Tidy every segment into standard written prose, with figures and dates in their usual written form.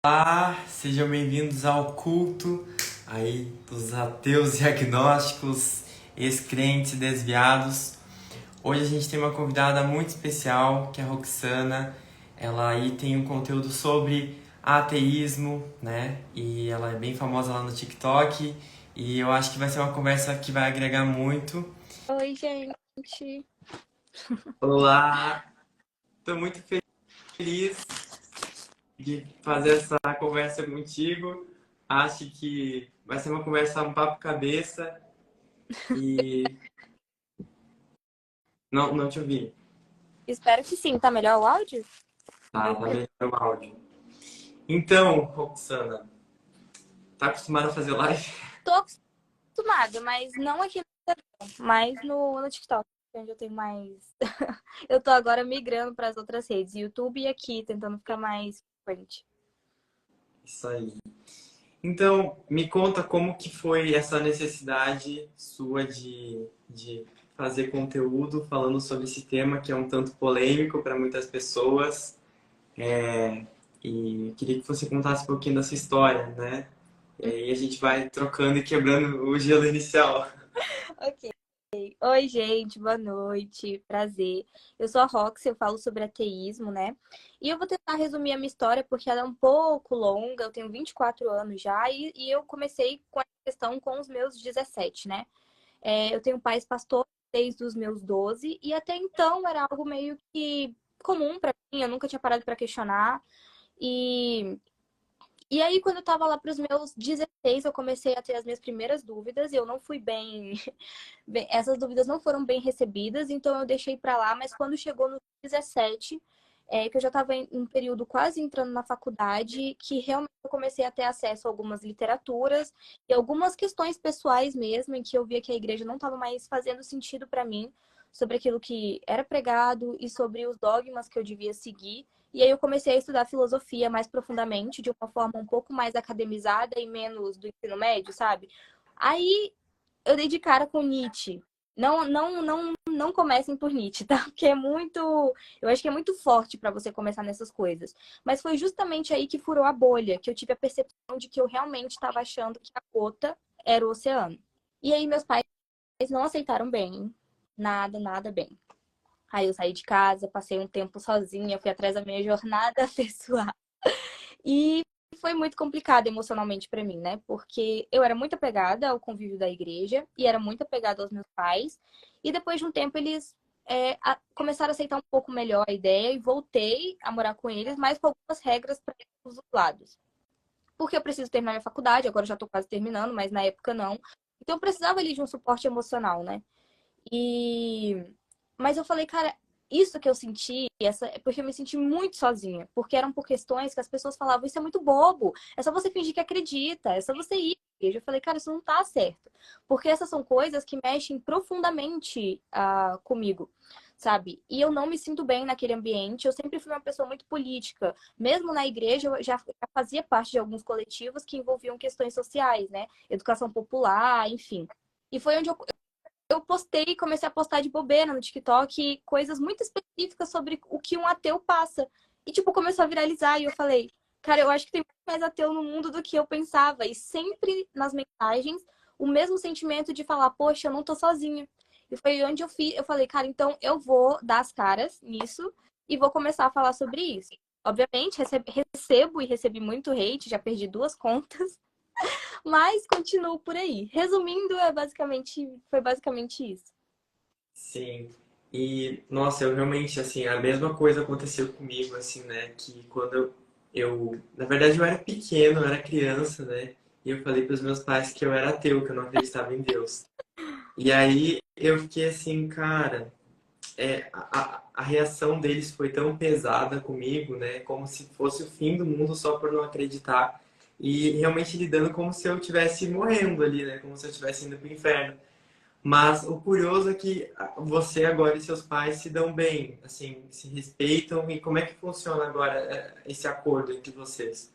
Olá, sejam bem-vindos ao culto aí dos ateus e agnósticos, ex-crentes e desviados. Hoje a gente tem uma convidada muito especial, que é a Roxana. Ela aí tem um conteúdo sobre ateísmo, né? E ela é bem famosa lá no TikTok. E eu acho que vai ser uma conversa que vai agregar muito. Oi, gente. Olá, estou muito feliz de fazer essa conversa contigo. Acho que vai ser uma conversa, um papo cabeça e não te ouvi. Espero que sim. Tá melhor o áudio? O meu Tá mesmo. melhor o áudio. Então, Roxana, tá acostumada a fazer live? Tô acostumada, mas não aqui no Instagram, mas no TikTok, onde eu tenho mais. Eu tô agora migrando para as outras redes, YouTube e aqui, tentando ficar mais frequente. Isso aí. Então, me conta como que foi essa necessidade sua de fazer conteúdo falando sobre esse tema que é um tanto polêmico para muitas pessoas. E queria que você contasse um pouquinho da sua história, né? E aí a gente vai trocando e quebrando o gelo inicial. Ok. Oi, gente, boa noite, prazer. Eu sou a Rox, eu falo sobre ateísmo, né? E eu vou tentar resumir a minha história porque ela é um pouco longa, eu tenho 24 anos já e eu comecei com essa questão com os meus 17, né? Eu tenho pais pastores desde os meus 12 e até então era algo meio que comum pra mim, eu nunca tinha parado pra questionar. E e aí, quando eu tava lá pros meus 16, eu comecei a ter as minhas primeiras dúvidas e eu não fui bem. Essas dúvidas não foram bem recebidas, então eu deixei pra lá. Mas quando chegou no 17, que eu já tava em um período quase entrando na faculdade, que realmente eu comecei a ter acesso a algumas literaturas e algumas questões pessoais mesmo, em que eu via que a igreja não estava mais fazendo sentido pra mim sobre aquilo que era pregado e sobre os dogmas que eu devia seguir. E aí eu comecei a estudar filosofia mais profundamente, de uma forma um pouco mais academizada e menos do ensino médio, sabe? Aí eu dei de cara com Nietzsche. Não comecem por Nietzsche, tá? Porque é muito, eu acho que é muito forte para você começar nessas coisas. Mas foi justamente aí que furou a bolha, que eu tive a percepção de que eu realmente estava achando que a gota era o oceano. E aí meus pais não aceitaram bem, nada bem. Aí eu saí de casa, passei um tempo sozinha, fui atrás da minha jornada pessoal. E foi muito complicado emocionalmente pra mim, né? Porque eu era muito apegada ao convívio da igreja e era muito apegada aos meus pais. E depois de um tempo eles começaram a aceitar um pouco melhor a ideia e voltei a morar com eles, mas com algumas regras para os lados. Porque eu preciso terminar minha faculdade, agora eu já tô quase terminando, mas na época não. Então eu precisava ali de um suporte emocional, né? E mas eu falei, cara, isso que eu senti, é porque eu me senti muito sozinha, porque eram por questões que as pessoas falavam, isso é muito bobo, é só você fingir que acredita, é só você ir. E eu falei, cara, isso não tá certo. Porque essas são coisas que mexem profundamente comigo, sabe? E eu não me sinto bem naquele ambiente. Eu sempre fui uma pessoa muito política. Mesmo na igreja, eu já fazia parte de alguns coletivos que envolviam questões sociais, né? Educação popular, enfim. E foi onde eu postei, comecei a postar de bobeira no TikTok coisas muito específicas sobre o que um ateu passa. E, tipo, começou a viralizar. E eu falei, cara, eu acho que tem muito mais ateu no mundo do que eu pensava. E sempre nas mensagens, o mesmo sentimento de falar, poxa, eu não tô sozinha. E foi onde eu falei, cara, então eu vou dar as caras nisso e vou começar a falar sobre isso. Obviamente, recebo e recebi muito hate, já perdi duas contas, mas continuo por aí. Resumindo, foi basicamente isso. Sim. E, nossa, eu realmente, assim, a mesma coisa aconteceu comigo, assim, né? Que quando na verdade, eu era pequeno, eu era criança, né? E eu falei para os meus pais que eu era ateu, que eu não acreditava em Deus. E aí eu fiquei assim, cara, a reação deles foi tão pesada comigo, né? Como se fosse o fim do mundo só por não acreditar. E realmente lidando como se eu estivesse morrendo ali, né? Como se eu estivesse indo pro inferno. Mas o curioso é que você agora e seus pais se dão bem, assim, se respeitam. E como é que funciona agora esse acordo entre vocês?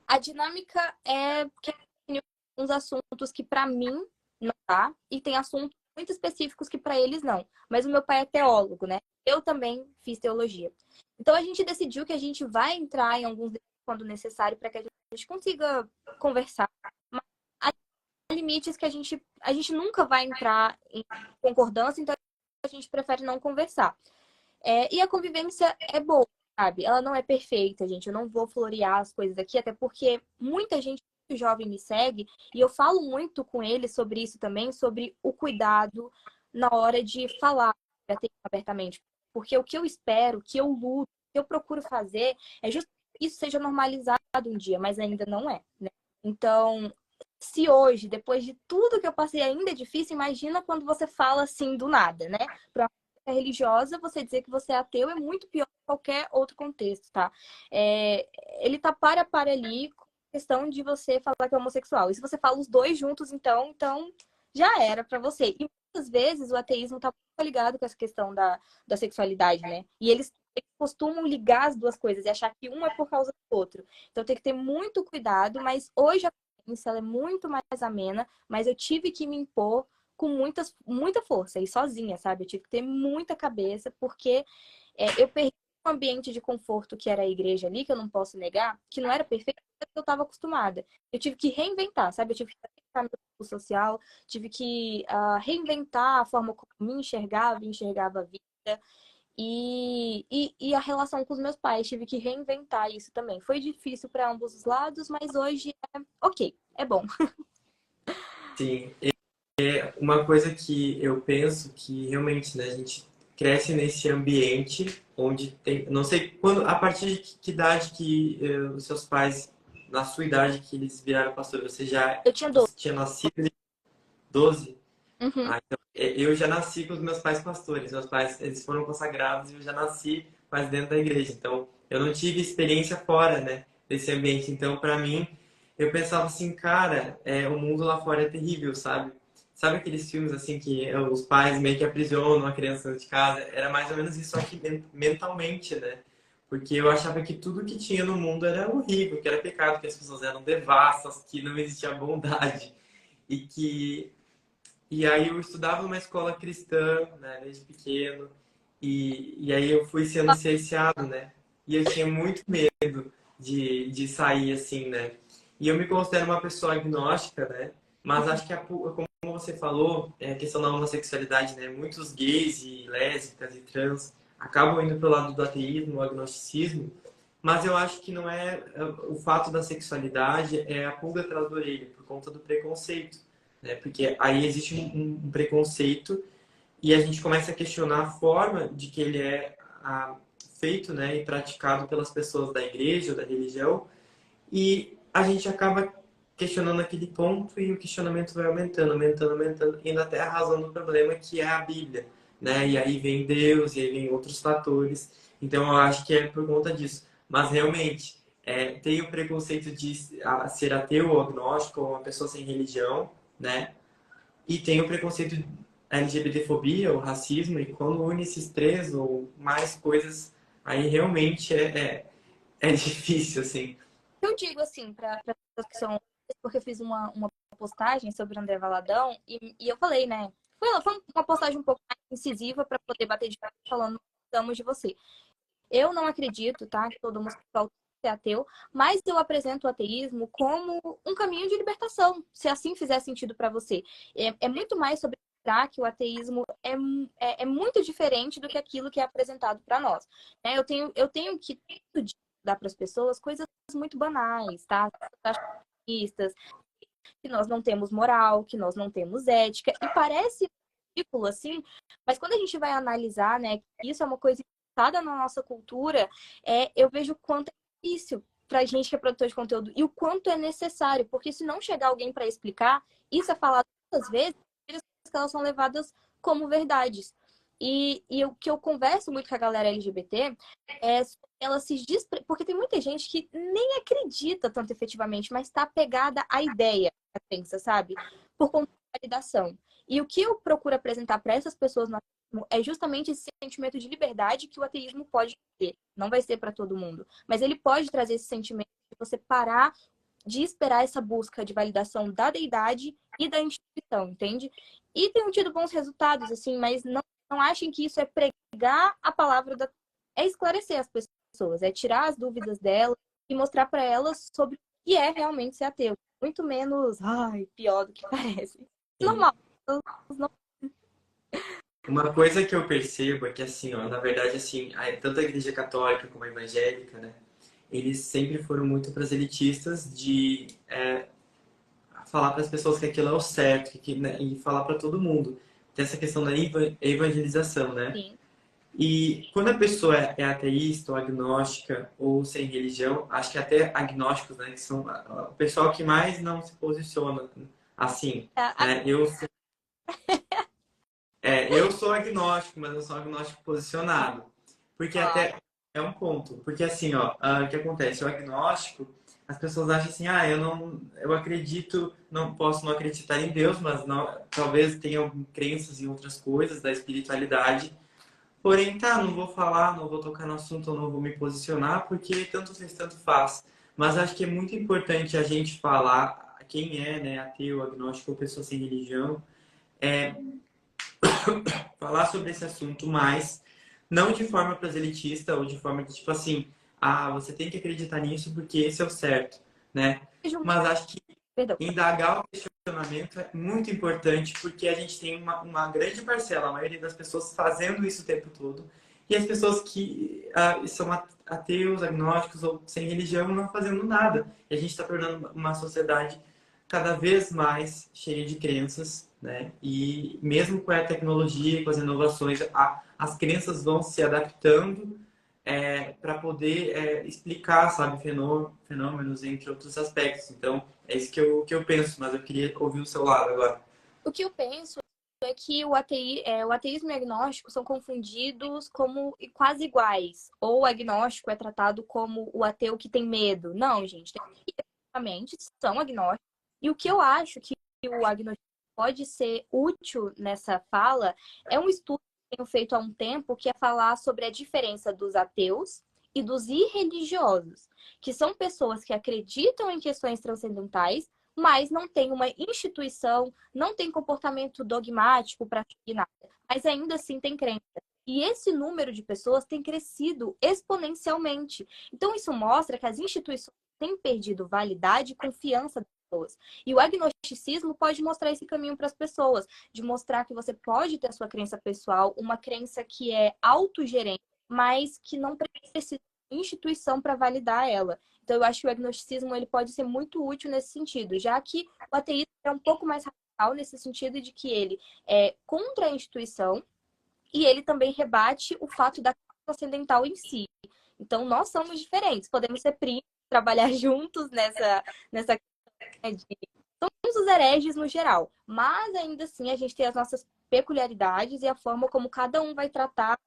A dinâmica é que tem uns assuntos que pra mim não dá e tem assuntos muito específicos que pra eles não. Mas o meu pai é teólogo, né? Eu também fiz teologia. Então a gente decidiu que a gente vai entrar em alguns quando necessário para que a gente consiga conversar. Mas há limites que a gente nunca vai entrar em concordância, então a gente prefere não conversar. E a convivência é boa, sabe? Ela não é perfeita, gente. Eu não vou florear as coisas aqui, até porque muita gente muito jovem me segue e eu falo muito com eles sobre isso também, sobre o cuidado na hora de falar abertamente. Porque o que eu espero, o que eu luto, o que eu procuro fazer é justamente que isso seja normalizado um dia, mas ainda não é, né? Então, se hoje, depois de tudo que eu passei, ainda é difícil, imagina quando você fala assim do nada, né? Religiosa, você dizer que você é ateu é muito pior que qualquer outro contexto, tá? Ele tá para ali com a questão de você falar que é homossexual. E se você fala os dois juntos, então já era para você. E muitas vezes o ateísmo tá muito ligado com essa questão da sexualidade, né? E eles costumam ligar as duas coisas e achar que um é por causa do outro. Então tem que ter muito cuidado, mas hoje a convivência ela é muito mais amena, mas eu tive que me impor com muita força e sozinha, sabe? Eu tive que ter muita cabeça, porque eu perdi um ambiente de conforto que era a igreja ali, que eu não posso negar, que não era perfeito, mas eu estava acostumada. Eu tive que reinventar, sabe? Eu tive que reinventar meu ciclo social, tive que reinventar a forma como me enxergava a vida. E a relação com os meus pais, tive que reinventar isso também. Foi difícil para ambos os lados, mas hoje é ok, é bom. Sim. Uma coisa que eu penso que realmente, né, a gente cresce nesse ambiente onde tem, não sei quando, a partir de que idade que os seus pais, na sua idade que eles viraram pastor, Eu tinha dor. você tinha nascido em 12? Uhum. Ah, então, eu já nasci com os meus pais pastores. Meus pais, eles foram consagrados e eu já nasci mais dentro da igreja. Então, eu não tive experiência fora, né, desse ambiente. Então, para mim, eu pensava assim, cara, o mundo lá fora é terrível, sabe? Sabe aqueles filmes assim que os pais meio que aprisionam a criança dentro de casa? Era mais ou menos isso aqui mentalmente, né? Porque eu achava que tudo que tinha no mundo era horrível, que era pecado, que as pessoas eram devassas, que não existia bondade e que e aí eu estudava numa escola cristã, né, desde pequeno, e aí eu fui sendo cerceado, né? E eu tinha muito medo de sair assim, né? E eu me considero uma pessoa agnóstica, né? Mas acho que, como você falou, a questão da homossexualidade, né? Muitos gays e lésbicas e trans acabam indo pro lado do ateísmo, do agnosticismo, mas eu acho que não o fato da sexualidade é a pulga atrás da orelha, por conta do preconceito, né? Porque aí existe um preconceito e a gente começa a questionar a forma de que ele é feito, né, e praticado pelas pessoas da igreja ou da religião, e a gente acaba questionando aquele ponto e o questionamento vai aumentando, aumentando, aumentando, indo até a razão do problema, que é a Bíblia, né? E aí vem Deus, e aí vem outros fatores. Então eu acho que é por conta disso. Mas realmente, tem o preconceito de ser ateu ou agnóstico, ou uma pessoa sem religião, né? E tem o preconceito, a LGBTfobia, o racismo, e quando une esses três ou mais coisas, aí realmente é difícil, assim. Eu digo assim, para pessoas que são. Porque eu fiz uma postagem sobre o André Valadão e eu falei, né? Foi uma postagem um pouco mais incisiva para poder bater de frente falando estamos de você. Eu não acredito, tá? Que todo homossexual é ateu, mas eu apresento o ateísmo como um caminho de libertação, se assim fizer sentido para você. É muito mais sobre mostrar que o ateísmo é muito diferente do que aquilo que é apresentado para nós. Né? Eu tenho que dar para as pessoas coisas muito banais, tá? Machistas, que nós não temos moral, que nós não temos ética, e parece ridículo assim, mas quando a gente vai analisar, né, que isso é uma coisa importada na nossa cultura, eu vejo o quanto é difícil pra gente que é produtor de conteúdo e o quanto é necessário, porque se não chegar alguém para explicar, isso é falado muitas vezes, que elas são levadas como verdades. E o que eu converso muito com a galera LGBT é ela porque tem muita gente que nem acredita tanto efetivamente, mas está apegada à ideia, à crença, sabe? Por conta da validação. E o que eu procuro apresentar para essas pessoas no ateísmo é justamente esse sentimento de liberdade que o ateísmo pode ter. Não vai ser para todo mundo, mas ele pode trazer esse sentimento de você parar de esperar essa busca de validação da deidade e da instituição, entende? E tenho tido bons resultados, assim, mas não achem que isso é pregar a palavra é esclarecer as pessoas, é tirar as dúvidas delas, e mostrar para elas sobre o que é realmente ser ateu. Muito menos, ai, pior do que parece. Sim. Normal. Uma coisa que eu percebo é que, assim, ó, na verdade, assim, tanto a igreja católica como a evangélica, né, eles sempre foram muito proselitistas de falar para as pessoas que aquilo é o certo né, e falar para todo mundo. Tem essa questão da evangelização, né? Sim. E quando a pessoa é ateísta ou agnóstica ou sem religião, acho que até agnósticos, né, que são o pessoal que mais não se posiciona assim, né? Eu sou agnóstico, mas eu sou agnóstico posicionado. Porque até é um ponto. Porque assim, ó, o que acontece? O agnóstico, as pessoas acham assim, eu acredito, não posso não acreditar em Deus, mas não, talvez tenha crenças em outras coisas da espiritualidade. Porém, tá, não vou falar, não vou tocar no assunto, eu não vou me posicionar, porque tanto fez, tanto faz. Mas acho que é muito importante a gente falar quem é, né, ateu, agnóstico ou pessoa sem religião, é, falar sobre esse assunto, mas não de forma proselitista ou de forma de tipo assim, você tem que acreditar nisso porque esse é o certo, né? Mas acho que Perdão. indagar o questionamento é muito importante porque a gente tem uma grande parcela, a maioria das pessoas fazendo isso o tempo todo, e as pessoas que são ateus, agnósticos ou sem religião não fazendo nada. E a gente está tornando uma sociedade cada vez mais cheia de crenças, né? E mesmo com a tecnologia e com as inovações, as crenças vão se adaptando para poder explicar, sabe, fenômenos entre outros aspectos. Então, é isso que eu penso, mas eu queria ouvir o seu lado agora. O que eu penso é que o ateísmo e o agnóstico são confundidos como quase iguais. Ou o agnóstico é tratado como o ateu que tem medo. Não, gente. Realmente são agnósticos. E o que eu acho que o agnóstico pode ser útil nessa fala é um estudo que eu tenho feito há um tempo, que é falar sobre a diferença dos ateus e dos irreligiosos, que são pessoas que acreditam em questões transcendentais, mas não têm uma instituição, não têm comportamento dogmático para seguir nada, mas ainda assim têm crença. E esse número de pessoas tem crescido exponencialmente. Então, isso mostra que as instituições têm perdido validade e confiança das pessoas. E o agnosticismo pode mostrar esse caminho para as pessoas, de mostrar que você pode ter a sua crença pessoal, uma crença que é autogerente, mas que não precisa de instituição para validar ela. Então, eu acho que o agnosticismo ele pode ser muito útil nesse sentido, já que o ateísmo é um pouco mais radical nesse sentido de que ele é contra a instituição e ele também rebate o fato da transcendental em si. Então, nós somos diferentes, podemos ser primos, trabalhar juntos nessa questão de... Somos os hereges no geral, mas ainda assim a gente tem as nossas peculiaridades e a forma como cada um vai tratar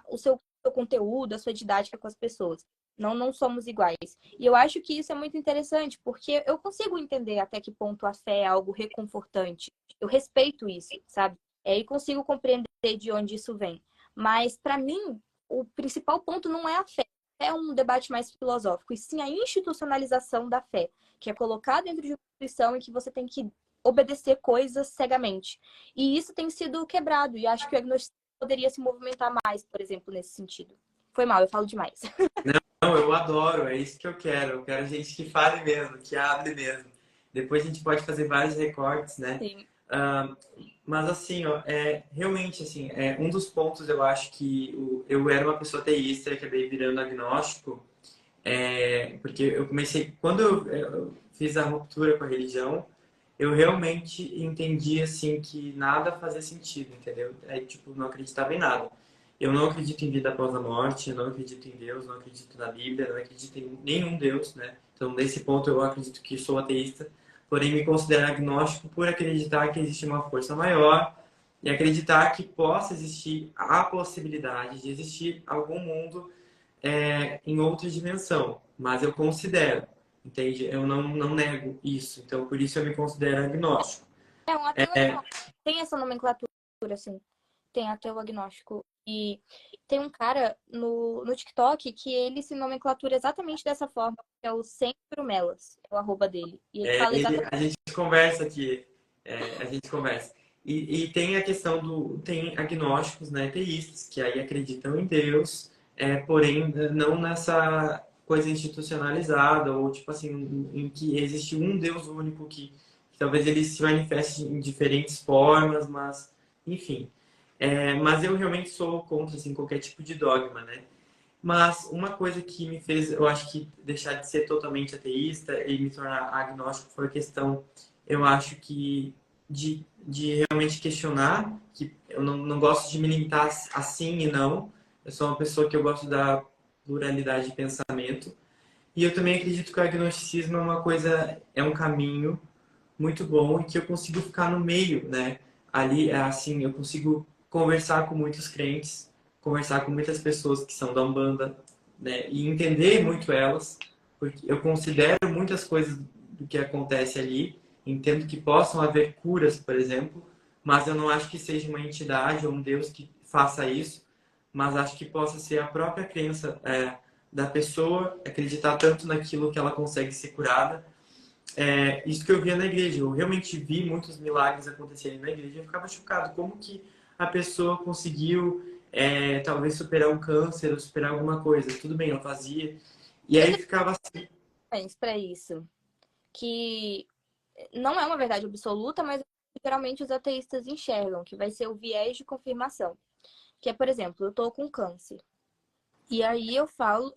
o seu conteúdo, a sua didática com as pessoas. Não somos iguais. E eu acho que isso é muito interessante, porque eu consigo entender até que ponto a fé é algo reconfortante. Eu respeito isso, sabe? E consigo compreender de onde isso vem. Mas, para mim, o principal ponto não é a fé. É um debate mais filosófico, e sim a institucionalização da fé, que é colocar dentro de uma instituição em que você tem que obedecer coisas cegamente. E isso tem sido quebrado, e acho que o agnosticismo poderia se movimentar mais, por exemplo, nesse sentido. Foi mal, eu falo demais. Não, eu adoro, é isso que eu quero. Eu quero gente que fale mesmo, que abre mesmo. Depois a gente pode fazer vários recortes, né? Sim. Ah, mas assim, ó, realmente assim, um dos pontos eu acho que eu era uma pessoa ateísta e acabei virando agnóstico, porque eu comecei, quando eu fiz a ruptura com a religião, eu realmente entendi assim que nada fazia sentido, entendeu? Tipo, não acreditava em nada. Eu não acredito em vida após a morte, eu não acredito em Deus, não acredito na Bíblia, não acredito em nenhum Deus, né? Então, nesse ponto, eu acredito que sou ateísta, porém me considero agnóstico por acreditar que existe uma força maior e acreditar que possa existir a possibilidade de existir algum mundo em outra dimensão. Mas eu considero, entende? Eu não nego isso, então por isso eu me considero agnóstico. É um ateu agnóstico. Tem essa nomenclatura, assim. Tem ateu agnóstico. E tem um cara no TikTok que ele se nomenclatura exatamente dessa forma, que é o Centro Melas, é o arroba dele. E ele fala exatamente. A gente conversa aqui, a gente conversa. E tem a questão tem agnósticos, né, teístas, que aí acreditam em Deus, porém não nessa coisa institucionalizada, ou tipo assim, em que existe um Deus único que talvez ele se manifeste em diferentes formas, mas enfim. Mas eu realmente sou contra assim, qualquer tipo de dogma, né? Mas uma coisa que me fez, eu acho que deixar de ser totalmente ateísta e me tornar agnóstico foi a questão, eu acho que de realmente questionar, que eu não gosto de me limitar assim e não. Eu sou uma pessoa que eu gosto da pluralidade de pensamento. E eu também acredito que o agnosticismo é uma coisa, é um caminho muito bom e que eu consigo ficar no meio, né? Ali, assim, eu consigo conversar com muitos crentes, conversar com muitas pessoas que são da Umbanda, né? E entender muito elas, porque eu considero muitas coisas do que acontece ali, entendo que possam haver curas, por exemplo, mas eu não acho que seja uma entidade ou um Deus que faça isso, mas acho que possa ser a própria crença, da pessoa acreditar tanto naquilo que ela consegue ser curada. Isso que eu via na igreja. Eu realmente vi muitos milagres acontecerem na igreja. Eu ficava chocado como que a pessoa conseguiu, talvez superar um câncer ou superar alguma coisa. Tudo bem, ela fazia. E Eu aí tenho ficava assim. opiniões para isso, que não é uma verdade absoluta, mas geralmente os ateístas enxergam, que vai ser o viés de confirmação. Que é, por exemplo, eu tô com câncer. E aí eu falo,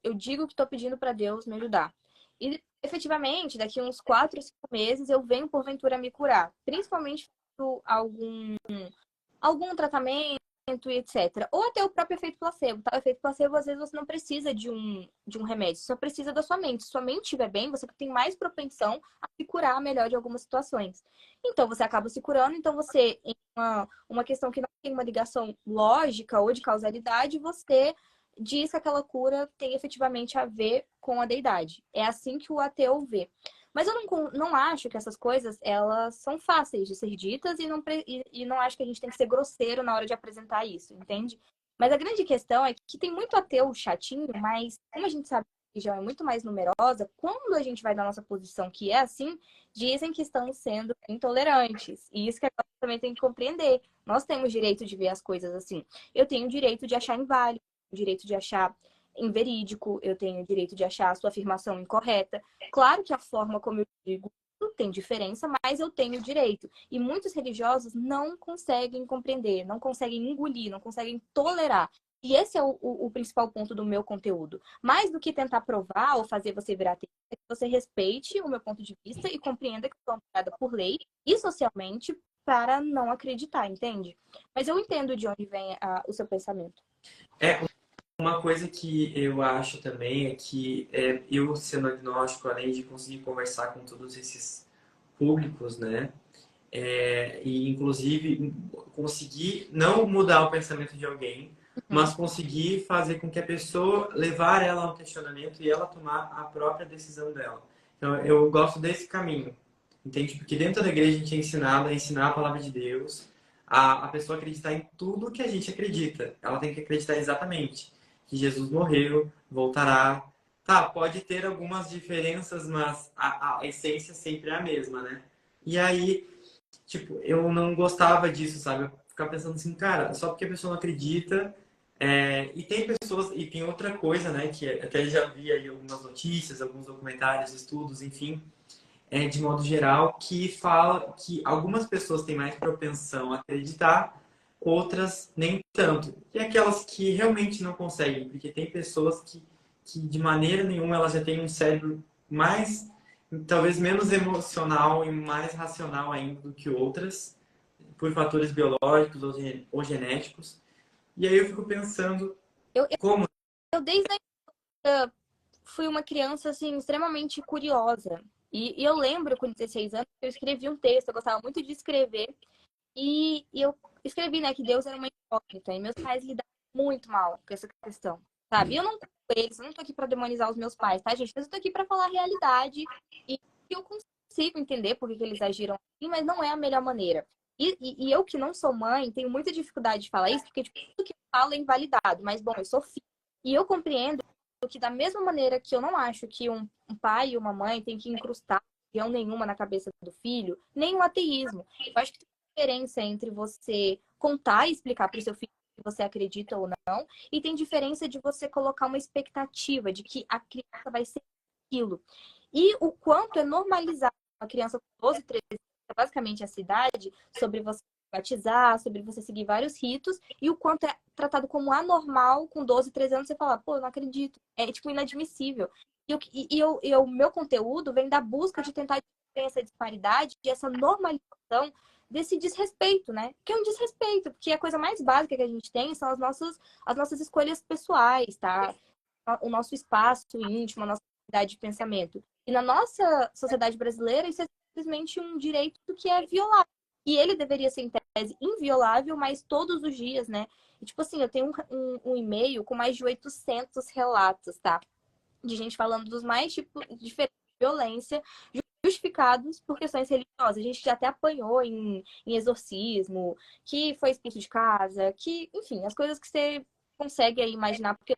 eu digo que estou pedindo para Deus me ajudar. E efetivamente, daqui uns 4, 5 meses, eu venho porventura me curar. Principalmente por algum tratamento e etc. Ou até o próprio efeito placebo, tá? O efeito placebo, às vezes, você não precisa de um remédio, só precisa da sua mente. Se sua mente estiver bem, você tem mais propensão a se curar melhor de algumas situações. Então, você acaba se curando, então você, em uma questão que não tem uma ligação lógica ou de causalidade, você diz que aquela cura tem efetivamente a ver com a deidade. É assim que o ateu vê. Mas eu não acho que essas coisas, elas são fáceis de ser ditas e não acho que a gente tem que ser grosseiro na hora de apresentar isso, entende? Mas a grande questão é que tem muito ateu chatinho, mas como a gente sabe que a religião é muito mais numerosa, quando a gente vai na nossa posição que é assim, dizem que estão sendo intolerantes. E isso que a gente também tem que compreender. Nós temos direito de ver as coisas assim. Eu tenho o direito de achar inválido, o direito de achar inverídico, eu tenho o direito de achar a sua afirmação incorreta. Claro que a forma como eu digo tem diferença, mas eu tenho direito. E muitos religiosos não conseguem compreender, não conseguem engolir, não conseguem tolerar. E esse é o principal ponto do meu conteúdo. Mais do que tentar provar ou fazer você virar ateísta, é que você respeite o meu ponto de vista e compreenda que eu sou amparada por lei e socialmente para não acreditar, entende? Mas eu entendo de onde vem o seu pensamento. É, uma coisa que eu acho também é que eu, sendo agnóstico, além de conseguir conversar com todos esses públicos, né? E inclusive conseguir não mudar o pensamento de alguém, Uhum. mas conseguir fazer com que a pessoa levar ela ao questionamento e ela tomar a própria decisão dela. Então eu gosto desse caminho, entende? Porque dentro da igreja a gente é ensinado a ensinar a palavra de Deus, a pessoa acreditar em tudo que a gente acredita. Ela tem que acreditar exatamente que Jesus morreu, voltará. Tá, pode ter algumas diferenças, mas a essência sempre é a mesma, né? E aí, tipo, eu não gostava disso, sabe? Eu ficava pensando assim, cara, só porque a pessoa não acredita. E tem pessoas, e tem outra coisa, né, que até já vi aí algumas notícias, alguns documentários, estudos, enfim, de modo geral, que fala que algumas pessoas têm mais propensão a acreditar, outras nem tanto. E aquelas que realmente não conseguem, porque tem pessoas que de maneira nenhuma elas já têm um cérebro mais, talvez menos emocional e mais racional ainda do que outras, por fatores biológicos ou genéticos. E aí eu fico pensando Eu, como. eu desde a fui uma criança assim extremamente curiosa. E eu lembro com 16 anos que eu escrevi um texto, eu gostava muito de escrever e eu escrevi, né, que Deus era uma incógnita e meus pais lidaram muito mal com essa questão, sabe? E eu não culpo eles, eu não tô aqui para demonizar os meus pais, tá, gente? Mas eu tô aqui para falar a realidade e eu consigo entender por que que eles agiram assim, mas não é a melhor maneira. E eu que não sou mãe, tenho muita dificuldade de falar isso, porque tipo, tudo que eu falo é invalidado. Mas, bom, eu sou filha. E eu compreendo que da mesma maneira que eu não acho que um pai e uma mãe têm que incrustar religião nenhuma na cabeça do filho, nem o ateísmo. Eu acho que tem uma diferença entre você contar e explicar para o seu filho você acredita ou não, e tem diferença de você colocar uma expectativa de que a criança vai ser aquilo. E o quanto é normalizado uma criança com 12, 13 anos, basicamente essa idade, sobre você batizar, sobre você seguir vários ritos, e o quanto é tratado como anormal com 12, 13 anos, você fala, pô, eu não acredito. É, tipo, inadmissível. O meu conteúdo vem da busca de tentar diminuir essa disparidade e essa normalização desse desrespeito, né? Que é um desrespeito, porque a coisa mais básica que a gente tem são as nossas escolhas pessoais, tá? O nosso espaço íntimo, a nossa liberdade de pensamento. E na nossa sociedade brasileira, isso é simplesmente um direito que é violável. E ele deveria ser, em tese, inviolável, mas todos os dias, né? E, tipo assim, eu tenho um e-mail com mais de 800 relatos, tá? De gente falando dos mais tipos diferentes de violência, justificados por questões religiosas. A gente já até apanhou em exorcismo, que foi expulso de casa, que, enfim, as coisas que você consegue aí imaginar, porque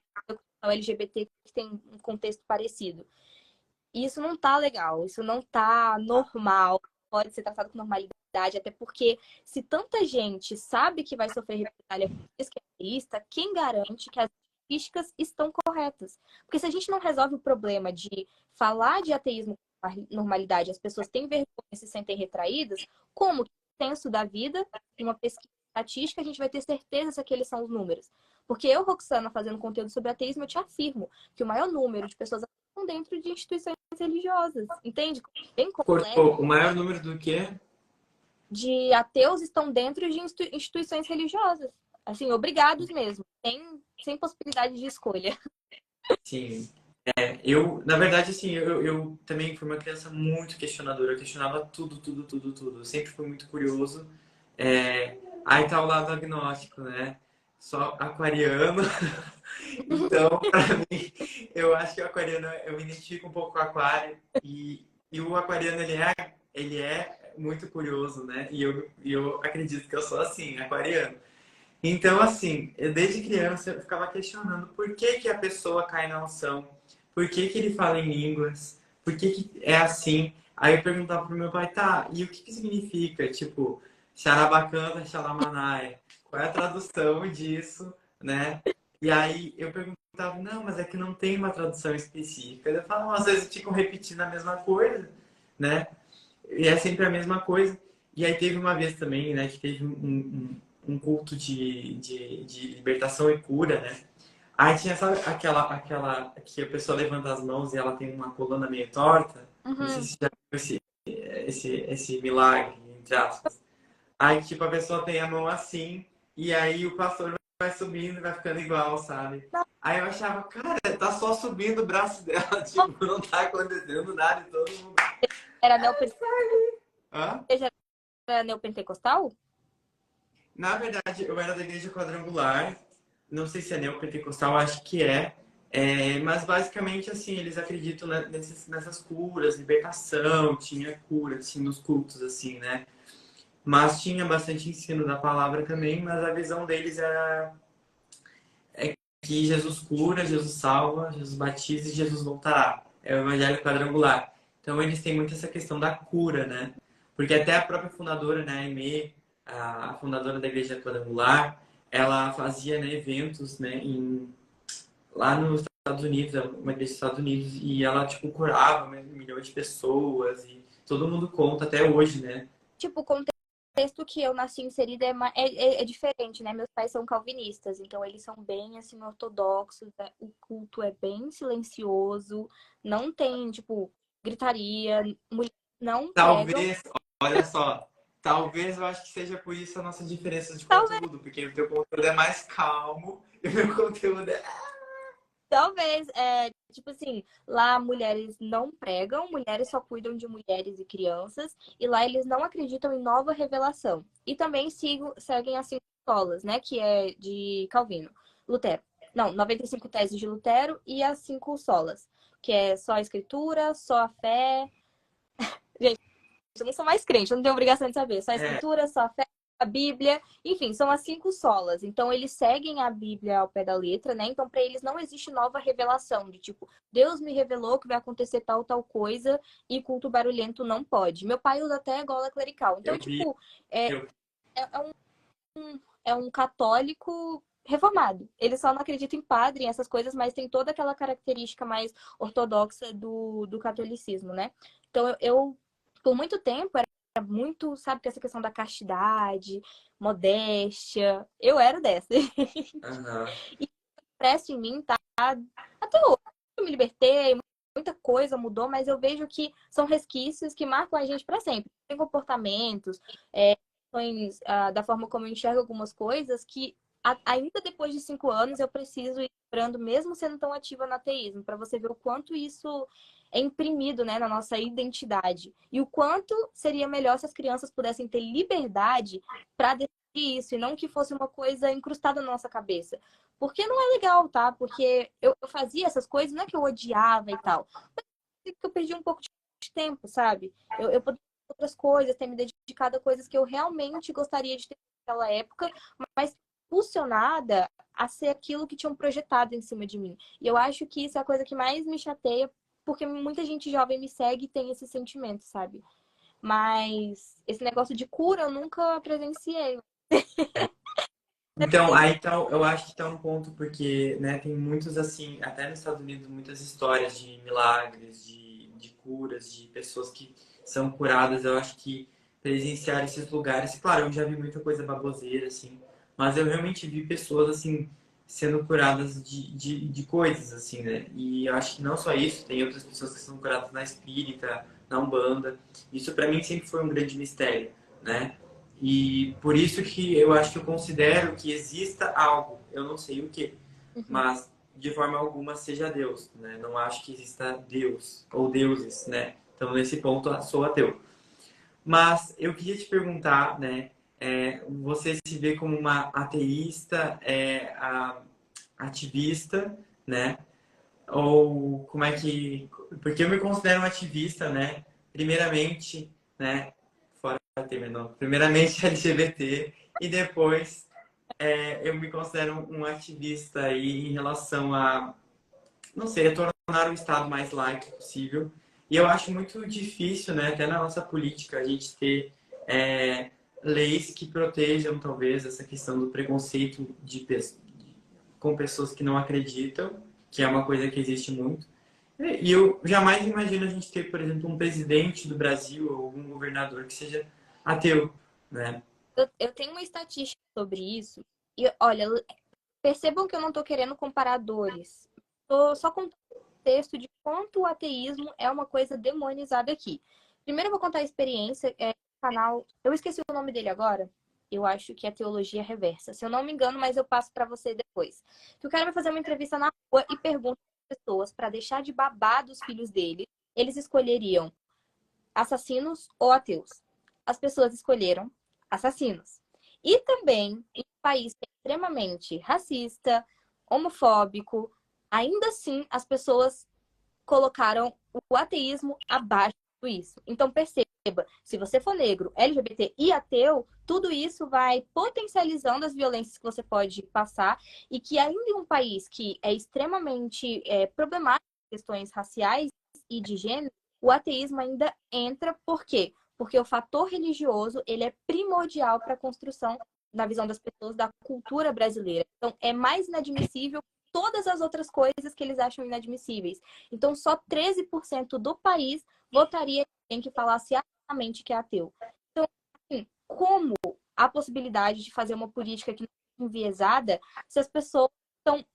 o LGBT tem um contexto parecido. E isso não tá legal, isso não tá normal, pode ser tratado com normalidade, até porque se tanta gente sabe que vai sofrer represália por esquerdista, quem garante que as estatísticas estão corretas? Porque se a gente não resolve o problema de falar de ateísmo com normalidade, as pessoas têm vergonha e se sentem retraídas, como que no senso da vida, em uma pesquisa estatística, a gente vai ter certeza se aqueles são os números? Porque eu, Roxana, fazendo conteúdo sobre ateísmo, eu te afirmo que o maior número de pessoas estão dentro de instituições religiosas, entende? Bem complexo. Cortou. O maior número do quê? De ateus estão dentro de instituições religiosas. Assim, obrigados mesmo, sem possibilidade de escolha. Sim. Na verdade, assim, eu também fui uma criança muito questionadora. Eu questionava tudo, tudo, tudo, tudo. Eu sempre fui muito curioso. É... Aí tá o lado agnóstico, né? Só aquariano. Então, pra mim, eu acho que o aquariano, eu me identifico um pouco com o aquário. E o aquariano, ele é muito curioso, né? E eu acredito que eu sou assim, aquariano. Então, assim, desde criança eu ficava questionando por que que a pessoa cai na unção, por que que ele fala em línguas, por que que é assim. Aí eu perguntava pro meu pai, tá, e o que que significa? Tipo, Xarabacanta, Xalamanai, qual é a tradução disso, né? E aí eu perguntava, não, mas é que não tem uma tradução específica. Eu falava, às vezes ficam repetindo a mesma coisa, né? E é sempre a mesma coisa. E aí teve uma vez também, né, que teve um culto de libertação e cura, né? Aí tinha, sabe, aquela que a pessoa levanta as mãos e ela tem uma coluna meio torta? Não sei Uhum. se já viu esse milagre, entre aspas. Aí, tipo, a pessoa tem a mão assim e aí o pastor vai subindo e vai ficando igual, sabe? Aí eu achava, cara, tá só subindo o braço dela, tipo, não tá acontecendo nada em todo mundo. Era neopen- Hã? Era neopentecostal? Na verdade, eu era da igreja quadrangular. Não sei se é neopentecostal, acho que é. Mas basicamente, assim, eles acreditam nessas curas, libertação, tinha cura, assim, nos cultos, assim, né? Mas tinha bastante ensino da palavra também, mas a visão deles era que Jesus cura, Jesus salva, Jesus batiza e Jesus voltará. É o evangelho quadrangular. Então eles têm muito essa questão da cura, né? Porque até a própria fundadora, né, a Aimee, a fundadora da igreja quadrangular, ela fazia, né, eventos, né, lá nos Estados Unidos, uma igreja dos Estados Unidos, e ela, tipo, curava, né, milhões de pessoas, e todo mundo conta até hoje, né? Tipo, o contexto que eu nasci inserida é diferente, né? Meus pais são calvinistas, então eles são bem, assim, ortodoxos. Né? O culto é bem silencioso, não tem, tipo, gritaria, mulheres não pregam. Talvez, olha só, talvez eu acho que seja por isso a nossa diferença de Talvez, conteúdo, porque o teu conteúdo é mais calmo e o meu conteúdo é. talvez, tipo assim, lá mulheres não pregam, mulheres só cuidam de mulheres e crianças, e lá eles não acreditam em nova revelação. E também seguem as cinco solas, né, que é de Calvino, Lutero. Não, 95 teses de Lutero e as cinco solas, que é só a escritura, só a fé. Gente, eu não sou mais crente, eu não tenho obrigação de saber. Só a É, escritura, só a fé, a Bíblia, enfim, são as cinco solas. Então, eles seguem a Bíblia ao pé da letra, né? Então, para eles não existe nova revelação, de tipo, Deus me revelou que vai acontecer tal, tal coisa e culto barulhento não pode. Meu pai usa até gola clerical. Então, eu vi, tipo, é, eu é um católico reformado. Ele só não acredita em padre, em essas coisas, mas tem toda aquela característica mais ortodoxa do catolicismo, né? Então, por muito tempo, era muito, sabe, que essa questão da castidade, modéstia. Eu era dessa. Aham. E expresso em mim, tá? Até hoje. Eu me libertei, muita coisa mudou, mas eu vejo que são resquícios que marcam a gente para sempre. Tem comportamentos, da forma como eu enxergo algumas coisas que ainda depois de 5 anos eu preciso ir lembrando, mesmo sendo tão ativa no ateísmo, para você ver o quanto isso é imprimido, né, na nossa identidade. E o quanto seria melhor se as crianças pudessem ter liberdade para decidir isso, e não que fosse uma coisa incrustada na nossa cabeça. Porque não é legal, tá? Porque eu fazia essas coisas, não é que eu odiava e tal, mas é que eu perdi um pouco de tempo, sabe? Eu poderia fazer outras coisas, ter me dedicado a coisas que eu realmente gostaria de ter naquela época, mas impulsionada a ser aquilo que tinham projetado em cima de mim. E eu acho que isso é a coisa que mais me chateia, porque muita gente jovem me segue e tem esse sentimento, sabe? Mas esse negócio de cura eu nunca presenciei. Então, aí tá, eu acho que tá um ponto, porque, né, tem muitos, assim, até nos Estados Unidos, muitas histórias de milagres, de curas, de pessoas que são curadas. Eu acho que presenciar esses lugares, claro, eu já vi muita coisa baboseira, assim, mas eu realmente vi pessoas, assim, sendo curadas de coisas, assim, né? E eu acho que não só isso, tem outras pessoas que são curadas na espírita, na Umbanda. Isso para mim sempre foi um grande mistério, né? E por isso que eu acho que eu considero que exista algo, eu não sei o que, Uhum. mas de forma alguma seja Deus, né? Não acho que exista Deus ou deuses, né? Então nesse ponto eu sou ateu. Mas eu queria te perguntar, né? Você se vê como uma ateísta, ativista, né? Ou como é que... Porque eu me considero um ativista, né? Primeiramente, né? Fora terminou. Primeiramente LGBT e depois eu me considero um ativista aí em relação a, não sei, a tornar o Estado mais laico possível. E eu acho muito difícil, né, até na nossa política, a gente ter leis que protejam, talvez, essa questão do preconceito com pessoas que não acreditam, que é uma coisa que existe muito. E eu jamais imagino a gente ter, por exemplo, um presidente do Brasil ou algum governador que seja ateu, né? Eu tenho uma estatística sobre isso. E olha, percebam que eu não estou querendo comparar dores. Estou só contando o contexto de quanto o ateísmo é uma coisa demonizada aqui. Primeiro eu vou contar a experiência. Canal. Eu esqueci o nome dele agora. Eu acho que é Teologia Reversa. Se eu não me engano, mas eu passo para você depois. Que o cara vai fazer uma entrevista na rua e pergunta às pessoas para deixar de babar dos filhos dele. Eles escolheriam assassinos ou ateus. As pessoas escolheram assassinos. E também, em um país que é extremamente racista, homofóbico, ainda assim as pessoas colocaram o ateísmo abaixo disso. Então perceba, se você for negro, LGBT e ateu, tudo isso vai potencializando as violências que você pode passar e que ainda em um país que é extremamente problemático em questões raciais e de gênero, o ateísmo ainda entra. Por quê? Porque o fator religioso ele é primordial para a construção, na visão das pessoas, da cultura brasileira. Então, é mais inadmissível todas as outras coisas que eles acham inadmissíveis. Então, só 13% do país votaria em alguém que falasse abertamente que é ateu. Então, assim, como a possibilidade de fazer uma política que não é enviesada se as pessoas estão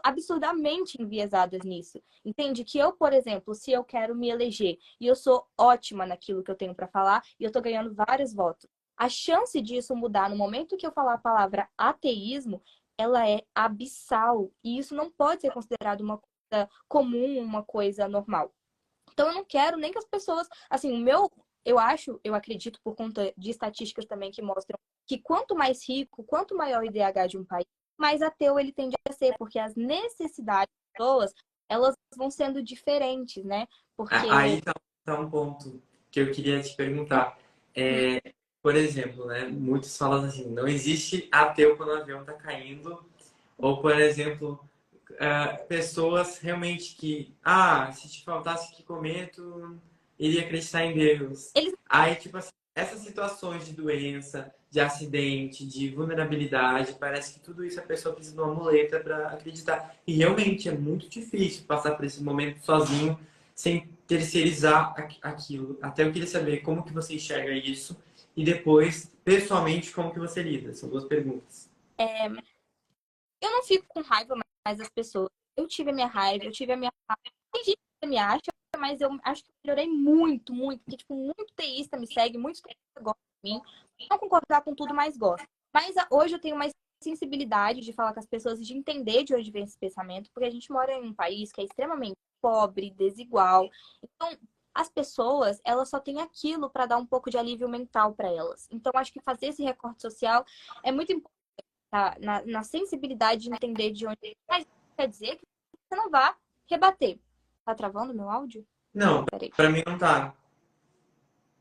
absurdamente enviesadas nisso? Entende? Que eu, por exemplo, se eu quero me eleger e eu sou ótima naquilo que eu tenho para falar e eu estou ganhando vários votos, a chance disso mudar no momento que eu falar a palavra ateísmo, ela é abissal. E isso não pode ser considerado uma coisa comum, uma coisa normal. Então eu não quero nem que as pessoas, assim, eu acredito por conta de estatísticas também que mostram que quanto mais rico, quanto maior o IDH de um país, mais ateu ele tende a ser, porque as necessidades das pessoas, elas vão sendo diferentes, né? Porque Aí tá um ponto que eu queria te perguntar. É, por exemplo, né, muitos falam assim, não existe ateu quando o avião está caindo, ou, por exemplo, pessoas realmente que, se te faltasse o que comer, tu iria acreditar em Deus. eles Aí, tipo assim, essas situações de doença, de acidente, de vulnerabilidade. Parece que tudo isso a pessoa precisa de uma muleta para acreditar. E realmente é muito difícil passar por esse momento sozinho, sem terceirizar aquilo. Até eu queria saber como que você enxerga isso e depois, pessoalmente, como que você lida. São duas perguntas. É, eu não fico com raiva mais das pessoas. Eu tive a minha raiva, eu tive a minha raiva. Tem gente que me acha, mas eu acho que eu melhorei muito, muito. Porque, tipo, muito teísta me segue, muito teísta gosta de mim. Não concordar com tudo, mas gosta. Mas hoje eu tenho mais sensibilidade de falar com as pessoas e de entender de onde vem esse pensamento, porque a gente mora em um país que é extremamente pobre, desigual. Então, as pessoas, elas só têm aquilo para dar um pouco de alívio mental para elas. Então, acho que fazer esse recorte social é muito importante, tá? Na sensibilidade de entender de onde. Mas quer dizer que você não vá rebater. Tá travando meu áudio? Não, Peraí, para mim não tá.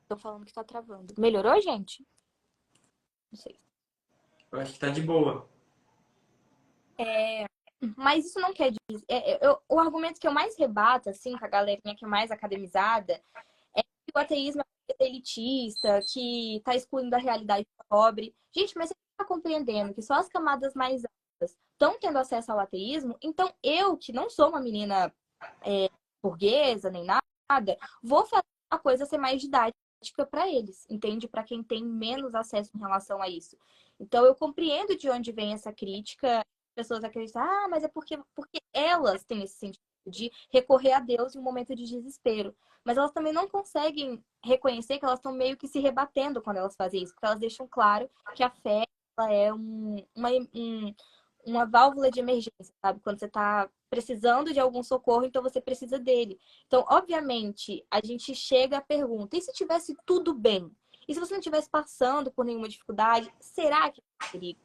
tô falando que tá travando. Melhorou, gente? Não sei. Eu acho que tá de boa. Mas isso não quer dizer. O argumento que eu mais rebato, assim, com a galerinha que é mais academizada, é que o ateísmo é elitista, que tá excluindo a realidade pobre. Gente, mas você tá compreendendo que só as camadas mais altas estão tendo acesso ao ateísmo? Então, eu, que não sou uma menina burguesa nem nada, vou fazer a coisa ser mais didática para eles, entende? Para quem tem menos acesso em relação a isso. Então, eu compreendo de onde vem essa crítica. As pessoas acreditam, mas é porque elas têm esse sentido de recorrer a Deus em um momento de desespero. Mas elas também não conseguem reconhecer que elas estão meio que se rebatendo quando elas fazem isso, porque elas deixam claro que a fé ela é uma válvula de emergência, sabe? Quando você está precisando de algum socorro, então você precisa dele. Então, obviamente, a gente chega à pergunta: e se tivesse tudo bem? E se você não estivesse passando por nenhuma dificuldade, será que seria?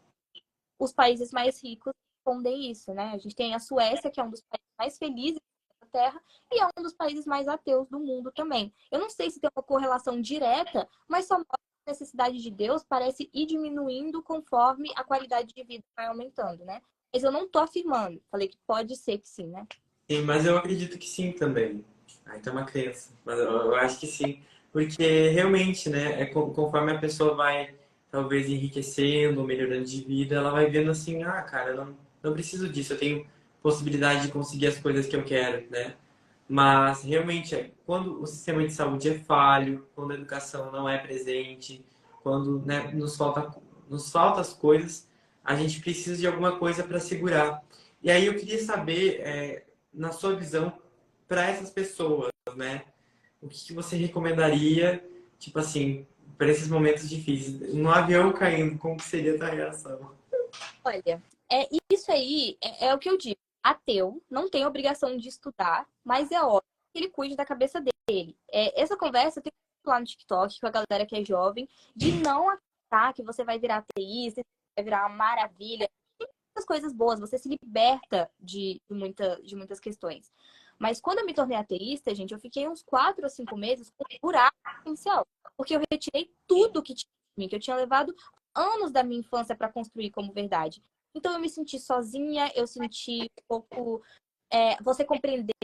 Os países mais ricos respondem isso, né? A gente tem a Suécia, que é um dos países mais felizes da Terra, e é um dos países mais ateus do mundo também. Eu não sei se tem uma correlação direta, mas só mostra que a necessidade de Deus parece ir diminuindo conforme a qualidade de vida vai aumentando, né? Mas eu não tô afirmando. Falei que pode ser que sim, né? Sim, mas eu acredito que sim também. Aí tem uma crença, mas eu acho que sim. Porque realmente, né, conforme a pessoa vai talvez enriquecendo, melhorando de vida, ela vai vendo assim, cara, eu não preciso disso, eu tenho possibilidade de conseguir as coisas que eu quero, né? Mas realmente, quando o sistema de saúde é falho, quando a educação não é presente, quando, né, nos falta as coisas, a gente precisa de alguma coisa para segurar. E aí eu queria saber, na sua visão, para essas pessoas, né? O que você recomendaria, tipo assim, para esses momentos difíceis? Um avião caindo, como que seria a tua reação? Olha, isso aí é o que eu digo. Ateu não tem obrigação de estudar, mas é óbvio que ele cuide da cabeça dele. Essa conversa tem lá no TikTok com a galera que é jovem, de não acreditar que você vai virar ateísta, vai virar uma maravilha. Tem muitas coisas boas, você se liberta de muitas questões. Mas quando eu me tornei ateísta, gente, eu fiquei uns 4 ou 5 meses com um buraco existencial. Porque eu retirei tudo que tinha em mim, que eu tinha levado anos da minha infância para construir como verdade. Então eu me senti sozinha, eu senti um pouco. Você compreender,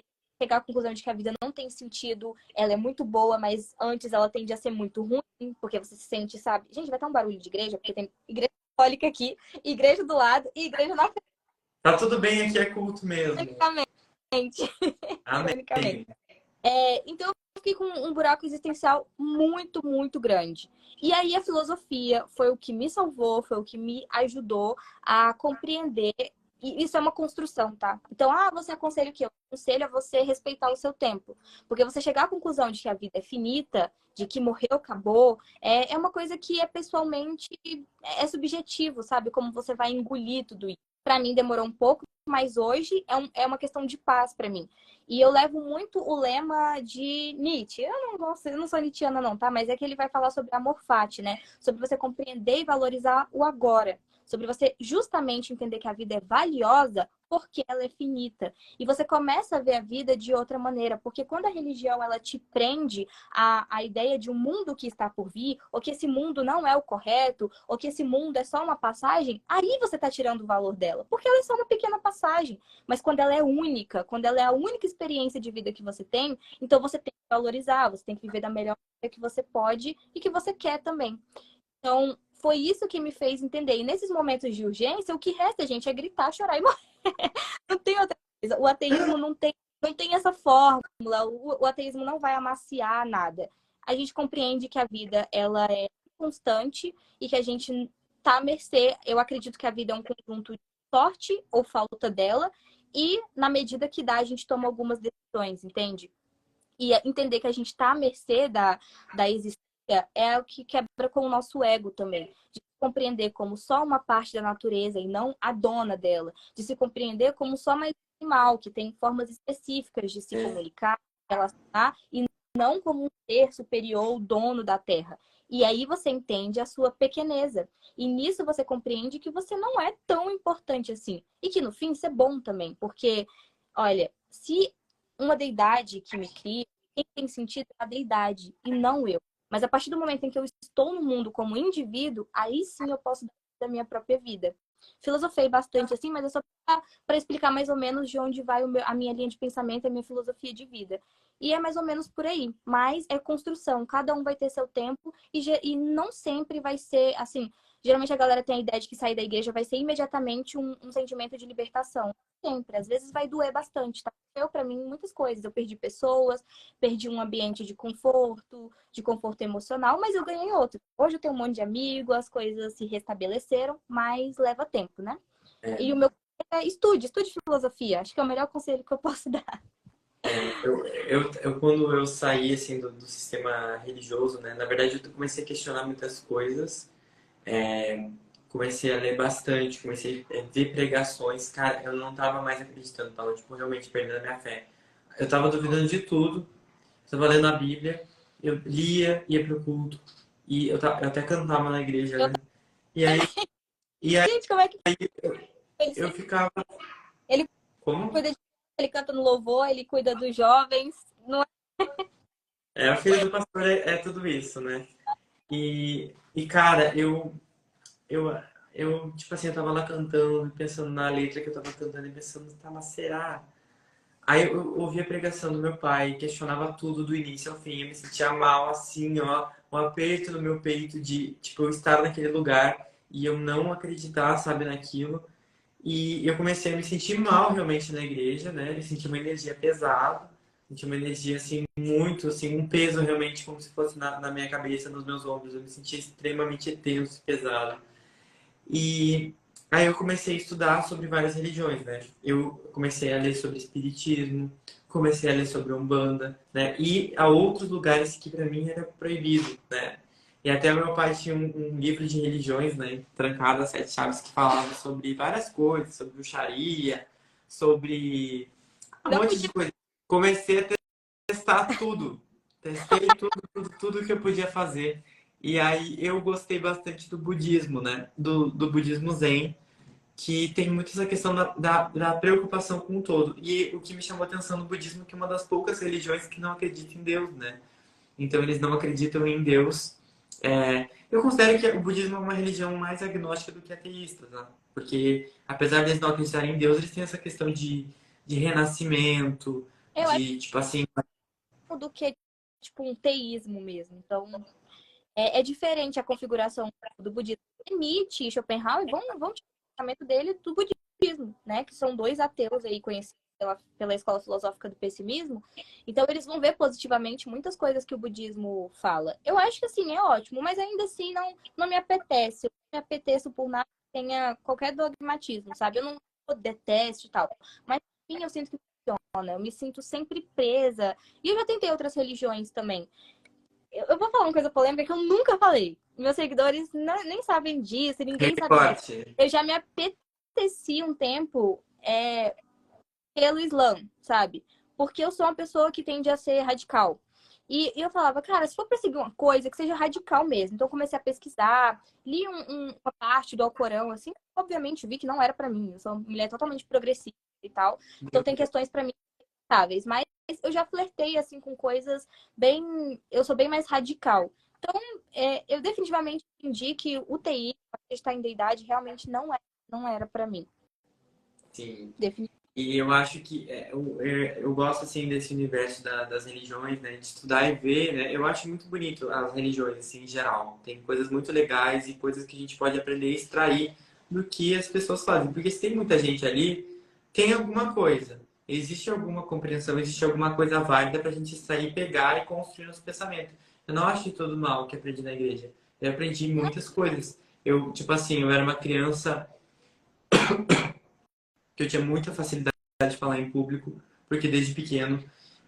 chegar à conclusão de que a vida não tem sentido, ela é muito boa, mas antes ela tende a ser muito ruim, porque você se sente, sabe? Gente, vai ter um barulho de igreja, porque tem igreja católica aqui, igreja do lado e igreja na frente, Tá tudo bem, aqui é culto mesmo. ironicamente. Amém. Então eu fiquei com um buraco existencial muito, muito grande. E aí a filosofia foi o que me salvou, foi o que me ajudou a compreender. E isso é uma construção, tá? Então, você aconselha o quê? Eu aconselho a você respeitar o seu tempo. Porque você chegar à conclusão de que a vida é finita, de que morreu, acabou, é uma coisa que é pessoalmente, é subjetivo, sabe? Como você vai engolir tudo isso. Pra mim demorou um pouco, mas hoje é uma questão de paz pra mim. E eu levo muito o lema de Nietzsche. Eu não sou nietzschiana não, tá? Mas é que ele vai falar sobre amor fati, né? Sobre você compreender e valorizar o agora. Sobre você justamente entender que a vida é valiosa porque ela é finita. E você começa a ver a vida de outra maneira. Porque quando a religião ela te prende à ideia de um mundo que está por vir, ou que esse mundo não é o correto, ou que esse mundo é só uma passagem, aí você está tirando o valor dela. Porque ela é só uma pequena passagem. Mas quando ela é única, quando ela é a única experiência de vida que você tem, então você tem que valorizar, você tem que viver da melhor maneira que você pode e que você quer também. Então, foi isso que me fez entender. E nesses momentos de urgência, o que resta, gente, é gritar, chorar e morrer. Não tem outra coisa. O ateísmo não tem essa fórmula. O ateísmo não vai amaciar nada. A gente compreende que a vida ela é constante e que a gente tá à mercê. Eu acredito que a vida é um conjunto de sorte ou falta dela. E na medida que dá, a gente toma algumas decisões, entende? E entender que a gente está à mercê da existência é o que quebra com o nosso ego também. De se compreender como só uma parte da natureza e não a dona dela. De se compreender como só mais um animal, que tem formas específicas de se É, comunicar, relacionar, e não como um ser superior, o dono da Terra. E aí você entende a sua pequeneza. E nisso você compreende que você não é tão importante assim. E que no fim isso é bom também, porque, olha, se uma deidade que me cria, quem tem sentido é a deidade e não eu. Mas a partir do momento em que eu estou no mundo como indivíduo, aí sim eu posso dar da minha própria vida. Filosofei bastante assim, mas é só para explicar mais ou menos de onde vai a minha linha de pensamento, a minha filosofia de vida. E é mais ou menos por aí. Mas é construção. Cada um vai ter seu tempo e não sempre vai ser assim. Geralmente a galera tem a ideia de que sair da igreja vai ser imediatamente um sentimento de libertação. Sempre. Às vezes vai doer bastante, tá? Eu, para mim, muitas coisas. Eu perdi pessoas, perdi um ambiente de conforto emocional, mas eu ganhei outro. Hoje eu tenho um monte de amigos, as coisas se restabeleceram, mas leva tempo, né? é, E o meu estude filosofia. Acho que é o melhor conselho que eu posso dar. quando eu saí assim do sistema religioso, né? Na verdade, eu comecei a questionar muitas coisas. É, comecei a ler bastante, comecei a ver pregações. Cara, eu não tava mais acreditando, tava tipo, realmente perdendo a minha fé. Eu tava duvidando de tudo. Tava lendo a Bíblia, eu lia, ia pro culto, e eu até cantava na igreja, Eu, né? E aí, e aí gente, como é que ele, eu ficava. ele Como? cuida de, ele canta no louvor, ele cuida dos jovens, não é? É, o filho do pastor é tudo isso, né? Cara, eu, tipo assim, eu tava lá cantando, pensando na letra que eu tava cantando e pensando, tá, mas será? Aí eu ouvi a pregação do meu pai, questionava tudo do início ao fim, eu me sentia mal, assim, ó, um aperto no meu peito de, tipo, eu estar naquele lugar e eu não acreditar, sabe, naquilo. E eu comecei a me sentir mal realmente na igreja, né? Eu senti uma energia pesada, senti uma energia, assim, muito, assim, um peso realmente como se fosse na minha cabeça, nos meus ombros. Eu me sentia extremamente tenso, pesado. E aí eu comecei a estudar sobre várias religiões, né? Eu comecei a ler sobre espiritismo, comecei a ler sobre Umbanda, né? E a outros lugares que para mim era proibido, né? E até meu pai tinha um livro de religiões, né? Trancado a sete chaves, que falava sobre várias coisas, sobre bruxaria, sobre um Não monte de podia. coisa. Comecei a testar tudo. Testei tudo que eu podia fazer. E aí eu gostei bastante do budismo, né? Do budismo Zen, que tem muito essa questão da preocupação com o todo. E o que me chamou a atenção no budismo é que é uma das poucas religiões que não acredita em Deus, né? Então eles não acreditam em Deus. Eu considero que o budismo é uma religião mais agnóstica do que ateísta, tá? Porque apesar de eles não acreditarem em Deus, eles têm essa questão de renascimento, Eu acho de tipo assim. do que tipo um teísmo mesmo. Então, é diferente a configuração do budismo. Nietzsche e Schopenhauer vão tirar o pensamento dele do budismo, né? Que são dois ateus aí conhecidos pela escola filosófica do pessimismo. Então, eles vão ver positivamente muitas coisas que o budismo fala. Eu acho que, assim, é ótimo, mas ainda assim não me apetece. Eu não me apeteço por nada que tenha qualquer dogmatismo, sabe? Eu não detesto e tal. Mas, enfim, eu sinto que funciona. Eu me sinto sempre presa. E eu já tentei outras religiões também. Eu vou falar uma coisa polêmica que eu nunca falei. Meus seguidores nem sabem disso, ninguém sabe disso. Recorte. Eu já me apeteci um tempo pelo Islã, sabe? Porque eu sou uma pessoa que tende a ser radical. E eu falava, cara, se for pra seguir uma coisa, que seja radical mesmo. Então eu comecei a pesquisar, li uma parte do Alcorão, assim, obviamente vi que não era pra mim. Eu sou uma mulher totalmente progressista e tal. Então tem questões pra mim aceitáveis, mas eu já flertei assim com coisas bem, eu sou bem mais radical. Então, eu definitivamente entendi que o TI, acreditar em deidade, realmente não era para mim. Sim. Definitivamente. E eu acho que eu gosto assim desse universo das religiões, né? De estudar e ver, né? Eu acho muito bonito as religiões assim em geral. Tem coisas muito legais e coisas que a gente pode aprender e extrair do que as pessoas fazem. Porque se tem muita gente ali, tem alguma coisa. Existe alguma compreensão, existe alguma coisa válida para a gente extrair, pegar e construir nosso pensamento. Eu não acho de todo mal que aprendi na igreja. Eu aprendi muitas coisas. Eu, tipo assim, eu era uma criança que eu tinha muita facilidade de falar em público, porque desde pequeno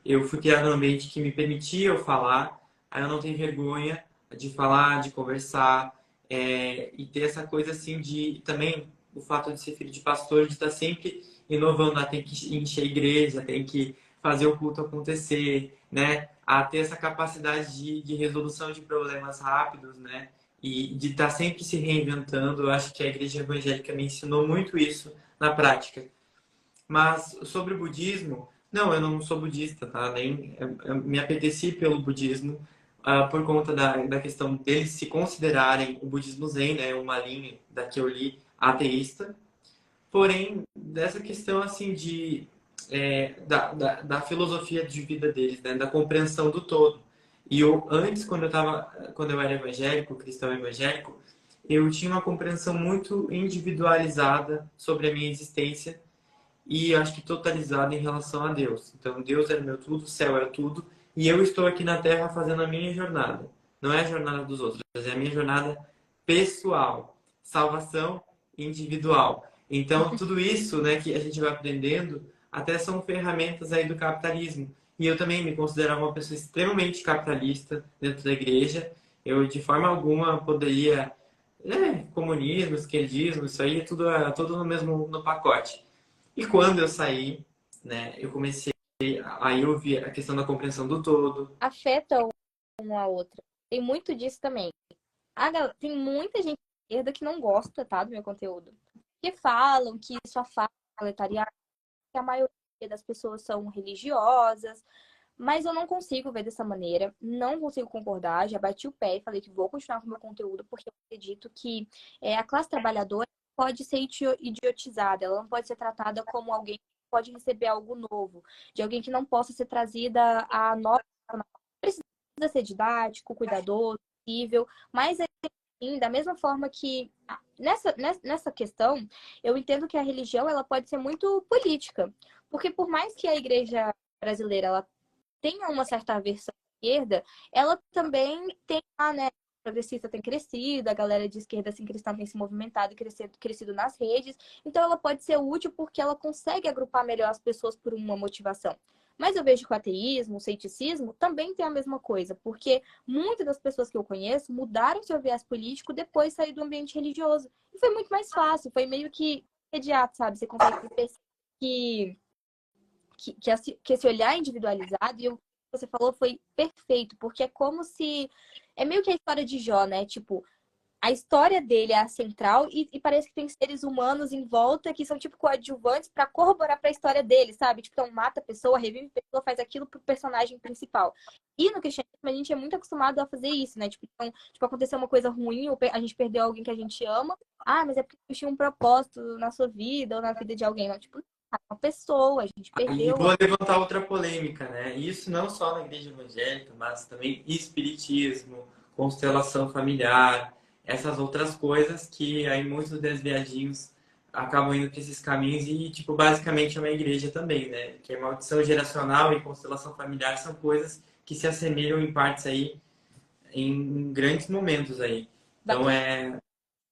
eu fui criado num ambiente que me permitia eu falar, aí eu não tenho vergonha de falar, de conversar, e ter essa coisa assim de também o fato de ser filho de pastor, de estar sempre inovando, tem que encher a igreja, tem que fazer o culto acontecer, né? A ter essa capacidade de resolução de problemas rápidos, né? E de estar sempre se reinventando. Eu acho que a igreja evangélica me ensinou muito isso na prática. Mas sobre o budismo, não, eu não sou budista, tá? Nem eu me apeteci pelo budismo por conta da questão deles se considerarem o budismo Zen, né? Uma linha da que eu li ateísta. Porém, dessa questão assim da filosofia de vida deles, né? Da compreensão do todo. E eu antes, quando eu era evangélico, cristão evangélico, eu tinha uma compreensão muito individualizada sobre a minha existência e acho que totalizada em relação a Deus. Então, Deus era meu tudo, o céu era tudo, e eu estou aqui na Terra fazendo a minha jornada. Não é a jornada dos outros, é a minha jornada pessoal, salvação individual. Então, tudo isso, né, que a gente vai aprendendo, até são ferramentas aí do capitalismo. E eu também me considerava uma pessoa extremamente capitalista dentro da igreja. Eu, de forma alguma, poderia comunismo, esquerdismo, isso aí é tudo no mesmo no pacote. E quando eu saí, né, eu comecei, aí eu vi a questão da compreensão do todo. Afeta uma a outra. Tem muito disso também. Tem muita gente de esquerda que não gosta, tá, do meu conteúdo. Que falam que isso afasta o proletariado, que a maioria das pessoas são religiosas, mas eu não consigo ver dessa maneira, não consigo concordar, já bati o pé e falei que vou continuar com o meu conteúdo, porque eu acredito que a classe trabalhadora pode ser idiotizada, ela não pode ser tratada como alguém que pode receber algo novo, de alguém que não possa ser trazida a nova. Precisa ser didático, cuidadoso, possível, mas assim, da mesma forma que nessa questão, eu entendo que a religião ela pode ser muito política, porque por mais que a igreja brasileira ela tenha uma certa aversão à esquerda, ela também tem a, né, progressista tem crescido, a galera de esquerda assim, cristã tem se movimentado e crescido nas redes, então ela pode ser útil porque ela consegue agrupar melhor as pessoas por uma motivação. Mas eu vejo que o ateísmo, o ceticismo também tem a mesma coisa, porque muitas das pessoas que eu conheço mudaram seu viés político depois de sair do ambiente religioso. E foi muito mais fácil, foi meio que imediato, sabe? Você consegue perceber que que esse olhar individualizado, e o que você falou foi perfeito, porque é como se. É meio que a história de Jó, né? Tipo, a história dele é a central e parece que tem seres humanos em volta que são tipo coadjuvantes para corroborar para a história dele, sabe? Tipo, então mata a pessoa, revive a pessoa, faz aquilo pro personagem principal. E no cristianismo a gente é muito acostumado a fazer isso, né? Tipo, então, tipo, aconteceu uma coisa ruim, a gente perdeu alguém que a gente ama. Ah, mas é porque tinha um propósito na sua vida ou na vida de alguém. Não, tipo, uma pessoa, a gente Aí perdeu. vou levantar outra polêmica, né? Isso não só na igreja evangélica, mas também espiritismo, constelação familiar, essas outras coisas que aí muitos desviadinhos acabam indo para esses caminhos e, tipo, basicamente é uma igreja também, né? Que é maldição geracional e constelação familiar são coisas que se assemelham em partes aí, em grandes momentos aí. Então é.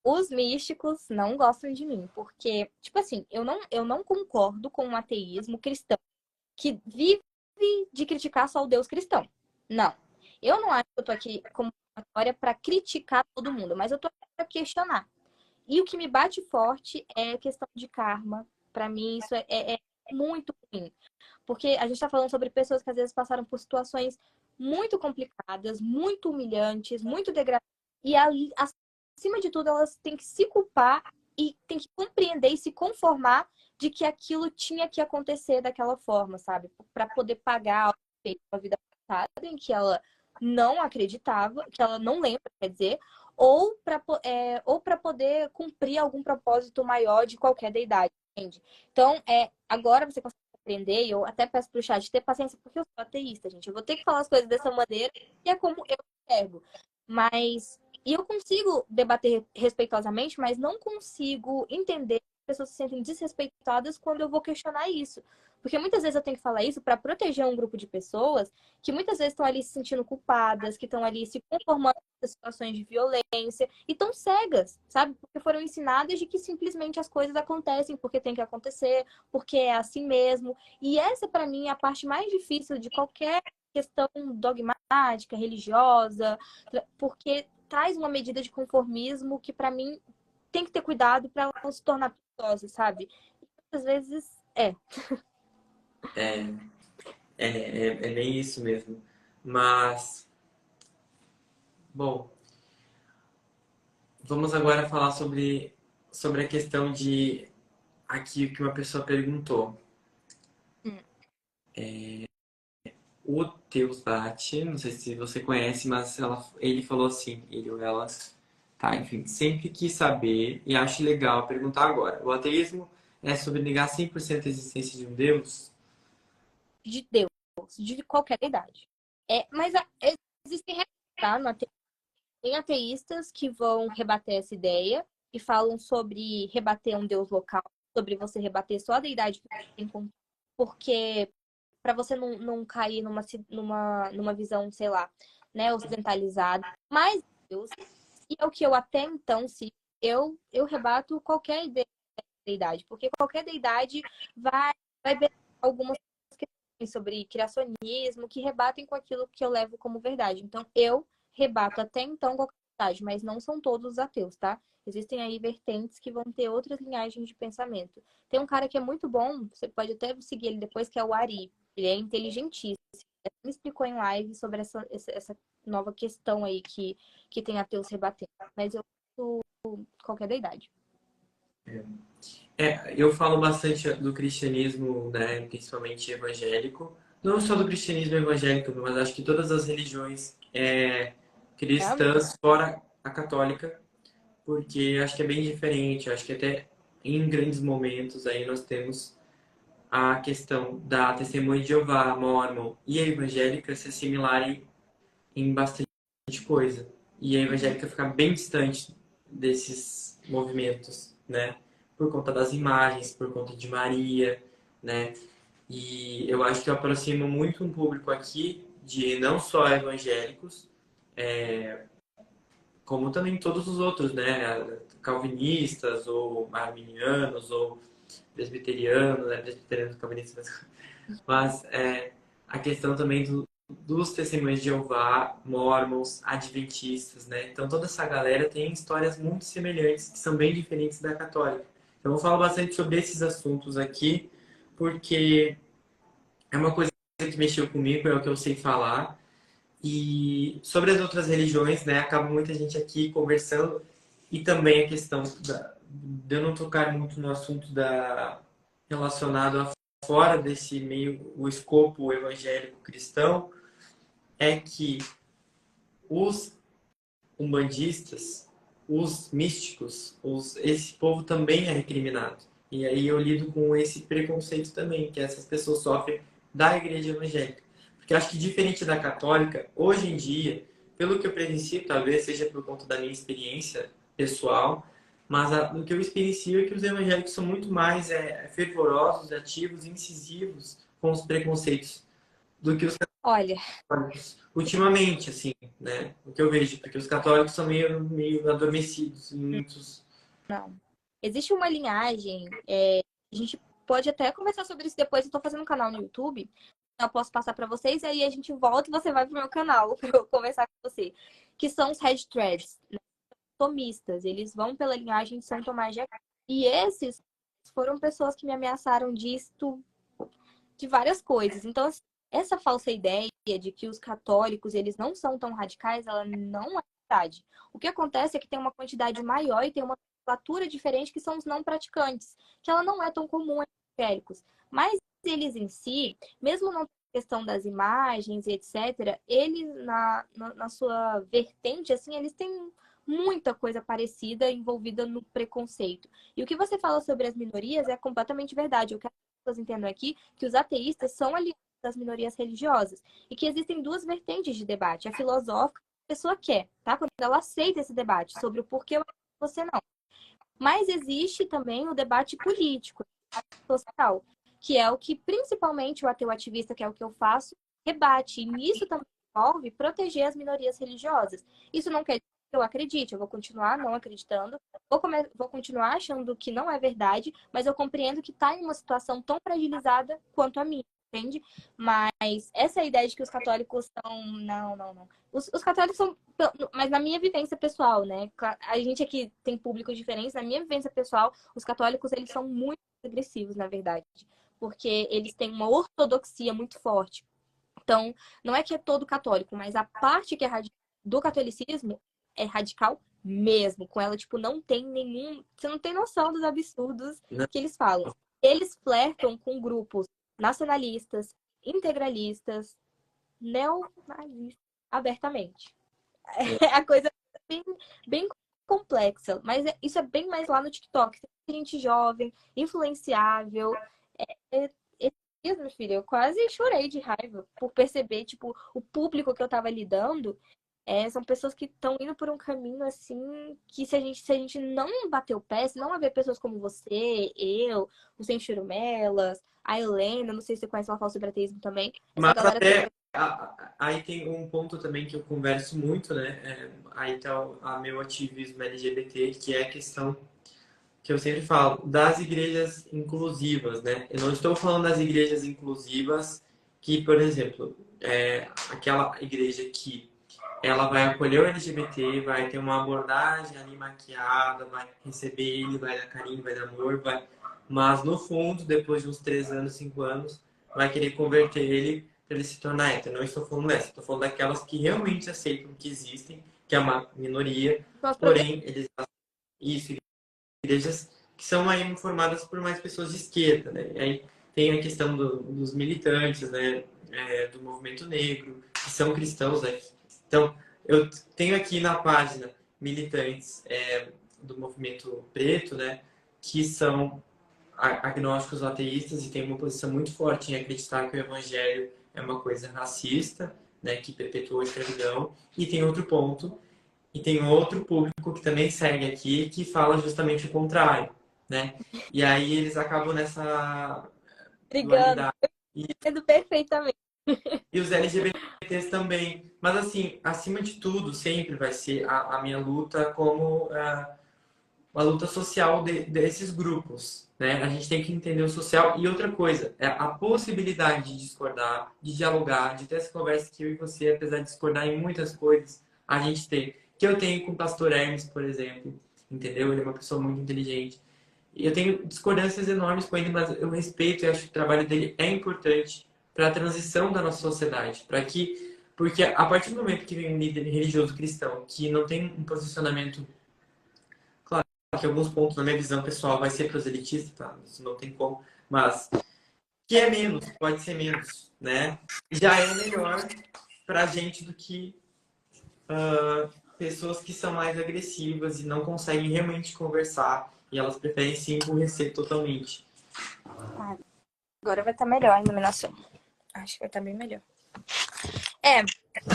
Os místicos não gostam de mim, porque, tipo assim, eu não concordo com o ateísmo cristão que vive de criticar só o Deus cristão. Não. Eu não acho que eu tô aqui como uma história para criticar todo mundo, mas eu tô aqui para questionar. E o que me bate forte é a questão de karma. Para mim, isso é muito ruim. Porque a gente está falando sobre pessoas que às vezes passaram por situações muito complicadas, muito humilhantes, muito degradantes. E ali, acima de tudo, elas têm que se culpar e têm que compreender e se conformar de que aquilo tinha que acontecer daquela forma, sabe? Para poder pagar algo feito na vida passada em que ela não acreditava, que ela não lembra, quer dizer, ou para poder cumprir algum propósito maior de qualquer deidade. Entende? Então, agora você consegue aprender, e eu até peço pro chat ter paciência, porque eu sou ateísta, gente. Eu vou ter que falar as coisas dessa maneira, e é como eu enxergo. Mas, e eu consigo debater respeitosamente, mas não consigo entender que as pessoas se sentem desrespeitadas quando eu vou questionar isso. Porque muitas vezes eu tenho que falar isso para proteger um grupo de pessoas que muitas vezes estão ali se sentindo culpadas, que estão ali se conformando com situações de violência e tão cegas, sabe? Porque foram ensinadas de que simplesmente as coisas acontecem porque tem que acontecer, porque é assim mesmo. E essa, para mim, é a parte mais difícil de qualquer questão dogmática, religiosa, porque traz uma medida de conformismo que, para mim, tem que ter cuidado para ela não se tornar perigosa, sabe? E muitas vezes é. É, é bem isso mesmo. Mas, bom, vamos agora falar sobre a questão de aqui o que uma pessoa perguntou. Hum. O Teus Bate, não sei se você conhece, mas ele falou assim, ele ou ela, tá, enfim, sempre quis saber e acho legal perguntar agora. O ateísmo é sobre negar 100% a existência de um Deus? De Deus, de qualquer idade. Mas existem, tá? Tem ateístas que vão rebater essa ideia e falam sobre rebater um Deus local, sobre você rebater só a deidade que você encontrou, porque para você não cair numa visão, sei lá, né, ocidentalizada. Mas Deus, e é o que eu até então, se eu rebato qualquer ideia de deidade, porque qualquer deidade vai ver algumas questões sobre criacionismo que rebatem com aquilo que eu levo como verdade. Então, eu rebato até então qualquer verdade, mas não são todos os ateus, tá? Existem aí vertentes que vão ter outras linhagens de pensamento. Tem um cara que é muito bom, você pode até seguir ele depois, que é o Ari. Ele é inteligentíssimo. Ele me explicou em live sobre essa nova questão aí que tem ateus rebatendo. Mas eu sou qualquer da idade. Eu falo bastante do cristianismo, né, principalmente evangélico. Não só do cristianismo evangélico, mas acho que todas as religiões cristãs, fora a católica, porque acho que é bem diferente. Acho que até em grandes momentos aí nós temos a questão da testemunha de Jeová, Mormon e a evangélica se assimilarem em bastante coisa. E a evangélica fica bem distante desses movimentos, né? Por conta das imagens, por conta de Maria, né? E eu acho que eu aproximo muito um público aqui de não só evangélicos, como também todos os outros, né? Calvinistas, ou arminianos, ou presbiterianos, né? Presbiterianos, calvinistas, mas a questão também dos testemunhos de Jeová, mormons, adventistas, né? Então toda essa galera tem histórias muito semelhantes, que são bem diferentes da católica. Então eu vou falar bastante sobre esses assuntos aqui, porque é uma coisa que mexeu comigo, é o que eu sei falar. E sobre as outras religiões, né? Acaba muita gente aqui conversando. E também a questão de eu não tocar muito no assunto relacionado a fora desse meio, o escopo evangélico cristão, é que os umbandistas, os místicos, esse povo também é recriminado. E aí eu lido com esse preconceito também, que essas pessoas sofrem da igreja evangélica. Porque eu acho que diferente da católica, hoje em dia, pelo que eu presencio, talvez seja por conta da minha experiência pessoal, mas o que eu experiencio é que os evangélicos são muito mais fervorosos, ativos, incisivos com os preconceitos do que os Olha, católicos. Ultimamente, assim, né? O que eu vejo, porque os católicos são meio adormecidos em muitos. não. Existe uma linhagem, a gente pode até conversar sobre isso depois. Eu tô fazendo um canal no YouTube, eu posso passar para vocês, e aí a gente volta e você vai pro meu canal para eu conversar com você. Que são os Red Threads, né? Tomistas. Eles vão pela linhagem de São Tomás de Aquino. E esses foram pessoas que me ameaçaram disto, de várias coisas. Então, assim, essa falsa ideia de que os católicos eles não são tão radicais, ela não é verdade. O que acontece é que tem uma quantidade maior e tem uma nomenclatura diferente que são os não praticantes, que ela não é tão comum entre evangélicos. Mas eles em si, mesmo não questão das imagens e etc., eles na sua vertente, assim, eles têm muita coisa parecida envolvida no preconceito. E o que você fala sobre as minorias é completamente verdade. Eu quero que as pessoas entendam aqui que os ateístas são aliados das minorias religiosas e que existem duas vertentes de debate. A filosófica, a pessoa quer, tá? Quando ela aceita esse debate sobre o porquê você não. Mas existe também o debate político, social, que é o que principalmente o ateu ativista, que é o que eu faço, rebate. E nisso também envolve proteger as minorias religiosas. Isso não quer dizer que eu acredite, eu vou continuar não acreditando, vou continuar achando que não é verdade, mas eu compreendo que está em uma situação tão fragilizada quanto a minha. Entende? Mas essa é a ideia de que os católicos são. Não, não, não. Os católicos são. Mas na minha vivência pessoal, né? A gente aqui tem públicos diferentes. Na minha vivência pessoal, os católicos, eles são muito agressivos, na verdade. Porque eles têm uma ortodoxia muito forte. Então, não é que é todo católico, mas a parte que é do catolicismo é radical mesmo. Com ela, tipo, não tem nenhum. Você não tem noção dos absurdos Não. que eles falam. Eles flertam com grupos nacionalistas, integralistas, neonazistas, abertamente. A coisa é bem, bem complexa, mas isso é bem mais lá no TikTok. Tem gente jovem, influenciável. Esses dias, meu filho, eu quase chorei de raiva por perceber, tipo, o público que eu tava lidando são pessoas que estão indo por um caminho assim que se a gente não bater o pé, se não haver pessoas como você, eu, o Sem Churumelas, a Helena, não sei se você conhece, ela fala sobre ateísmo também. Essa Mas galera até toda. aí tem um ponto também que eu converso muito, né? Aí tá o meu ativismo LGBT, que é a questão que eu sempre falo das igrejas inclusivas, né? Eu não estou falando das igrejas inclusivas que, por exemplo, aquela igreja que ela vai acolher o LGBT, vai ter uma abordagem ali maquiada, vai receber ele, vai dar carinho, vai dar amor, vai... mas no fundo, depois de uns 3 anos, 5 anos, vai querer converter ele para ele se tornar hétero. Não estou falando dessa, estou falando daquelas que realmente aceitam que existem, que é uma minoria, porém, eles isso, igrejas que são aí formadas por mais pessoas de esquerda, né? E aí tem a questão dos militantes, né? Do movimento negro, que são cristãos, né? Então, eu tenho aqui na página militantes do movimento preto, né? Que são agnósticos ou ateístas e têm uma posição muito forte em acreditar que o evangelho é uma coisa racista, né? Que perpetuou a escravidão. E tem outro ponto e tem outro público que também segue aqui que fala justamente o contrário, né? E aí eles acabam nessa Brigando, dualidade. E, entendo perfeitamente. e os LGBTs também. Mas, assim, acima de tudo, sempre vai ser a minha luta como a luta social desses grupos, né? A gente tem que entender o social. E outra coisa, é a possibilidade de discordar, de dialogar, de ter essa conversa que eu e você, apesar de discordar em muitas coisas, a gente tem. Que eu tenho com o pastor Hermes, por exemplo, entendeu? Ele é uma pessoa muito inteligente. E eu tenho discordâncias enormes com ele, mas eu respeito e acho que o trabalho dele é importante para a transição da nossa sociedade, para que porque a partir do momento que vem um líder religioso cristão que não tem um posicionamento, claro, que alguns pontos na minha visão pessoal vai ser proselitista, tá? Isso não tem como, mas que é menos, pode ser menos, né? Já é melhor para a gente do que pessoas que são mais agressivas e não conseguem realmente conversar e elas preferem se emburrecer totalmente. Agora vai estar melhor a iluminação. Acho que vai estar bem melhor.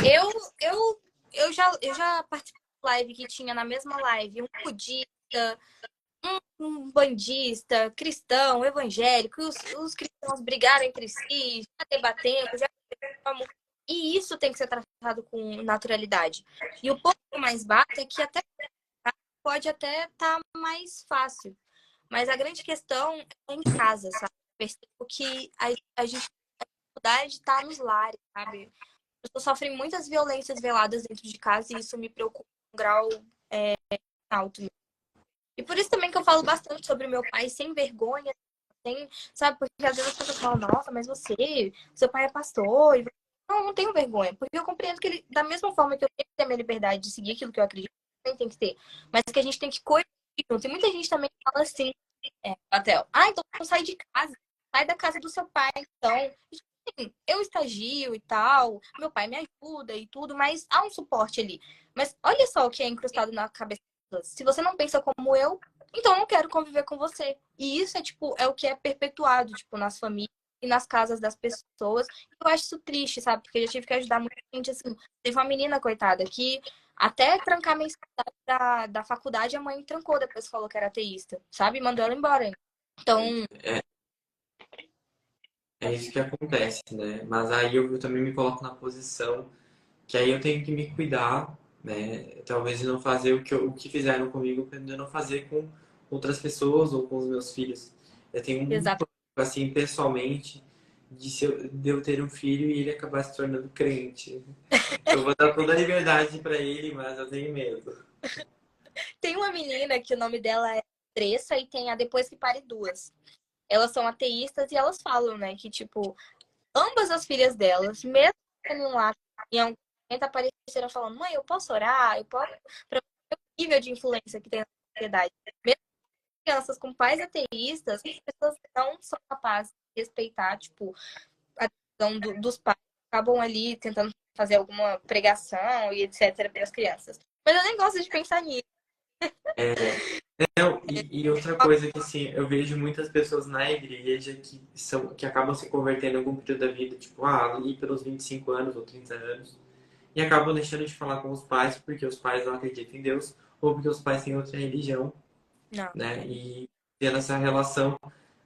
Eu, eu já participei de live que tinha na mesma live um budista, um bandista, cristão, evangélico, os cristãos brigaram entre si, já debatendo, já... E isso tem que ser tratado com naturalidade. E o pouco mais baixo é que até pode até estar mais fácil. Mas a grande questão é em casa, sabe? Percebo que a dificuldade está nos lares, sabe? As pessoas sofrem muitas violências veladas dentro de casa e isso me preocupa um grau alto. E por isso também que eu falo bastante sobre o meu pai sem vergonha, sem, sabe? Porque às vezes as pessoas falam, nossa, mas seu pai é pastor. E... Não tenho vergonha, porque eu compreendo que ele, da mesma forma que eu tenho que ter a minha liberdade de seguir aquilo que eu acredito, também tem que ter. Mas que a gente tem que coexistir junto. E muita gente também fala assim, Patel, então sai de casa, sai da casa do seu pai, então. eu estagio e tal, meu pai me ajuda e tudo, mas há um suporte ali. Mas olha só o que é incrustado na cabeça das pessoas. Se você não pensa como eu, então eu não quero conviver com você. E isso é tipo, é o que é perpetuado, tipo, nas famílias e nas casas das pessoas. Eu acho isso triste, sabe? Porque eu já tive que ajudar muita gente, assim. Teve uma menina, coitada, que até trancar a mensalidade da faculdade, a mãe trancou depois que falou que era ateísta, sabe? Mandou ela embora. Então, É, é isso que acontece, né? Mas aí eu também me coloco na posição que aí eu tenho que me cuidar, né? Talvez não fazer o que fizeram comigo, pra eu não fazer com outras pessoas ou com os meus filhos. Eu tenho muito, exato. assim, pessoalmente, de eu ter um filho e ele acabar se tornando crente. Eu vou dar toda a liberdade para ele, mas eu tenho medo. Tem uma menina que o nome dela é Andressa e tem a Depois que Pare Duas. Elas são ateístas e elas falam, né, que, tipo, ambas as filhas delas, mesmo tendo lá, em algum momento apareceram falando, mãe, eu posso orar? Eu posso... Pra ver o nível de influência que tem na sociedade. Mesmo crianças com pais ateístas, as pessoas não são capazes de respeitar, tipo, a decisão dos pais. Acabam ali tentando fazer alguma pregação e etc. para as crianças. Mas eu nem gosto de pensar nisso. Não, e outra coisa que assim, eu vejo muitas pessoas na igreja que acabam se convertendo em algum período da vida, tipo, ali pelos 25 anos ou 30 anos, e acabam deixando de falar com os pais porque os pais não acreditam em Deus ou porque os pais têm outra religião, Não. né? E tendo essa relação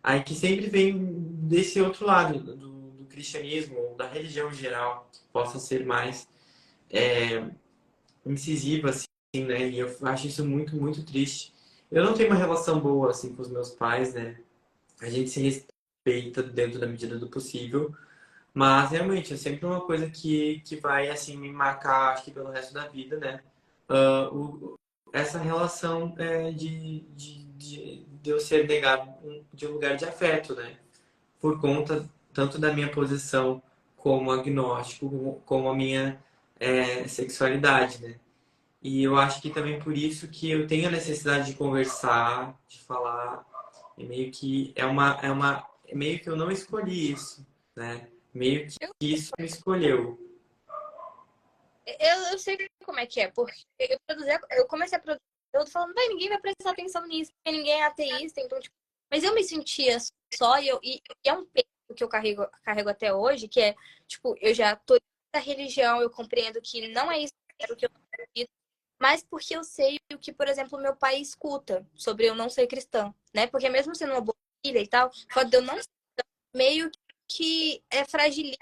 aí que sempre vem desse outro lado, do cristianismo, ou da religião em geral, que possa ser mais incisiva, assim, né? E eu acho isso muito, muito triste. Eu não tenho uma relação boa, assim, com os meus pais, né? A gente se respeita dentro da medida do possível, mas realmente é sempre uma coisa que vai, assim, me marcar, acho que pelo resto da vida, né? Essa relação de eu ser negado de um lugar de afeto, né? Por conta tanto da minha posição como agnóstico, como a minha sexualidade, né? E eu acho que também por isso que eu tenho a necessidade de conversar, de falar. E meio que meio que eu não escolhi isso, né? Meio que Eu, isso me escolheu. eu sei como é que é, porque eu comecei a produzir conteúdo falando, vai, ninguém vai prestar atenção nisso, porque ninguém é ateísta, então, tipo, mas eu me sentia só e é um peso que eu carrego até hoje, que é, tipo, eu já tô da religião, eu compreendo que não é isso que eu quero, que eu não acredito, mas porque eu sei o que, por exemplo, meu pai escuta sobre eu não ser cristã, né? Porque mesmo sendo uma boa filha e tal, o fato de eu não ser meio que fragiliza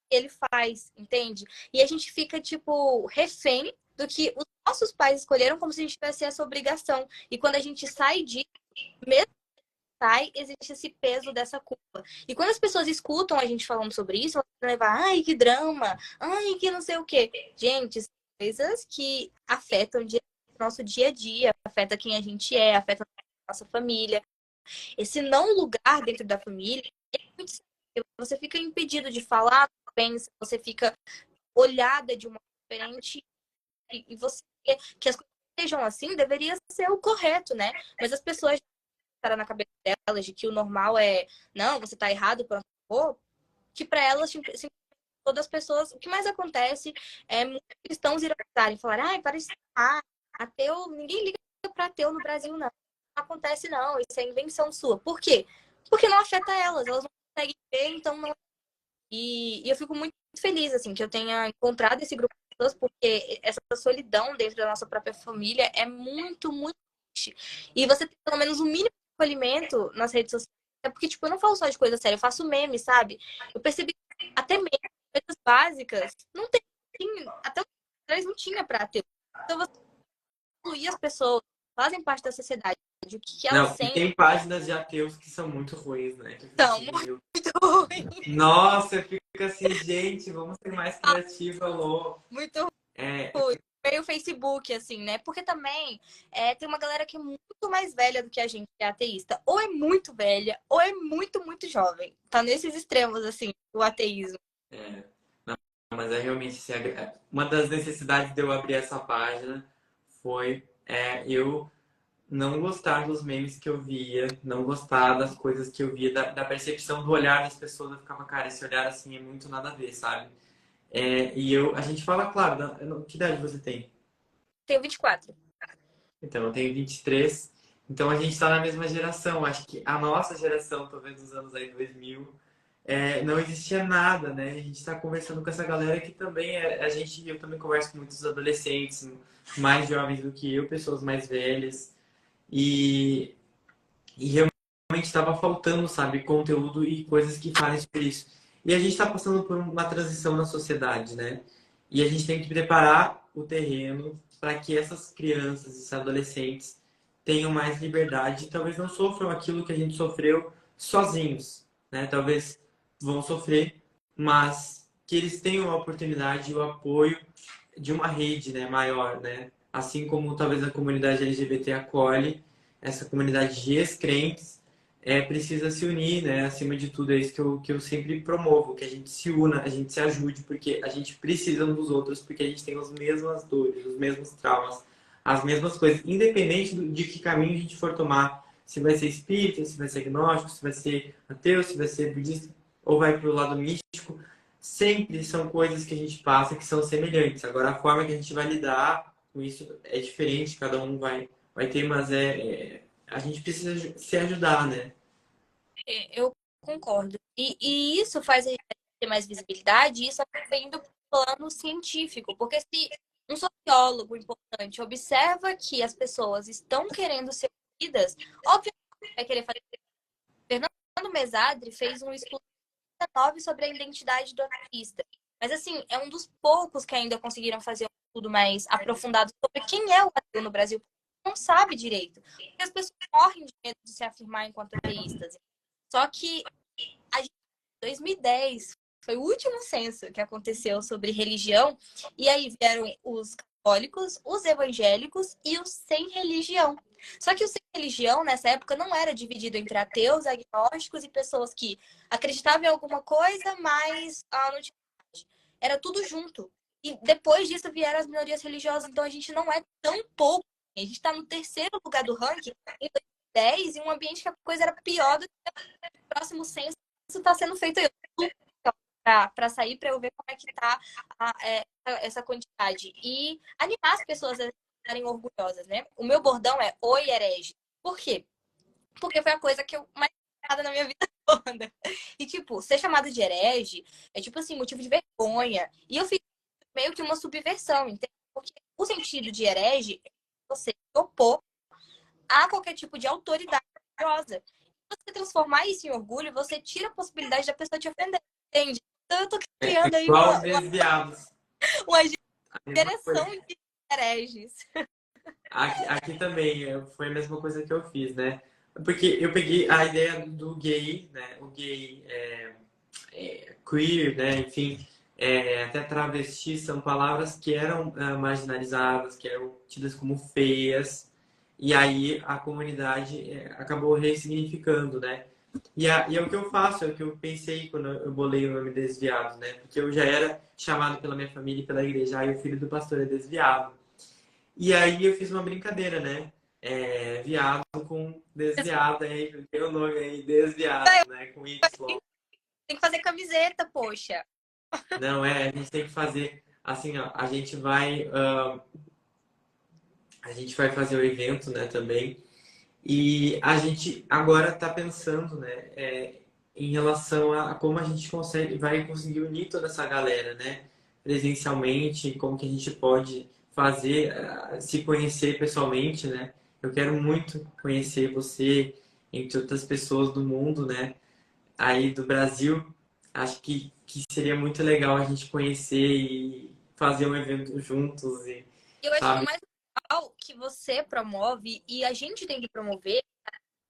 ele faz, entende? E a gente fica, tipo, refém do que os nossos pais escolheram como se a gente tivesse essa obrigação. E quando a gente sai disso, mesmo que sai, existe esse peso dessa culpa. E quando as pessoas escutam a gente falando sobre isso, elas vão levar, ai, que drama, ai, que não sei o quê. Gente, são coisas que afetam o nosso dia a dia, afeta quem a gente é, afeta a nossa família. Esse não lugar dentro da família é muito sério. Você fica impedido de falar, pensa, você fica olhada de uma forma diferente e você que as coisas sejam assim deveria ser o correto, né? Mas as pessoas estarão na cabeça delas de que o normal é não, você tá errado, pronto, acabou, que para elas todas as pessoas, o que mais acontece é muitos cristãos ironizarem, falar, ai, parece ateu, ninguém liga para ateu no Brasil, não. Não acontece, não, isso é invenção sua. Por quê? Porque não afeta elas não conseguem ver, então não. E eu fico muito feliz, assim, que eu tenha encontrado esse grupo de pessoas, porque essa solidão dentro da nossa própria família é muito, muito triste. E você tem pelo menos um mínimo de acolhimento nas redes sociais. É porque, tipo, eu não falo só de coisa séria, eu faço memes, sabe? Eu percebi que até memes, coisas básicas, não tem, até atrás não tinha pra ter. Então você incluir as pessoas, fazem parte da sociedade, o que elas Não, e sentem, tem páginas de ateus que são muito ruins, né? Que eu fico então, assim, meu... muito ruim, Nossa, eu fico assim, gente, vamos ser mais criativa, Lô. muito É, ruim. Meio Facebook, assim, né? Porque também tem uma galera que é muito mais velha do que a gente, que é ateísta. Ou é muito velha, ou é muito, muito jovem. Tá nesses extremos, assim, o ateísmo. é, não, mas é realmente assim, uma das necessidades de eu abrir essa página foi eu não gostar dos memes que eu via, não gostar das coisas que eu via, da percepção do olhar das pessoas. Eu ficava, cara, esse olhar assim é muito nada a ver, sabe? A gente fala, claro, que idade você tem? Tenho 24. Então, eu tenho 23. Então, a gente está na mesma geração. Acho que a nossa geração, talvez nos anos aí 2000, não existia nada, né? A gente está conversando com essa galera que também eu também converso com muitos adolescentes, mais jovens do que eu, pessoas mais velhas. E, e realmente estava faltando, sabe, conteúdo e coisas que falem sobre isso. E a gente está passando por uma transição na sociedade, né? E a gente tem que preparar o terreno para que essas crianças, esses adolescentes tenham mais liberdade e talvez não sofram aquilo que a gente sofreu sozinhos, né? Talvez vão sofrer, mas que eles tenham a oportunidade e o apoio de uma rede, né, maior, né? Assim como talvez a comunidade LGBT acolhe, essa comunidade de ex-crentes precisa se unir, né? Acima de tudo, é isso que eu sempre promovo, que a gente se una, a gente se ajude, porque a gente precisa um dos outros, porque a gente tem as mesmas dores, os mesmos traumas, as mesmas coisas, independente de que caminho a gente for tomar, se vai ser espírita, se vai ser agnóstico, se vai ser ateu, se vai ser budista, ou vai para o lado místico, sempre são coisas que a gente passa que são semelhantes. Agora, a forma que a gente vai lidar com isso é diferente, cada um vai ter, mas a gente precisa se ajudar, né? Eu concordo. E isso faz a gente ter mais visibilidade, e isso acaba indo para o plano científico, porque se um sociólogo importante observa que as pessoas estão querendo ser ouvidas, obviamente vai querer fazer. Fernando Mesadri fez um estudo 19 sobre a identidade do artista. Mas, assim, é um dos poucos que ainda conseguiram fazer um estudo mais aprofundado sobre quem é o ateu no Brasil. Não sabe direito. Porque as pessoas morrem de medo de se afirmar enquanto ateístas. Só que a gente, em 2010 foi o último censo que aconteceu sobre religião. E aí vieram os católicos, os evangélicos e os sem religião. Só que o sem religião, nessa época, não era dividido entre ateus, agnósticos e pessoas que acreditavam em alguma coisa, mas não tinha. Era tudo junto. E depois disso vieram as minorias religiosas, então a gente não é tão pouco. A gente está no terceiro lugar do ranking em 2010, em um ambiente que a coisa era pior do que o próximo censo está sendo feito para sair para eu ver como é que tá essa quantidade. E animar as pessoas a estarem orgulhosas, né? O meu bordão é Oi, herege. Por quê? Porque foi a coisa que eu mais nada na minha vida toda. E, tipo, ser chamado de herege é, tipo assim, motivo de vergonha. E eu fiz meio que uma subversão, entendeu? Porque o sentido de herege é você se opor a qualquer tipo de autoridade religiosa. Se você transformar isso em orgulho, você tira a possibilidade da pessoa te ofender, entende? Então eu tô É criando aí igual os desviados. uma A mesma geração coisa. de hereges. Aqui também foi a mesma coisa que eu fiz, né? Porque eu peguei a ideia do gay, né? O gay queer, né? Enfim, até travesti são palavras que eram marginalizadas, que eram tidas como feias. E aí a comunidade acabou ressignificando, né? E é o que eu faço, é o que eu pensei quando eu bolei o nome Desviados, né? Porque eu já era chamado pela minha família e pela igreja, o filho do pastor é desviado. E aí eu fiz uma brincadeira, né? Viado com desviado, aí tem o nome aí, desviado, né? Com Y. Tem que fazer camiseta, poxa. Não, a gente tem que fazer assim, ó, a gente vai fazer o evento, né, também. E a gente agora está pensando, né, em relação a como a gente vai conseguir unir toda essa galera, né, presencialmente, como que a gente pode fazer, se conhecer pessoalmente, né. Eu quero muito conhecer você, entre outras pessoas do mundo, né, aí do Brasil. Acho que seria muito legal a gente conhecer e fazer um evento juntos, e, Eu acho que o sabe? mais legal que você promove e a gente tem que promover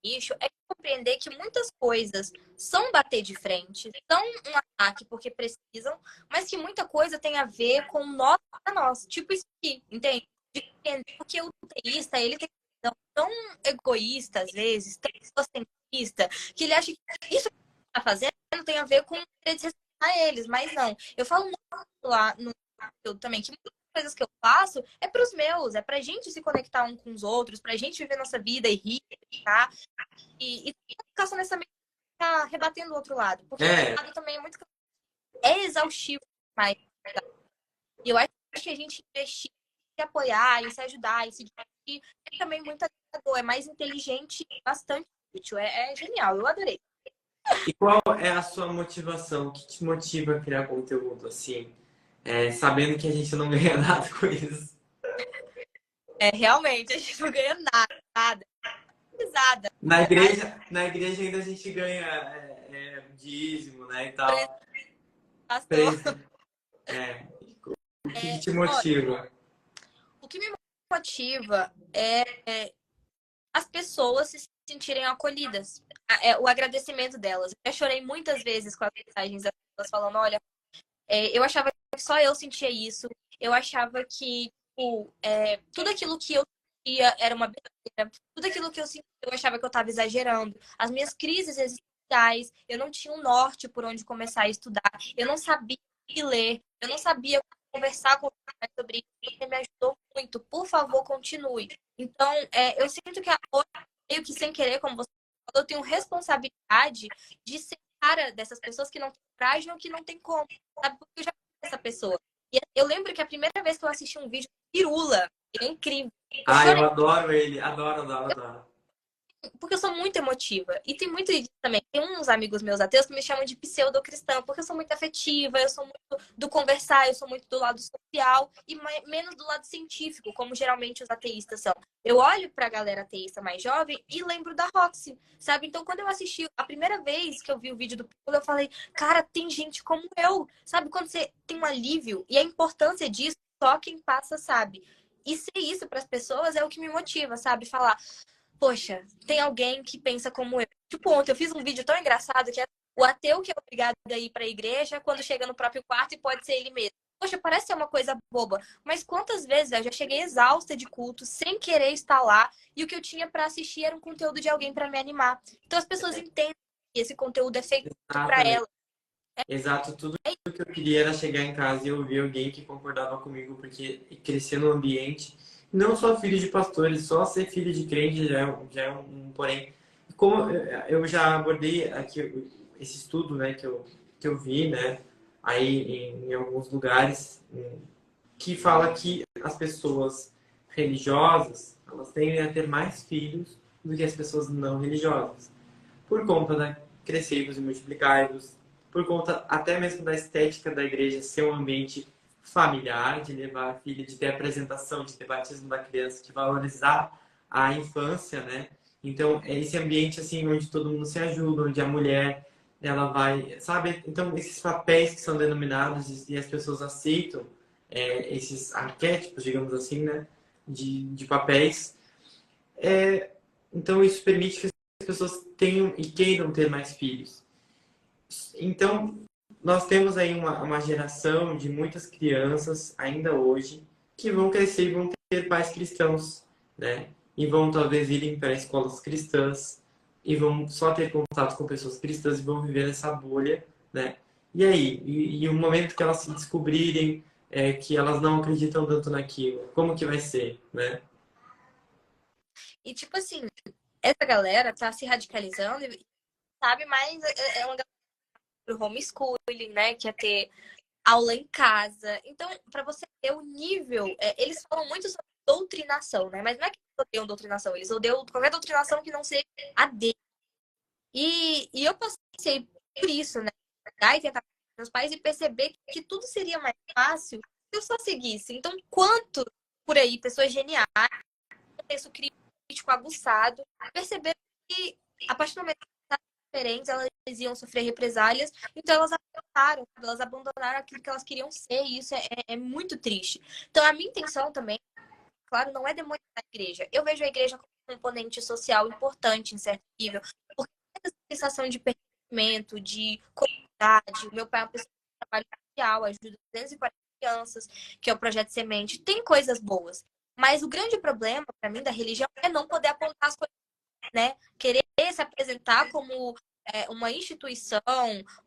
isso é compreender que muitas coisas são bater de frente, são um ataque porque precisam, mas que muita coisa tem a ver com nós para nós. Tipo isso aqui, entende? Porque o teísta, ele tem uma visão tão egoísta, às vezes, tão egocentista, que ele acha que isso que ele está fazendo tem a ver com querer desrespeitar eles, mas não. Eu falo muito lá no conteúdo também que coisas que eu faço é para os meus, é pra gente se conectar um com os outros, pra gente viver nossa vida e rir, tá? E ficar só nessa mente, ficar rebatendo o outro lado. Porque o outro É, lado também é muito é exaustivo, mas e eu acho que a gente investir em se apoiar, em se ajudar, em se divertir, é também muito agregador, é mais inteligente, bastante útil. É genial, eu adorei. e qual é a sua motivação? O que te motiva a criar conteúdo, assim? Sabendo que a gente não ganha nada com isso. É, realmente, a gente não ganha nada, nada. Risada. Na igreja ainda a gente ganha dízimo, né, e tal. Pastor. Preço. É. O que É, te olha, motiva? o que me motiva é as pessoas se sentirem acolhidas. O agradecimento delas. Eu já chorei muitas vezes com as mensagens das pessoas falando, olha, eu achava que só eu sentia isso. Eu achava que tipo, tudo aquilo que eu sentia era uma besteira. Tudo aquilo que eu sentia, eu achava que eu estava exagerando. As minhas crises existenciais, eu não tinha um norte por onde começar a estudar. Eu não sabia o que ler. Eu não sabia conversar com você sobre isso. Você me ajudou muito. Por favor, continue. Então, eu sinto que hoje, meio que sem querer, como você falou, eu tenho responsabilidade de ser cara dessas pessoas que não têm coragem ou que não tem como, sabe? Porque eu já fui essa pessoa. E eu lembro que a primeira vez que eu assisti um vídeo de Pirula, ele é incrível. Eu Ah, eu chorei, adoro ele. Adoro, adoro, adoro. porque eu sou muito emotiva. E tem muito isso também. Tem uns amigos meus ateus que me chamam de pseudo-cristã, porque eu sou muito afetiva, eu sou muito do conversar, eu sou muito do lado social e menos do lado científico, como geralmente os ateístas são. Eu olho pra galera ateísta mais jovem e lembro da Roxy, sabe? Então, quando eu assisti a primeira vez que eu vi o vídeo do Pirula, eu falei, cara, tem gente como eu, sabe? Quando você tem um alívio e a importância disso, só quem passa sabe. E ser isso para as pessoas é o que me motiva, sabe? Falar, poxa, tem alguém que pensa como eu. Tipo, ontem eu fiz um vídeo tão engraçado que é o ateu que é obrigado a ir para a igreja quando chega no próprio quarto e pode ser ele mesmo. Poxa, parece ser uma coisa boba, mas quantas vezes eu já cheguei exausta de culto, sem querer estar lá, e o que eu tinha para assistir era um conteúdo de alguém para me animar. Então as pessoas entendem que esse conteúdo é feito para Exatamente. elas. Exato, tudo que eu queria era chegar em casa e ouvir alguém que concordava comigo, porque crescer no ambiente, não só filho de pastores, só ser filho de crente já é um porém. Como eu já abordei aqui esse estudo, né, que eu vi, né, aí em alguns lugares, que fala que as pessoas religiosas, elas tendem a ter mais filhos do que as pessoas não religiosas por conta da crescidos e multiplicai-vos, por conta até mesmo da estética da igreja ser um ambiente familiar, de levar a filha, de ter apresentação, de ter batismo da criança, de valorizar a infância, né? Então, é esse ambiente assim onde todo mundo se ajuda, onde a mulher ela vai, sabe? Então, esses papéis que são denominados e as pessoas aceitam esses arquétipos, digamos assim, né? De papéis. Então, isso permite que as pessoas tenham e queiram ter mais filhos. Então, nós temos aí uma geração de muitas crianças, ainda hoje, que vão crescer e vão ter pais cristãos, né? E vão talvez irem para escolas cristãs e vão só ter contato com pessoas cristãs e vão viver nessa bolha, né? E aí? E o momento que elas se descobrirem que elas não acreditam tanto naquilo, como que vai ser, né? E tipo assim, essa galera tá se radicalizando, sabe? Mas é uma galera pro homeschooling, né? Que é ter aula em casa. Então, para você ter o nível, eles falam muito sobre doutrinação, né? Mas não é que eles odeiam doutrinação, eles odeiam qualquer doutrinação que não seja a dele. E eu passei por isso, né? E tentar com meus pais e perceber que tudo seria mais fácil se eu só seguisse. Então, quanto por aí, pessoas geniais, senso crítico aguçado, perceberam que a partir do momento que elas eram diferentes, elas iam sofrer represálias, então elas abandonaram aquilo que elas queriam ser, e isso é muito triste. Então, a minha intenção também, claro, não é demonizar a igreja. Eu vejo a igreja como um componente social importante em certo nível, porque essa sensação de pertencimento, de comunidade, o meu pai é uma pessoa que trabalha social, ajuda 240 crianças, que é o Projeto Semente, tem coisas boas. Mas o grande problema, para mim, da religião é não poder apontar as coisas, né? Querer se apresentar como uma instituição,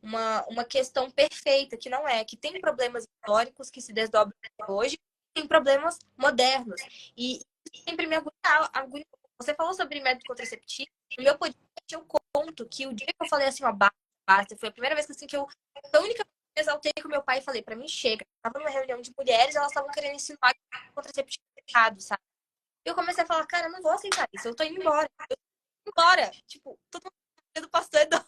uma questão perfeita, que não é, que tem problemas históricos que se desdobram hoje, tem problemas modernos. E isso sempre me agoniou. Você falou sobre método contraceptivo. No meu podcast eu conto que o dia que eu falei assim, ó, basta, foi a primeira vez que, assim, que eu... A única vez que eu exaltei com meu pai e falei, pra mim, chega. Eu tava numa reunião de mulheres, elas estavam querendo ensinar contraceptivo errado, sabe? E eu comecei a falar, cara, eu não vou aceitar isso, eu tô indo embora. Eu tô indo embora. Tipo, todo mundo do pastor é doido.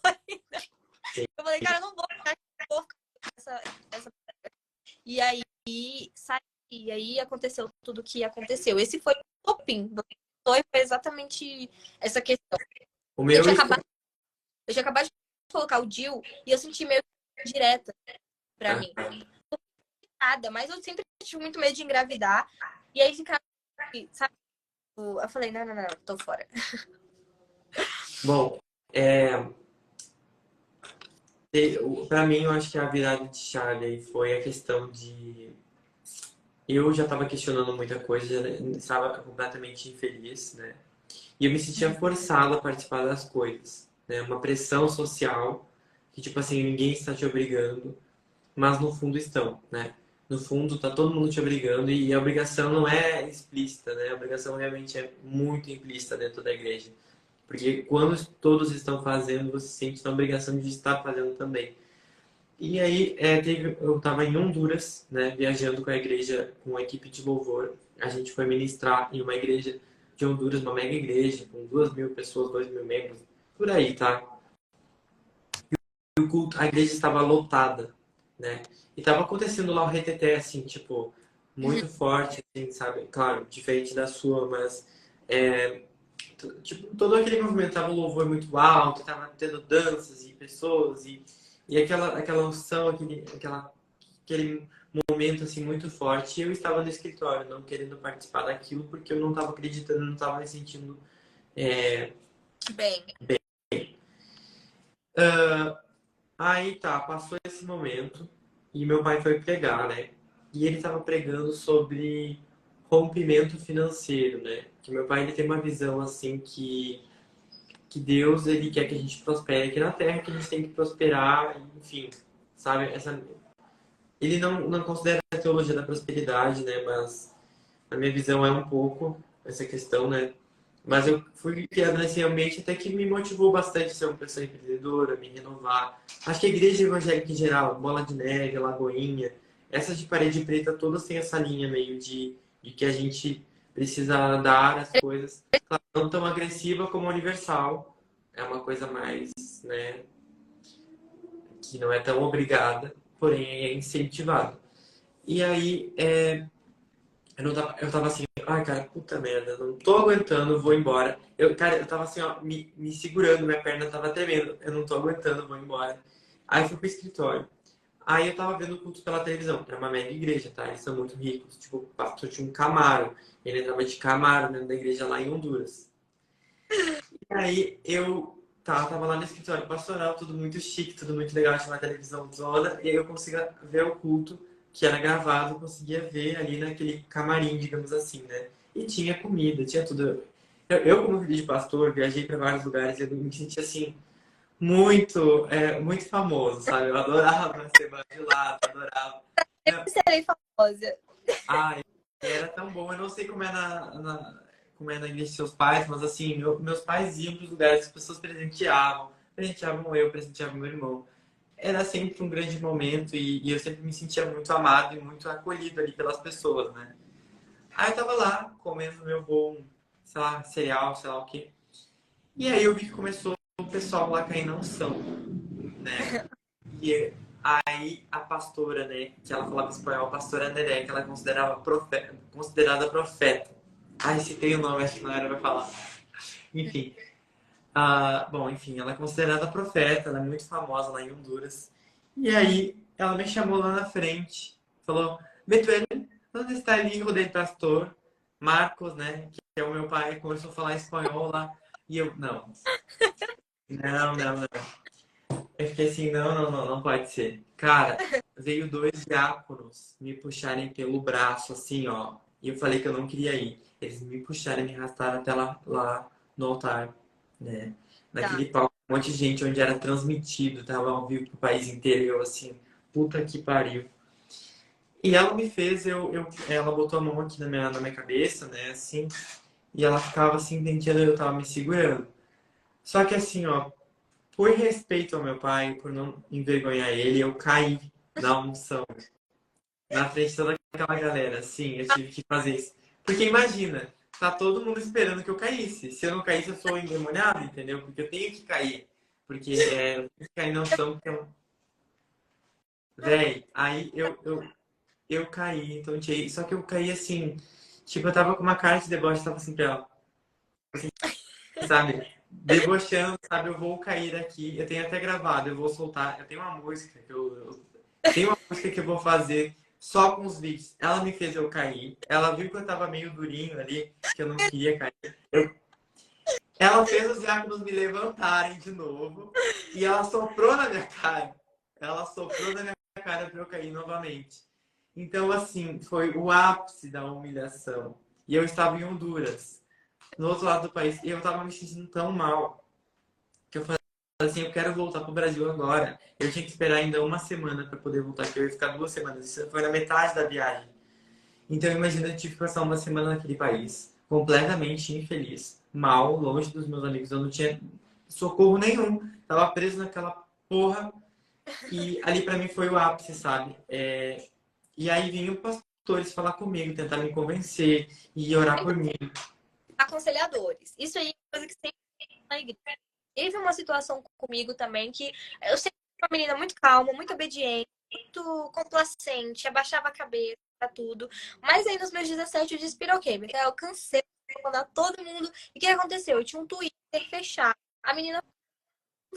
Eu falei, cara, eu não vou ficar essa... E aí saí, e aí aconteceu tudo o que aconteceu. Esse foi o topim. Foi exatamente essa questão. O Eu meu tinha acabado, eu tinha acabado de colocar o DIU e eu senti meio direta pra mim. Nada, mas eu sempre tive muito medo de engravidar. E aí, sabe? Eu falei, não, tô fora. Bom, para mim, eu acho que a virada de chave aí foi a questão de... Eu já estava questionando muita coisa, já estava completamente infeliz, né? E eu me sentia forçado a participar das coisas, né? Uma pressão social que, tipo assim, ninguém está te obrigando, mas no fundo estão, né? No fundo, tá todo mundo te obrigando e a obrigação não é explícita, né? A obrigação realmente é muito implícita dentro da igreja. Porque quando todos estão fazendo, você sente a obrigação de estar fazendo também. E aí, eu estava em Honduras, né, viajando com a igreja, com a equipe de louvor. A gente foi ministrar em uma igreja de Honduras, uma mega igreja, com 2.000 pessoas, 2.000 membros, por aí, tá? E o culto, a igreja estava lotada, né? E estava acontecendo lá o reteté, assim, tipo, muito forte, assim, sabe? Claro, diferente da sua, mas, tipo, todo aquele movimento, tava o louvor muito alto, tava tendo danças e pessoas, e aquela unção, aquele momento assim muito forte. E eu estava no escritório, não querendo participar daquilo, porque eu não estava acreditando, não estava me sentindo Bem, Aí tá, passou esse momento e meu pai foi pregar, né? E ele estava pregando sobre rompimento financeiro, né? Que meu pai ele tem uma visão assim que Deus ele quer que a gente prospere aqui na Terra, que a gente tem que prosperar, enfim, sabe? Ele não considera a teologia da prosperidade, né? Mas a minha visão é um pouco essa questão, né? Mas eu fui criado nesse ambiente até que me motivou bastante a ser uma pessoa empreendedora, me renovar. Acho que a igreja evangélica em geral, Bola de Neve, Lagoinha, essas de parede preta, todas têm essa linha meio de que a gente precisa dar as coisas, claro, não tão agressiva como universal. É uma coisa mais, né, que não é tão obrigada, porém é incentivada. E aí, eu tava assim, ai, cara, puta merda, não tô aguentando, vou embora. Cara, eu tava assim, ó, me segurando, minha perna tava tremendo, eu não tô aguentando, vou embora. Aí eu fui pro escritório. Aí eu tava vendo o culto pela televisão, era uma mega igreja, tá? Eles são muito ricos. Tipo, o pastor tinha um Camaro, ele entrava de Camaro dentro da igreja lá em Honduras. E aí tava lá no escritório pastoral, tudo muito chique, tudo muito legal, tinha uma televisão zona, e aí eu conseguia ver o culto que era gravado, eu conseguia ver ali naquele camarim, digamos assim, né? E tinha comida, tinha tudo. Como filho de pastor, viajei para vários lugares e eu me sentia assim, muito famoso, sabe? Eu adorava ser bajulado, adorava. eu serei famosa. Ai, era tão bom. Eu não sei como é na igreja de seus pais, mas assim, meus pais iam para os lugares, as pessoas presenteavam eu, presenteavam meu irmão. Era sempre um grande momento e eu sempre me sentia muito amado e muito acolhido ali pelas pessoas, né? Aí eu tava lá, comendo meu bom, sei lá, cereal, sei lá o quê. E aí eu vi que começou o pessoal lá cair na unção, né? E aí a pastora, né, que ela falava espanhol, a pastora Nené, que ela considerada profeta. Ai, citei o nome, acho que não era pra falar. Enfim. Bom, enfim, ela é considerada profeta, ela é muito famosa lá em Honduras. E aí ela me chamou lá na frente, falou, Betuel, onde está el hijo del pastor? Marcos, né, que é o meu pai, começou a falar espanhol lá. E eu, não. Eu fiquei assim, não pode ser. Cara, veio dois diáconos me puxarem pelo braço, assim, ó. E eu falei que eu não queria ir. Eles me puxaram e me arrastaram até lá no altar, né? Tá. Naquele palco, um monte de gente onde era transmitido, tava ao vivo pro país inteiro. E eu assim, puta que pariu. E ela me fez, ela botou a mão aqui na minha cabeça, né, assim, e ela ficava assim, tentando, eu tava me segurando. Só que assim, ó, por respeito ao meu pai, por não envergonhar ele, eu caí na unção, na frente de toda aquela galera, assim, eu tive que fazer isso. Porque imagina, tá todo mundo esperando que eu caísse. Se eu não caísse, eu sou endemoniado, entendeu? Porque eu tenho que cair. Porque eu tenho que cair na unção, porque eu... Véi, aí eu caí, então só que eu caí assim, tipo, eu tava com uma cara de deboche, tava assim pra ela, sabe? Debochando, sabe? Eu vou cair daqui, eu tenho até gravado, eu vou soltar, eu tenho uma música tenho uma música que eu vou fazer só com os vídeos. Ela me fez eu cair, ela viu que eu tava meio durinho ali, que eu não queria cair. Ela fez os diáconos me levantarem de novo e ela soprou na minha cara. Ela soprou na minha cara pra eu cair novamente. Então, assim, foi o ápice da humilhação. E eu estava em Honduras, no outro lado do país, e eu estava me sentindo tão mal que eu falei assim, eu quero voltar pro Brasil agora. Eu tinha que esperar ainda uma semana para poder voltar, porque eu ia ficar 2 semanas. Isso foi na metade da viagem. Então, imagina, eu tive que passar uma semana naquele país, completamente infeliz, mal, longe dos meus amigos. Eu não tinha socorro nenhum. Tava preso naquela porra. E ali para mim foi o ápice, sabe? E aí vinham pastores falar comigo, tentar me convencer e orar por mim. Aconselhadores. Isso aí é coisa que sempre tem na igreja. Teve uma situação comigo também que eu sempre fui uma menina muito calma, muito obediente, muito complacente, abaixava a cabeça pra tudo. Mas aí nos meus 17 eu despiroquei, Micael, eu cansei de mandar todo mundo. E o que aconteceu? Eu tinha um Twitter fechado. A menina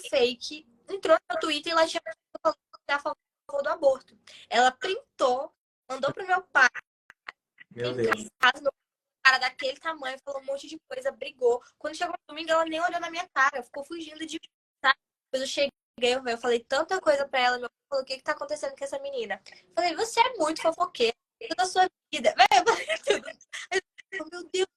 fake entrou no meu Twitter e ela tinha falado a favor do aborto. Ela printou, mandou pro meu pai Meu em Deus. casa, meu cara daquele tamanho, falou um monte de coisa, brigou. Quando chegou no domingo, ela nem olhou na minha cara, ficou fugindo de mim, sabe? Depois eu cheguei, eu falei tanta coisa pra ela, meu pai falou, o que que tá acontecendo com essa menina? Eu falei, você é muito fofoqueira da sua vida. Véi, eu falei tudo. Aí eu, meu Deus,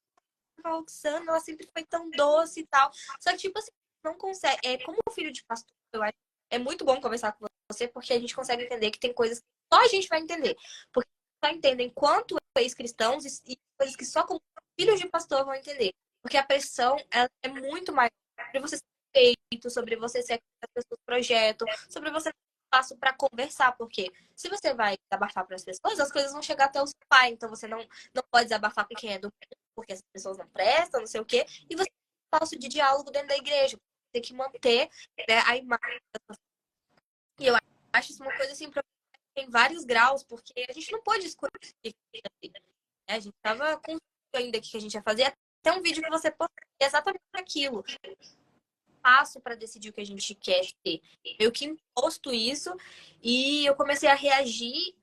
a Roxana, ela sempre foi tão doce e tal. Só que, tipo assim, não consegue. Como filho de pastor, eu acho é muito bom conversar com você, porque a gente consegue entender que tem coisas que só a gente vai entender. Porque só entendem quanto ex-cristãos e coisas que só como filhos de pastor vão entender. Porque a pressão ela é muito maior sobre você ser feito, sobre você ser as pessoas do projeto, sobre você ter espaço para conversar. Porque se você vai desabafar para as pessoas, as coisas vão chegar até o seu pai. Então você não pode desabafar com quem é do mundo, porque as pessoas não prestam, não sei o quê. E você tem espaço de diálogo dentro da igreja. Tem que manter, né, a imagem. E eu acho isso uma coisa assim, tem vários graus, porque a gente não pode escolher. Né? A gente tava com ainda que a gente ia fazer. Até um vídeo que você postou exatamente aquilo. Passo para decidir o que a gente quer ter. Eu que imposto isso e eu comecei a reagir,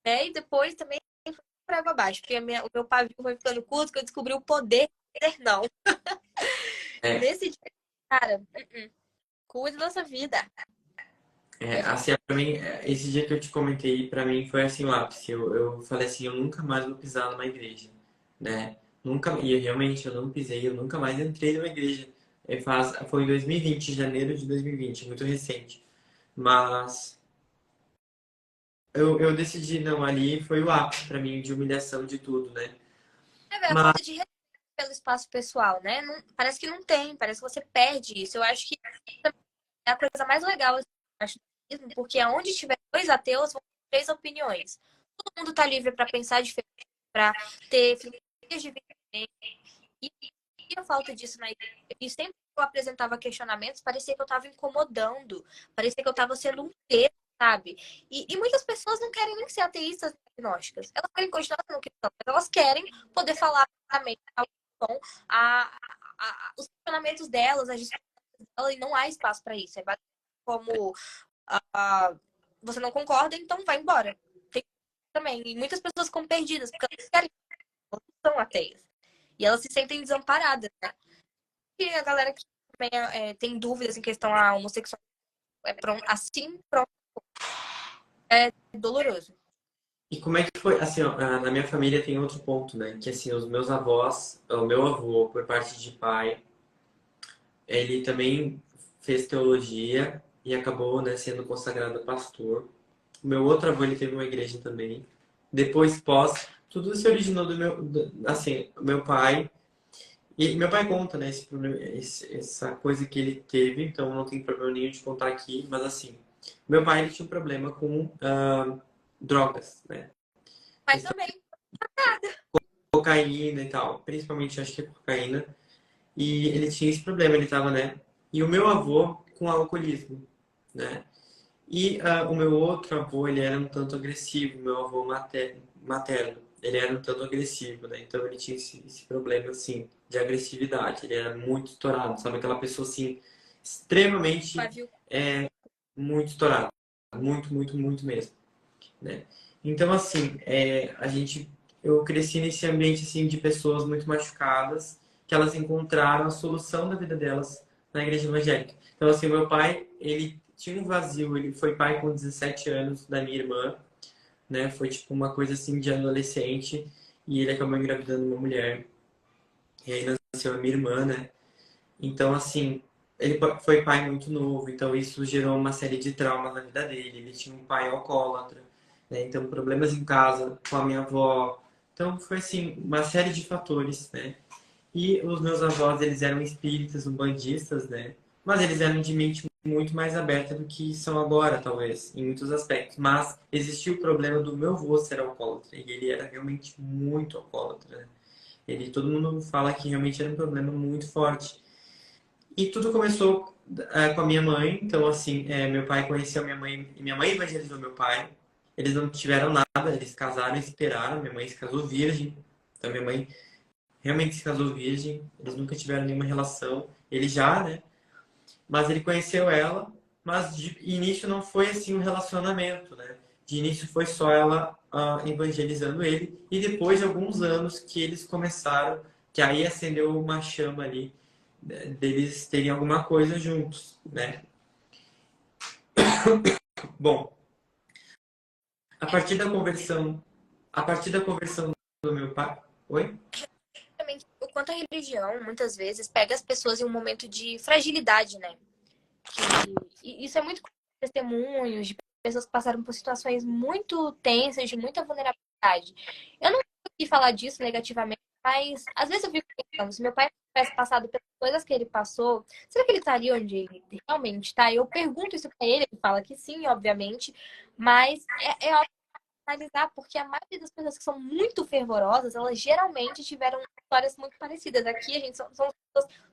né? E depois também foi para água abaixo, porque o meu pavio foi ficando curto, que eu descobri o poder de dizer não. É, Nesse dia, cara, cuida da nossa vida. assim, pra mim, esse dia que eu te comentei, pra mim foi assim o ápice. Eu falei assim, eu nunca mais vou pisar numa igreja, né? Nunca, e realmente eu não pisei, eu nunca mais entrei numa igreja. Foi em 2020, janeiro de 2020, muito recente. Mas eu decidi, não, ali foi o ápice pra mim de humilhação de tudo, né? É, velho, a Mas falta de respeito pelo espaço pessoal, né? Parece que não tem, parece que você perde isso. Eu acho que é a coisa mais legal, assim, eu acho, mesmo, porque aonde tiver dois ateus, vão ter três opiniões. Todo mundo tá livre para pensar diferente, para ter filosofias diferentes. E, e a falta disso na igreja. E sempre que eu apresentava questionamentos, parecia que eu estava incomodando, parecia que eu estava sendo um peso, sabe? E muitas pessoas não querem nem ser ateístas agnósticas. Elas querem continuar sendo cristãs, mas elas querem poder falar abertamente os questionamentos delas, as discussões delas, e não há espaço para isso. É basicamente como ah, você não concorda, então vai embora. Tem também. E muitas pessoas ficam perdidas, porque elas querem, elas não são ateias. E elas se sentem desamparadas, né? E a galera que também tem dúvidas em questão à homossexualidade assim, pronto, é doloroso. e como é que foi? Assim, ó, na minha família tem outro ponto, né? Que assim, os meus avós, o meu avô, por parte de pai, ele também fez teologia e acabou, né, sendo consagrado pastor. O meu outro avô, ele teve uma igreja também. depois pós, tudo se originou assim, o meu pai. E meu pai conta, né, esse problema, essa coisa que ele teve, então não tem problema nenhum de contar aqui, mas assim, meu pai ele tinha um problema com drogas, né? Mas também. Cocaína e tal, principalmente acho que é cocaína. E ele tinha esse problema, ele tava, né? E o meu avô com alcoolismo, né? E o meu outro avô, ele era um tanto agressivo, meu avô materno, ele era um tanto agressivo, né? Então ele tinha esse problema, assim, de agressividade. Ele era muito estourado, sabe? Aquela pessoa, assim, extremamente, Pavio. muito estourada. Muito, muito, muito mesmo, né? Então, assim, eu cresci nesse ambiente, assim, de pessoas muito machucadas, que elas encontraram a solução da vida delas na igreja evangélica. Então, assim, meu pai, ele tinha um vazio, ele foi pai com 17 anos da minha irmã, né? Foi, tipo, uma coisa, assim, de adolescente, e ele acabou engravidando uma mulher. E aí nasceu a minha irmã, né? Então, assim, ele foi pai muito novo, então isso gerou uma série de traumas na vida dele. Ele tinha um pai alcoólatra, né? Então, problemas em casa com a minha avó. Então, foi assim, uma série de fatores, né? E os meus avós, eles eram espíritas, umbandistas, né? Mas eles eram de mente muito mais aberta do que são agora, talvez, em muitos aspectos. Mas existia o problema do meu avô ser alcoólatra, e ele era realmente muito alcoólatra, né? Todo mundo fala que realmente era um problema muito forte. E tudo começou com a minha mãe. Então, assim, meu pai conheceu minha mãe e minha mãe evangelizou meu pai. Eles não tiveram nada, eles casaram e esperaram. Minha mãe se casou virgem. Então, minha mãe realmente se casou virgem. Eles nunca tiveram nenhuma relação. Ele já, né? Mas ele conheceu ela. Mas de início não foi assim um relacionamento, né? De início foi só ela evangelizando ele. E depois de alguns anos que eles começaram, que aí acendeu uma chama ali deles terem alguma coisa juntos, né? Bom, a partir da conversão, a partir da conversão do meu pai, oi? O quanto a religião, muitas vezes, pega as pessoas em um momento de fragilidade, né? E isso é muito comum, testemunhos de pessoas que passaram por situações muito tensas, de muita vulnerabilidade. Eu não consegui falar disso negativamente, mas às vezes eu fico pensando, se meu pai tivesse passado pelas coisas que ele passou, será que ele estaria onde ele realmente está? Eu pergunto isso pra ele, ele fala que sim, obviamente, mas é óbvio analisar, porque a maioria das pessoas que são muito fervorosas, elas geralmente tiveram histórias muito parecidas. Aqui a gente são pessoas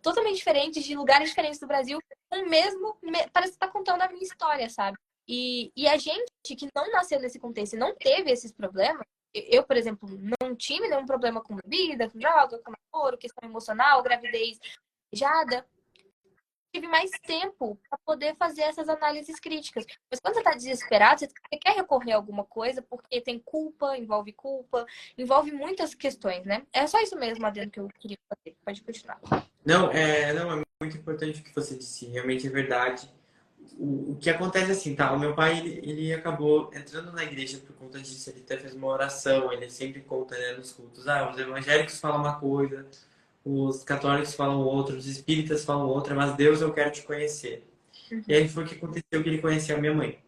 totalmente diferentes, de lugares diferentes do Brasil, com o mesmo. Parece que está contando a minha história, sabe? E a gente que não nasceu nesse contexto e não teve esses problemas, eu, por exemplo, não tive nenhum problema com bebida, com droga, com namoro, questão emocional, gravidez desejada, tive mais tempo para poder fazer essas análises críticas. Mas quando você está desesperado, você quer recorrer a alguma coisa porque tem culpa, envolve muitas questões, né? É só isso mesmo, Adriano, que eu queria fazer. Pode continuar. Não, é muito importante o que você disse, realmente é verdade. O que acontece assim, tá? O meu pai, ele acabou entrando na igreja por conta disso, ele até fez uma oração, ele sempre conta, né, nos cultos, os evangélicos falam uma coisa, os católicos falam outra, os espíritas falam outra, mas Deus, eu quero te conhecer. E aí foi o que aconteceu que ele conheceu a minha mãe.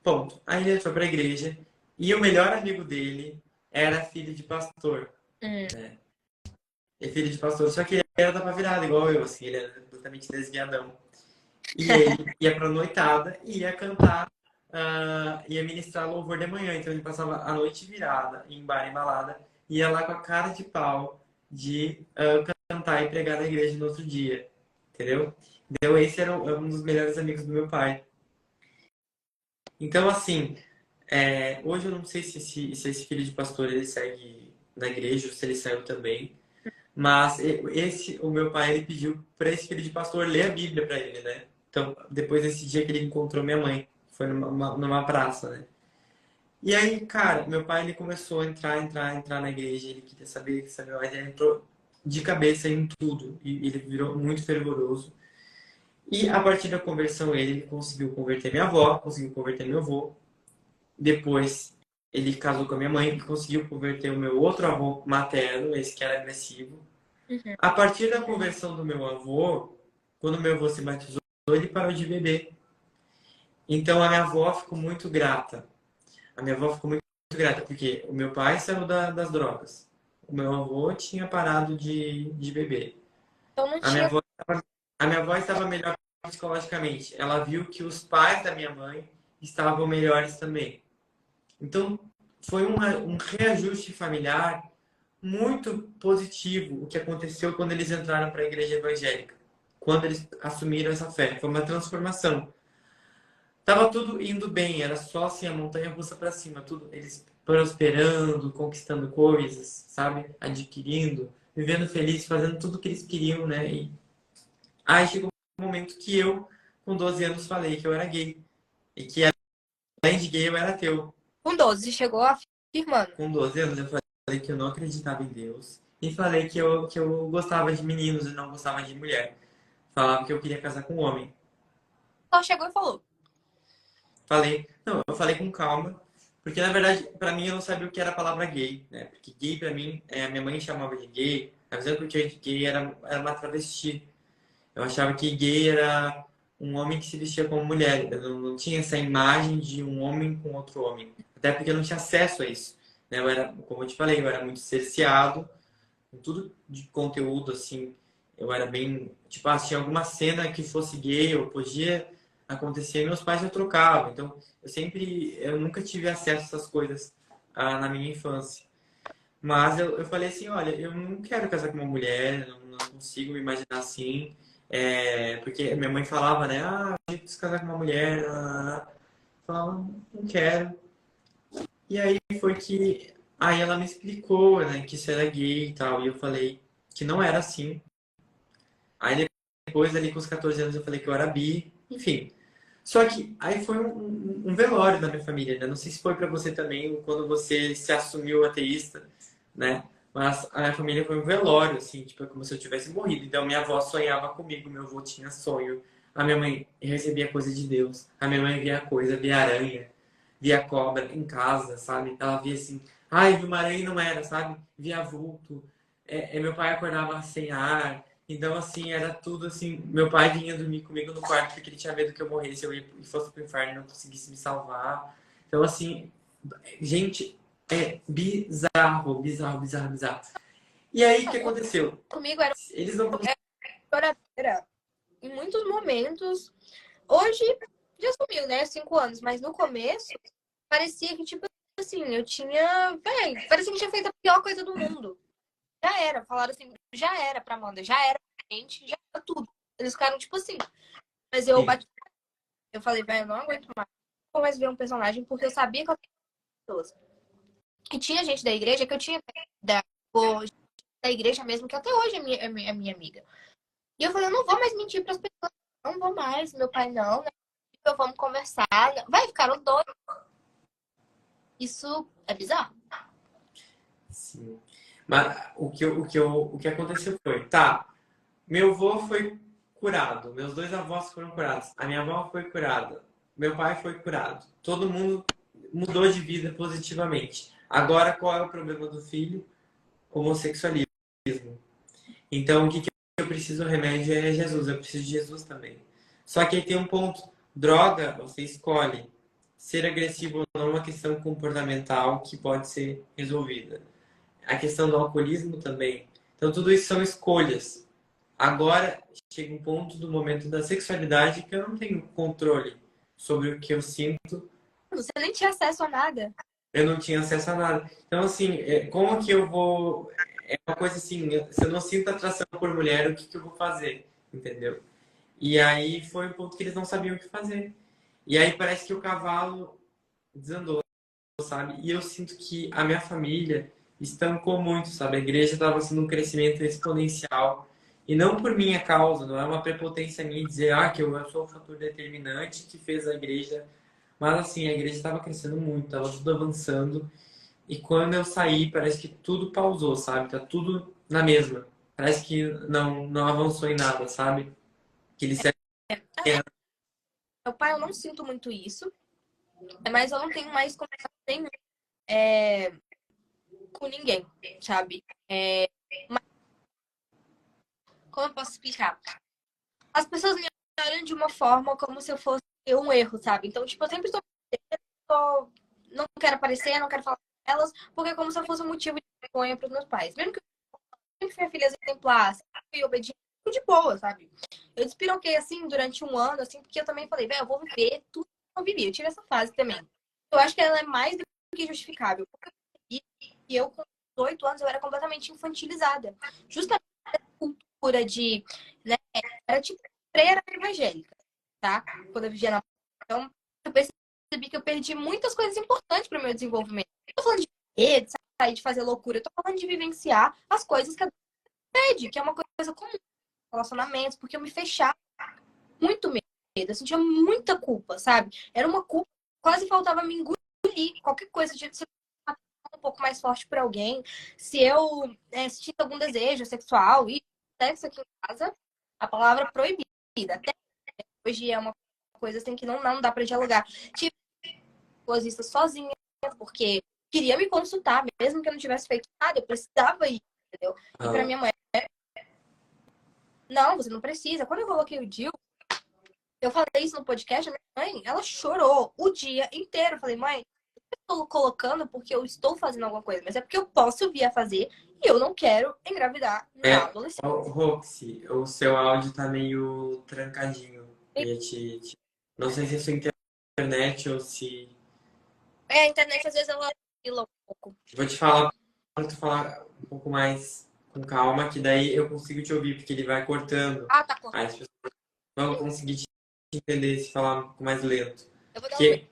Ponto. Aí ele foi pra igreja e o melhor amigo dele era filho de pastor. Né? É filho de pastor, só que ele era da virada, igual eu, assim, ele era completamente desviadão. E ele ia pra noitada e ia cantar, ia ministrar louvor de manhã. Então ele passava a noite virada, em bar e balada, ia lá com a cara de pau de cantar e pregar na igreja no outro dia. Entendeu? Então esse era um dos melhores amigos do meu pai. Então, assim, hoje eu não sei se esse filho de pastor ele segue na igreja ou se ele saiu também. Mas o meu pai, ele pediu para esse filho de pastor ler a Bíblia para ele, né? Então, depois desse dia que ele encontrou minha mãe, foi numa praça, né? E aí, cara, meu pai, ele começou a entrar na igreja, ele queria saber mais, ele entrou de cabeça em tudo, e ele virou muito fervoroso. E a partir da conversão, ele conseguiu converter minha avó, conseguiu converter meu avô. Depois, ele casou com a minha mãe, que conseguiu converter o meu outro avô materno, esse que era agressivo. Uhum. A partir da conversão do meu avô, quando meu avô se batizou, ele parou de beber. Então a minha avó ficou muito grata. A minha avó ficou muito grata, porque o meu pai saiu das drogas. O meu avô tinha parado de beber. Então não A minha tinha. avó, a minha avó estava melhor psicologicamente. Ela viu que os pais da minha mãe estavam melhores também. Então, foi um reajuste familiar muito positivo o que aconteceu quando eles entraram para a igreja evangélica. Quando eles assumiram essa fé. Foi uma transformação. Tava tudo indo bem, era só assim a montanha russa para cima, tudo eles prosperando, conquistando coisas, sabe? Adquirindo, vivendo feliz, fazendo tudo o que eles queriam, né? E aí chegou um momento que eu, com 12 anos, falei que eu era gay. E que além de gay, eu era ateu. Com 12, chegou afirmando. Com 12 anos, eu falei que eu não acreditava em Deus. E falei que eu gostava de meninos e não gostava de mulher. Falava que eu queria casar com um homem. Só chegou e falou. Falei, não, eu falei com calma, porque na verdade, pra mim, eu não sabia o que era a palavra gay, né? Porque gay, pra mim, a minha mãe chamava de gay, a visão que eu tinha de gay era uma travesti. Eu achava que gay era um homem que se vestia como mulher. Eu não tinha essa imagem de um homem com outro homem. Até porque eu não tinha acesso a isso, né? Eu era, como eu te falei, eu era muito cerceado, com tudo de conteúdo, assim. Eu era bem. Tipo, se tinha alguma cena que fosse gay, eu podia acontecer, meus pais já trocavam. Então, eu nunca tive acesso a essas coisas na minha infância. Mas eu falei assim: olha, eu não quero casar com uma mulher, não consigo me imaginar assim. Porque minha mãe falava, né? Ah, eu preciso casar com uma mulher. Eu falava, não quero. E aí foi que. Aí ela me explicou, né, que isso era gay e tal. E eu falei que não era assim. Aí depois, ali com os 14 anos, eu falei que eu era bi. Enfim. Só que aí foi um velório da minha família, né? Não sei se foi pra você também, quando você se assumiu ateísta, né? Mas a minha família foi um velório, assim, tipo, é como se eu tivesse morrido. Então, minha avó sonhava comigo, meu avô tinha sonho. A minha mãe recebia coisa de Deus. A minha mãe via coisa, via aranha, via cobra em casa, sabe? Ela via assim, ai, viu uma aranha e não era, sabe? Via vulto. Meu pai acordava sem ar. Então, assim, era tudo assim. Meu pai vinha dormir comigo no quarto porque ele tinha medo que eu morresse, eu ia e fosse pro inferno e não conseguisse me salvar. Então, assim, gente, é bizarro, bizarro, bizarro, bizarro. E aí, o que aconteceu? Comigo era Eles não. choradeira em muitos momentos. Hoje já sumiu, né? 5 anos, mas no começo parecia que, tipo assim, eu tinha. Véi, parecia que tinha feito a pior coisa do mundo. Já era, falaram assim, já era pra Amanda, já era pra gente, já era tudo. Eles ficaram tipo assim. Mas eu Sim, bati, eu falei, velho, eu não aguento mais. Não vou mais ver um personagem, porque eu sabia que eu tinha pessoas. E tinha gente da igreja que eu tinha da, da igreja mesmo, que até hoje é minha amiga. E eu falei, eu não vou mais mentir pras pessoas, não vou mais, meu pai não, né? Então, vamos conversar. Vai, ficaram doidos. Isso é bizarro. sim. Mas o que aconteceu foi, tá, meu avô foi curado, meus dois avós foram curados, a minha avó foi curada, meu pai foi curado. Todo mundo mudou de vida positivamente. Agora, qual é o problema do filho? Homossexualismo. Então, o que eu preciso? O remédio é Jesus. Eu preciso de Jesus também. Só que aí tem um ponto. Droga, você escolhe. Ser agressivo ou não é uma questão comportamental que pode ser resolvida. A questão do alcoolismo também. Então, tudo isso são escolhas. Agora, chega um ponto do momento da sexualidade que eu não tenho controle sobre o que eu sinto. Você nem tinha acesso a nada. Eu não tinha acesso a nada. Então, assim, como que eu vou. É uma coisa assim, se eu não sinto atração por mulher, o que que eu vou fazer? Entendeu? E aí foi um ponto que eles não sabiam o que fazer. E aí parece que o cavalo desandou, sabe? E eu sinto que a minha família estancou muito, sabe? A igreja estava sendo um crescimento exponencial. E não por minha causa, não é uma prepotência minha dizer que eu sou o fator determinante que fez a igreja. Mas assim, a igreja estava crescendo muito, estava tudo avançando. E quando eu saí, parece que tudo pausou, sabe? Tá tudo na mesma. Parece que não avançou em nada, sabe? Que ele se... Meu pai, eu não sinto muito isso. Mas eu não tenho mais contato nenhum com ninguém, sabe? Mas como eu posso explicar? As pessoas me olham de uma forma como se eu fosse um erro, sabe? Então, tipo, eu sempre tô... Não quero aparecer, não quero falar com elas, porque é como se eu fosse um motivo de vergonha para os meus pais. Mesmo que eu sempre fui a filha exemplar, sempre fui obediente, de boa, sabe? Eu despiroquei assim durante um ano, assim, porque eu também falei, velho, eu vou viver tudo que eu vivi. Eu tive essa fase também. Eu acho que ela é mais do que justificável. E eu, com 18 anos, eu era completamente infantilizada. Justamente a cultura de, né, era tipo freira evangélica, tá? Quando eu vivia na... Então, eu percebi que eu perdi muitas coisas importantes para o meu desenvolvimento. Eu tô falando de rede, sair de fazer loucura. Eu tô falando de vivenciar as coisas que a pede, que é uma coisa comum relacionamentos, porque eu me fechava muito medo. Eu sentia muita culpa, sabe? Era uma culpa, quase faltava me engolir. Qualquer coisa, se eu um pouco mais forte para alguém, se eu sentisse algum desejo sexual e sexo aqui em casa, a palavra proibida. Até hoje é uma coisa assim que não dá para dialogar. Tive psicologista sozinha, porque queria me consultar, mesmo que eu não tivesse feito nada, eu precisava ir, entendeu? E para minha mãe, não, você não precisa. Quando eu coloquei o DIU, eu falei isso no podcast, a minha mãe, ela chorou o dia inteiro. Eu falei, mãe, eu estou colocando porque eu estou fazendo alguma coisa, mas é porque eu posso vir a fazer e eu não quero engravidar na adolescência. Roxy, o seu áudio tá meio trancadinho. Não sei se é sua internet ou se. A internet às vezes ela oscila um pouco. Vou te falar para tu falar um pouco mais com calma, que daí eu consigo te ouvir, porque ele vai cortando. Ah, tá cortando. Aí as pessoas vão conseguir te entender se falar um pouco mais lento. Eu vou dar um Porque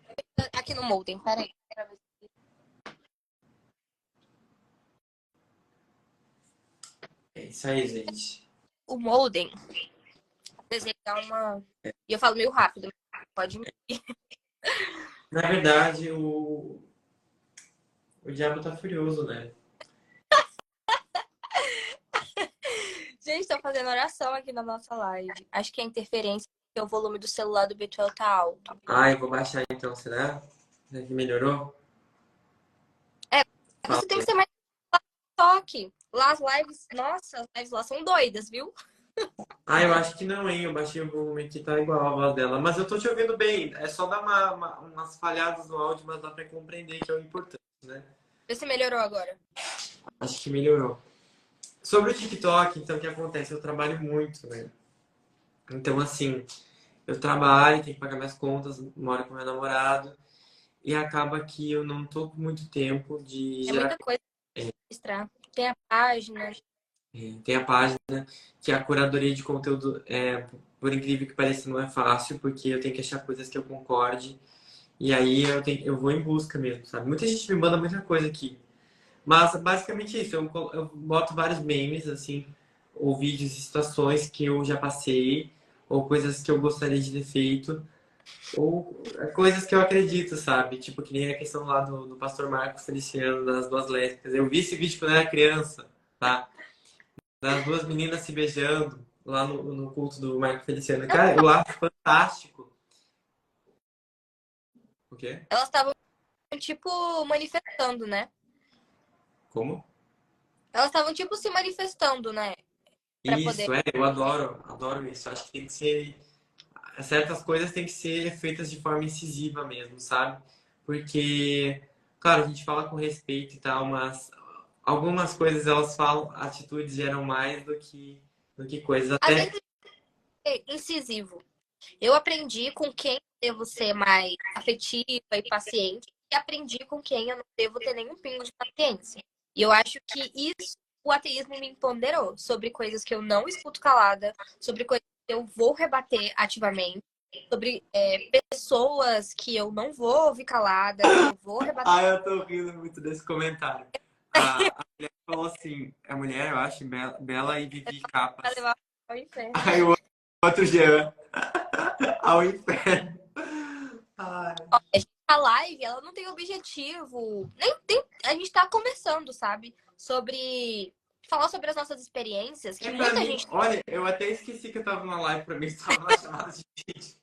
aqui no modem, peraí. é isso aí, gente. O modem, às vezes ele dá uma... E eu falo meio rápido, pode ir. Na verdade, o diabo tá furioso, né? Gente, estão fazendo oração aqui na nossa live. Acho que a interferência é que o volume do celular do Betuel tá alto. Ai, vou baixar então, será? Será que melhorou? É, Fala. você tem que ser mais toque. Lá as lives, nossa, as lives lá são doidas, viu? Ah, eu acho que não, hein? Eu baixei o volume aqui, tá igual a voz dela. Mas eu tô te ouvindo bem. É só dar umas falhadas no áudio, mas dá pra compreender que é o importante, né? Vê se melhorou agora. Acho que melhorou. Sobre o TikTok, então, o que acontece? Eu trabalho muito, né? Então, assim, eu trabalho, tenho que pagar minhas contas, moro com meu namorado, e acaba que eu não tô com muito tempo de É gerar. muita coisa pra registrar. Tem a página. Tem a página que a curadoria de conteúdo, por incrível que pareça, não é fácil, porque eu tenho que achar coisas que eu concorde. E aí eu vou em busca mesmo, sabe? Muita gente me manda muita coisa aqui. Mas basicamente isso, eu boto vários memes, assim, ou vídeos e situações que eu já passei, ou coisas que eu gostaria de ter feito, ou coisas que eu acredito, sabe? Tipo, que nem a questão lá do pastor Marcos Feliciano, das duas lésbicas. Eu vi esse vídeo quando eu era criança, tá? Das duas meninas se beijando lá no culto do Marco Feliciano. Cara, eu acho fantástico. O quê? Elas estavam, tipo, manifestando, né? Como? Elas estavam, tipo, se manifestando, né? Pra poder. Isso, eu adoro isso. Acho que tem que ser. Certas coisas têm que ser feitas de forma incisiva mesmo, sabe? Porque, claro, a gente fala com respeito e tal, mas algumas coisas elas falam, atitudes geram mais do que coisas. Às Até. vezes é incisivo. Eu aprendi com quem eu devo ser mais afetiva e paciente, e aprendi com quem eu não devo ter nenhum pingo de paciência. E eu acho que isso, o ateísmo me empoderou sobre coisas que eu não escuto calada, sobre coisas que eu vou rebater ativamente, sobre pessoas que eu não vou ouvir calada, que eu vou rebater. Ah, eu tô rindo muito desse comentário. A mulher falou assim, a mulher, eu acho, Bela e Vivi Pra Capas. levar ao inferno. Aí o outro Jean, ao inferno. Ai. A live, ela não tem objetivo. Nem a gente tá conversando, sabe? Sobre falar sobre as nossas experiências, que Pra muita mim, gente olha, eu até esqueci que eu tava na live, pra mim estava na chamada de vídeo.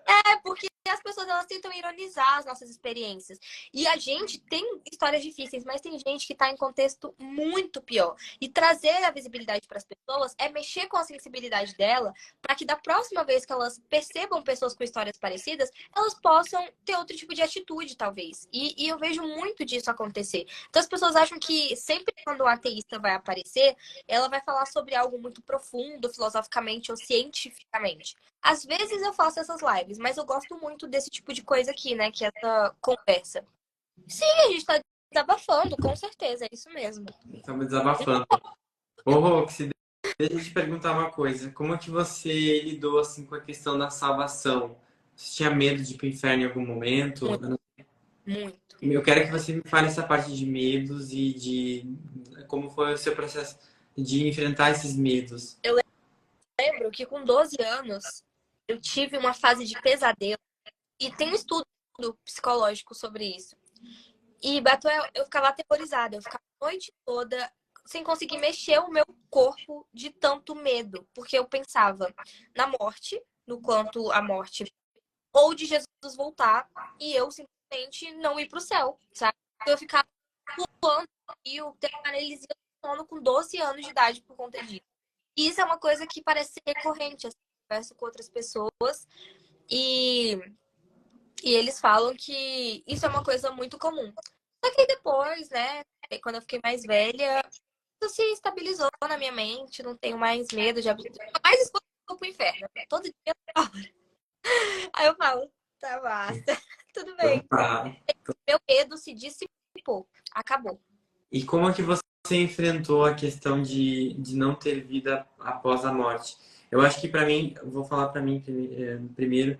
é porque as pessoas, elas tentam ironizar as nossas experiências. E a gente tem histórias difíceis, mas tem gente que está em contexto muito pior. E trazer a visibilidade para as pessoas é mexer com a sensibilidade dela, para que da próxima vez que elas percebam pessoas com histórias parecidas, elas possam ter outro tipo de atitude, talvez. E eu vejo muito disso acontecer. Então as pessoas acham que sempre quando um ateísta vai aparecer, ela vai falar sobre algo muito profundo, filosoficamente ou cientificamente. Às vezes eu faço essas lives, mas eu gosto muito desse tipo de coisa aqui, né? Que é essa conversa. Sim, a gente tá desabafando, com certeza, é isso mesmo. Estamos desabafando. Ô, Rox, deixa eu te perguntar uma coisa. Como é que você lidou assim com a questão da salvação? Você tinha medo de ir pro inferno em algum momento? Muito, muito. Eu quero que você me fale essa parte de medos e de como foi o seu processo de enfrentar esses medos. Eu lembro que com 12 anos eu tive uma fase de pesadelo e tem um estudo psicológico sobre isso. E bateu, eu ficava aterrorizada, eu ficava a noite toda sem conseguir mexer o meu corpo de tanto medo, porque eu pensava na morte, no quanto a morte, ou de Jesus voltar e eu simplesmente não ir pro céu, sabe? Eu ficava pulando e eu ter paralisia do sono com 12 anos de idade por conta disso. E isso é uma coisa que parece ser recorrente, assim, eu converso com outras pessoas e, e eles falam que isso é uma coisa muito comum. Só que aí depois, né, quando eu fiquei mais velha, isso se estabilizou na minha mente, não tenho mais medo de mais escolho pro inferno. Todo dia. Aí eu falo, tá basta, tudo Então, bem. tá. Meu medo se dissipou, acabou. E como é que você enfrentou a questão de não ter vida após a morte? Eu acho que para mim, vou falar para mim primeiro,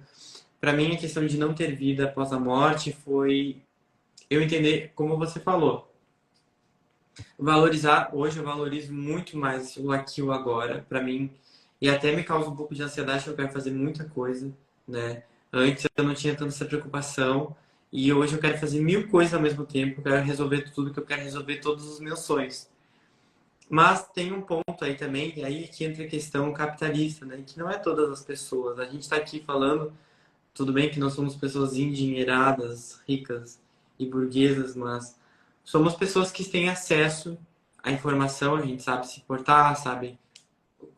para mim a questão de não ter vida após a morte foi eu entender, como você falou, valorizar, hoje eu valorizo muito mais o aqui e o agora, para mim, e até me causa um pouco de ansiedade, que eu quero fazer muita coisa, né? Antes eu não tinha tanta essa preocupação, e hoje eu quero fazer mil coisas ao mesmo tempo, eu quero resolver tudo que eu quero resolver, todos os meus sonhos. Mas tem um ponto aí também, e aí que entra a questão capitalista, né? Que não é todas as pessoas. A gente está aqui falando, tudo bem que nós somos pessoas endinheiradas, ricas e burguesas, mas somos pessoas que têm acesso à informação, a gente sabe se portar, sabe?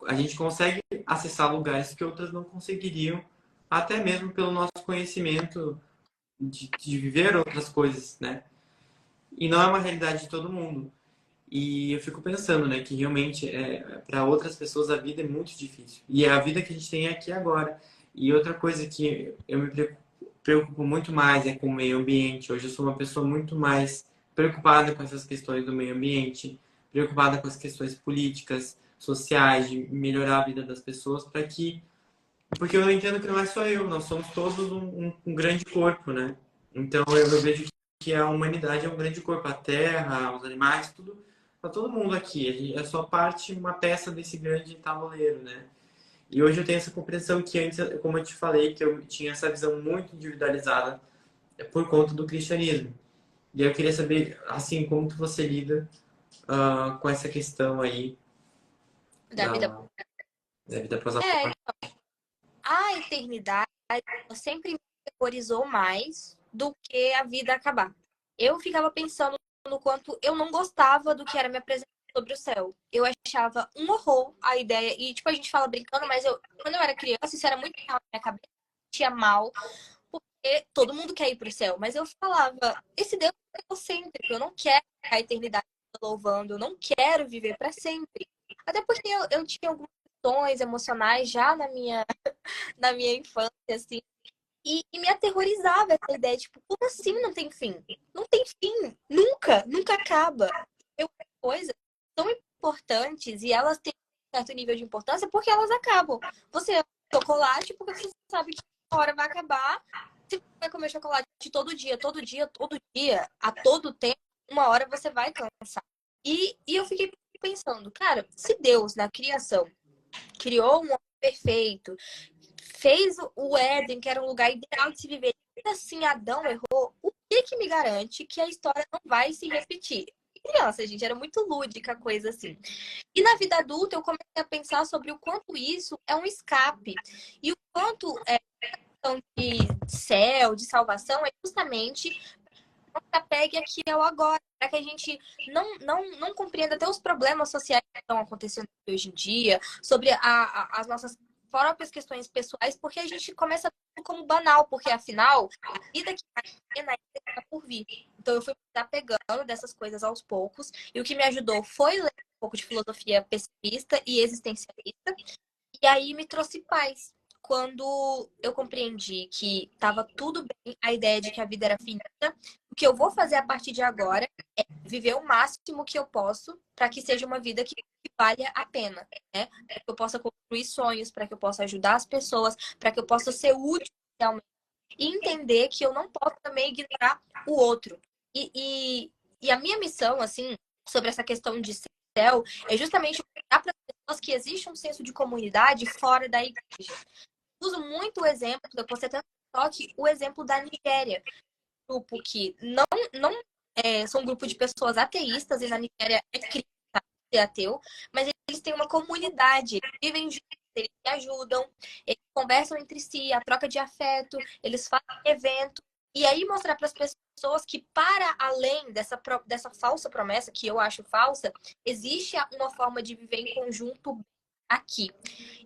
A gente consegue acessar lugares que outras não conseguiriam, até mesmo pelo nosso conhecimento de viver outras coisas, né? E não é uma realidade de todo mundo. E eu fico pensando, né, que realmente para outras pessoas a vida é muito difícil. E a vida que a gente tem é aqui agora. E outra coisa que eu me preocupo muito mais é com o meio ambiente. Hoje eu sou uma pessoa muito mais preocupada com essas questões do meio ambiente, preocupada com as questões políticas, sociais, de melhorar a vida das pessoas, para que. Porque eu entendo que não é só eu, nós somos todos um grande corpo, né? Então eu vejo que a humanidade é um grande corpo, a terra, os animais, tudo, tá todo mundo aqui. A gente é só parte, uma peça desse grande tabuleiro, né? E hoje eu tenho essa compreensão que antes, como eu te falei, que eu tinha essa visão muito individualizada por conta do cristianismo. E eu queria saber, assim, como que você lida com essa questão aí Da vida. da, da vida após a É, morte. a eternidade sempre me aterrorizou mais do que a vida acabar. Eu ficava pensando no quanto eu não gostava do que era me apresentar sobre o céu. Eu achava um horror a ideia. E, tipo, a gente fala brincando, mas quando eu era criança, isso era muito real na minha cabeça. Eu tinha mal, porque todo mundo quer ir pro céu. Mas eu falava, esse Deus é egocêntrico, eu não quero a eternidade louvando, eu não quero viver para sempre. Até porque eu tinha algumas questões emocionais já na minha infância, assim. E me aterrorizava essa ideia, tipo, como assim não tem fim? Não tem fim, nunca acaba. Eu, coisas tão importantes e elas têm um certo nível de importância porque elas acabam. Você ama chocolate porque você sabe que uma hora vai acabar. Se você vai comer chocolate todo dia, a todo tempo, uma hora você vai cansar. E eu fiquei pensando, cara, se Deus na criação criou um homem perfeito, fez o Éden, que era um lugar ideal de se viver, e assim Adão errou, o que que me garante que a história não vai se repetir? Criança, gente, era muito lúdica a coisa assim. E na vida adulta eu comecei a pensar sobre o quanto isso é um escape e o quanto questão de céu, de salvação, é justamente não se apegue aqui ao agora, para que a gente não compreenda até os problemas sociais que estão acontecendo hoje em dia, sobre as nossas próprias questões pessoais, porque a gente começa como banal, porque afinal, a vida que vai ter ainda está por vir. Então eu fui me apegando dessas coisas aos poucos, e o que me ajudou foi ler um pouco de filosofia pessimista e existencialista, e aí me trouxe paz. Quando eu compreendi que estava tudo bem, a ideia de que a vida era finita, o que eu vou fazer a partir de agora é viver o máximo que eu posso para que seja uma vida que valha a pena, né? Para que eu possa construir sonhos, para que eu possa ajudar as pessoas, para que eu possa ser útil realmente. E entender que eu não posso também ignorar o outro. E a minha missão, assim, sobre essa questão de céu, é justamente mostrar para as pessoas que existe um senso de comunidade fora da igreja. Uso muito o exemplo, depois você toque o exemplo da Nigéria, grupo que são um grupo de pessoas ateístas, e na Nigéria é crime ser ateu, mas eles têm uma comunidade, eles vivem juntos, eles se ajudam, eles conversam entre si, a troca de afeto, eles fazem evento, e aí mostrar para as pessoas que, para além dessa falsa promessa, que eu acho falsa, existe uma forma de viver em conjunto aqui.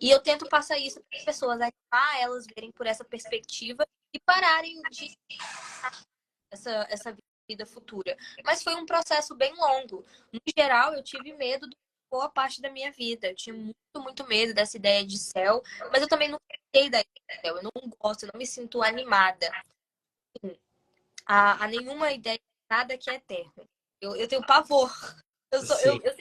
E eu tento passar isso para as pessoas, animar elas verem por essa perspectiva e pararem de essa vida futura. Mas foi um processo bem longo. No geral, eu tive medo de boa parte da minha vida. Eu tinha muito, muito medo dessa ideia de céu, mas eu também não gostei da ideia de céu. Eu não gosto, eu não me sinto animada a nenhuma ideia de nada que é eterno. Eu tenho pavor. Sim. Eu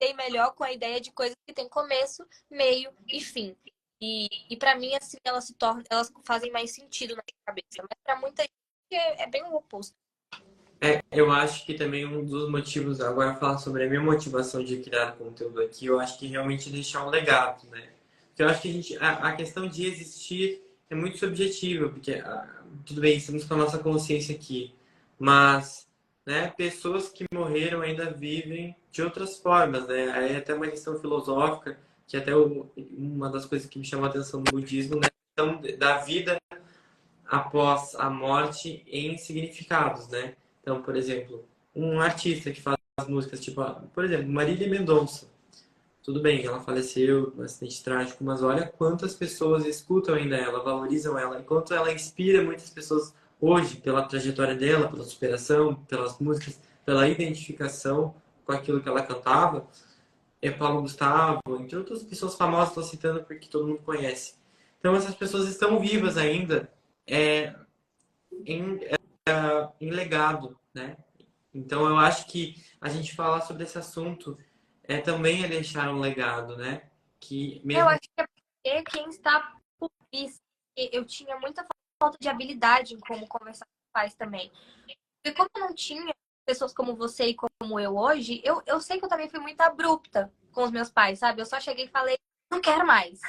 sei melhor com a ideia de coisas que têm começo, meio e fim. E para mim, assim, elas fazem mais sentido na minha cabeça. Mas para muita gente é bem o oposto. Eu acho que também um dos motivos, agora falar sobre a minha motivação de criar conteúdo aqui, eu acho que realmente deixar um legado, né? Porque eu acho que a questão de existir é muito subjetiva, porque tudo bem, estamos com a nossa consciência aqui, mas, né, pessoas que morreram ainda vivem de outras formas, né? Aí é até uma questão filosófica, que até uma das coisas que me chamou a atenção no budismo, né? Então, da vida após a morte em significados, né? Então, por exemplo, um artista que faz músicas, tipo, por exemplo, Marília Mendonça. Tudo bem, ela faleceu num acidente trágico, mas olha quantas pessoas escutam ainda ela, valorizam ela, enquanto ela inspira muitas pessoas hoje pela trajetória dela, pela superação, pelas músicas, pela identificação com aquilo que ela cantava. É Paulo Gustavo, entre outras pessoas famosas, estou citando porque todo mundo conhece. Então, essas pessoas estão vivas ainda, é, em, em legado, né? Então eu acho que a gente falar sobre esse assunto também é deixar um legado, né? Que Eu mesmo acho que é porque quem está por isso, eu tinha muita falta de habilidade em como conversar com os pais também. Porque como eu não tinha pessoas como você e como eu hoje, eu sei que eu também fui muito abrupta com os meus pais, sabe? Eu só cheguei e falei, não quero mais.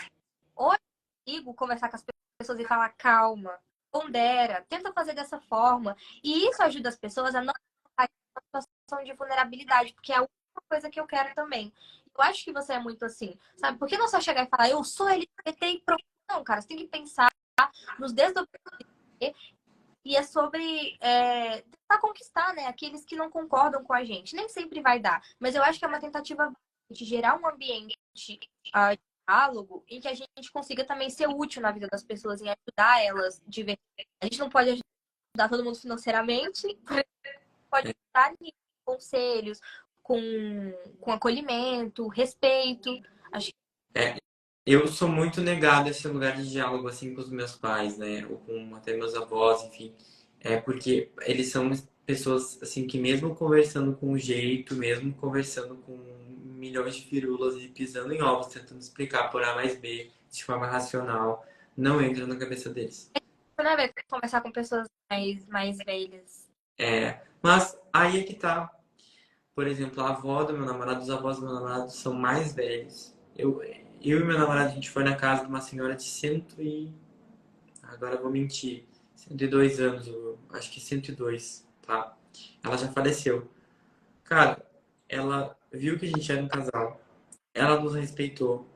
Hoje eu consigo conversar com as pessoas e falar, calma, pondera, tenta fazer dessa forma. E isso ajuda as pessoas a não estar em uma situação de vulnerabilidade, porque é a única coisa que eu quero também. Eu acho que você é muito assim, sabe? Por que não só chegar e falar, eu sou LGBT e pronto? Não, cara, você tem que pensar nos desdobramentos e é sobre tentar conquistar, né, aqueles que não concordam com a gente. Nem sempre vai dar, mas eu acho que é uma tentativa de gerar um ambiente de diálogo em que a gente consiga também ser útil na vida das pessoas, em ajudar elas de verdade. A gente não pode ajudar todo mundo financeiramente, pode ajudar em conselhos, com, com acolhimento, respeito. Acho que é, eu sou muito negado a esse lugar de diálogo assim com os meus pais, né? Ou com até meus avós, enfim. É porque eles são pessoas assim que mesmo conversando com jeito, mesmo conversando com milhões de firulas e pisando em ovos, tentando explicar por A mais B de forma racional, não entra na cabeça deles. não é conversar com pessoas mais velhas. Mas aí é que tá. Por exemplo, a avó do meu namorado, os avós do meu namorado são mais velhos. Eu e meu namorado, a gente foi na casa de uma senhora de agora eu vou mentir. 102 anos, eu acho que 102, tá? Ela já faleceu. Cara, ela viu que a gente era um casal. Ela nos respeitou.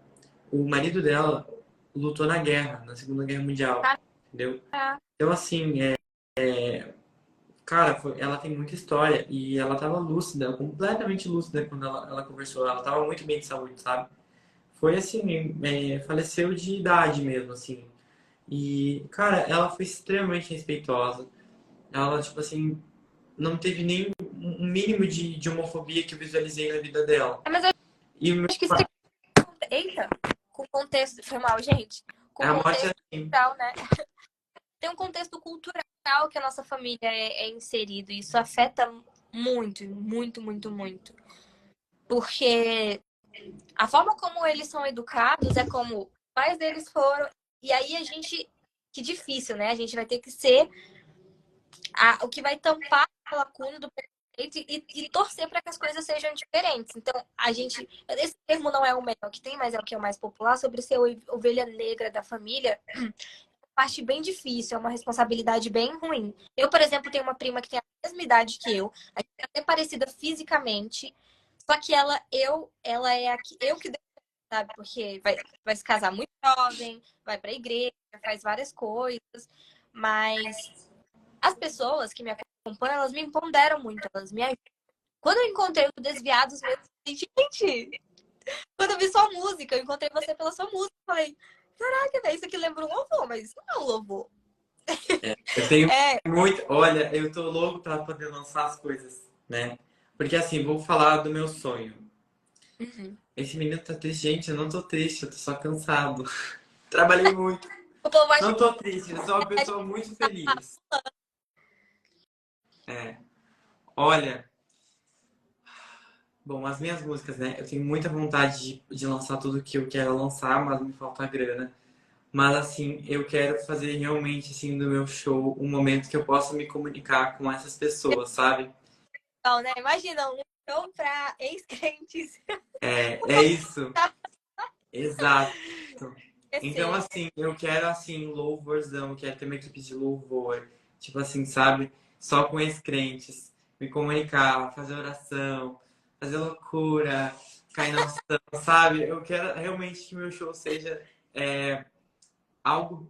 O marido dela lutou na guerra, na Segunda Guerra Mundial. entendeu? Ah, Então, assim, cara, ela tem muita história e ela tava lúcida, completamente lúcida quando ela conversou. Ela tava muito bem de saúde, sabe? Foi assim, faleceu de idade mesmo, assim. E, cara, ela foi extremamente respeitosa. Ela, tipo assim, não teve nem um mínimo de homofobia que eu visualizei na vida dela. mas eu E o meu acho que isso pai, tem... Eita! Com contexto... Foi mal, gente. Com a morte é contexto assim. cultural, né? Tem um contexto cultural que a nossa família é inserido. E isso afeta muito, muito, muito, muito. Porque a forma como eles são educados é como os pais deles foram. E aí a gente. Que difícil, né? A gente vai ter que ser o que vai tampar a lacuna do preconceito e torcer para que as coisas sejam diferentes. Então, a gente. Esse termo não é o melhor que tem, mas é o que é o mais popular sobre ser ovelha negra da família. Parte bem difícil, é uma responsabilidade bem ruim. Eu, por exemplo, tenho uma prima que tem a mesma idade que eu, a gente é até parecida fisicamente, só que ela é aqui, eu que devo, sabe? Porque vai se casar muito jovem, vai pra igreja, faz várias coisas, mas as pessoas que me acompanham, elas me empoderam muito, elas me ajudam. Quando eu encontrei o Desviados mesmo, eu falei, gente, quando eu vi sua música, eu encontrei você pela sua música, eu falei, caraca, velho, isso aqui lembra um louvor, mas isso não é um louvor. Eu tenho É, muito. Olha, eu tô louco pra poder lançar as coisas, né? Porque assim, vou falar do meu sonho. uhum. Esse menino tá triste, gente. Eu não tô triste, eu tô só cansado. Trabalhei muito. O povo acha Não que tô triste, eu sou uma é pessoa muito feliz. É. Olha, bom, as minhas músicas, né? Eu tenho muita vontade de lançar tudo que eu quero lançar, mas me falta grana. Mas assim, eu quero fazer realmente assim do meu show um momento que eu possa me comunicar com essas pessoas, sabe? legal, né? Imagina um show pra ex-crentes. É isso, exato. Então, Esquecer. assim, eu quero, assim, louvorzão, quero ter uma equipe de louvor, tipo assim, sabe? Só com ex-crentes, me comunicar, fazer oração, fazer loucura, cair na unção, sabe? Eu quero realmente que meu show seja algo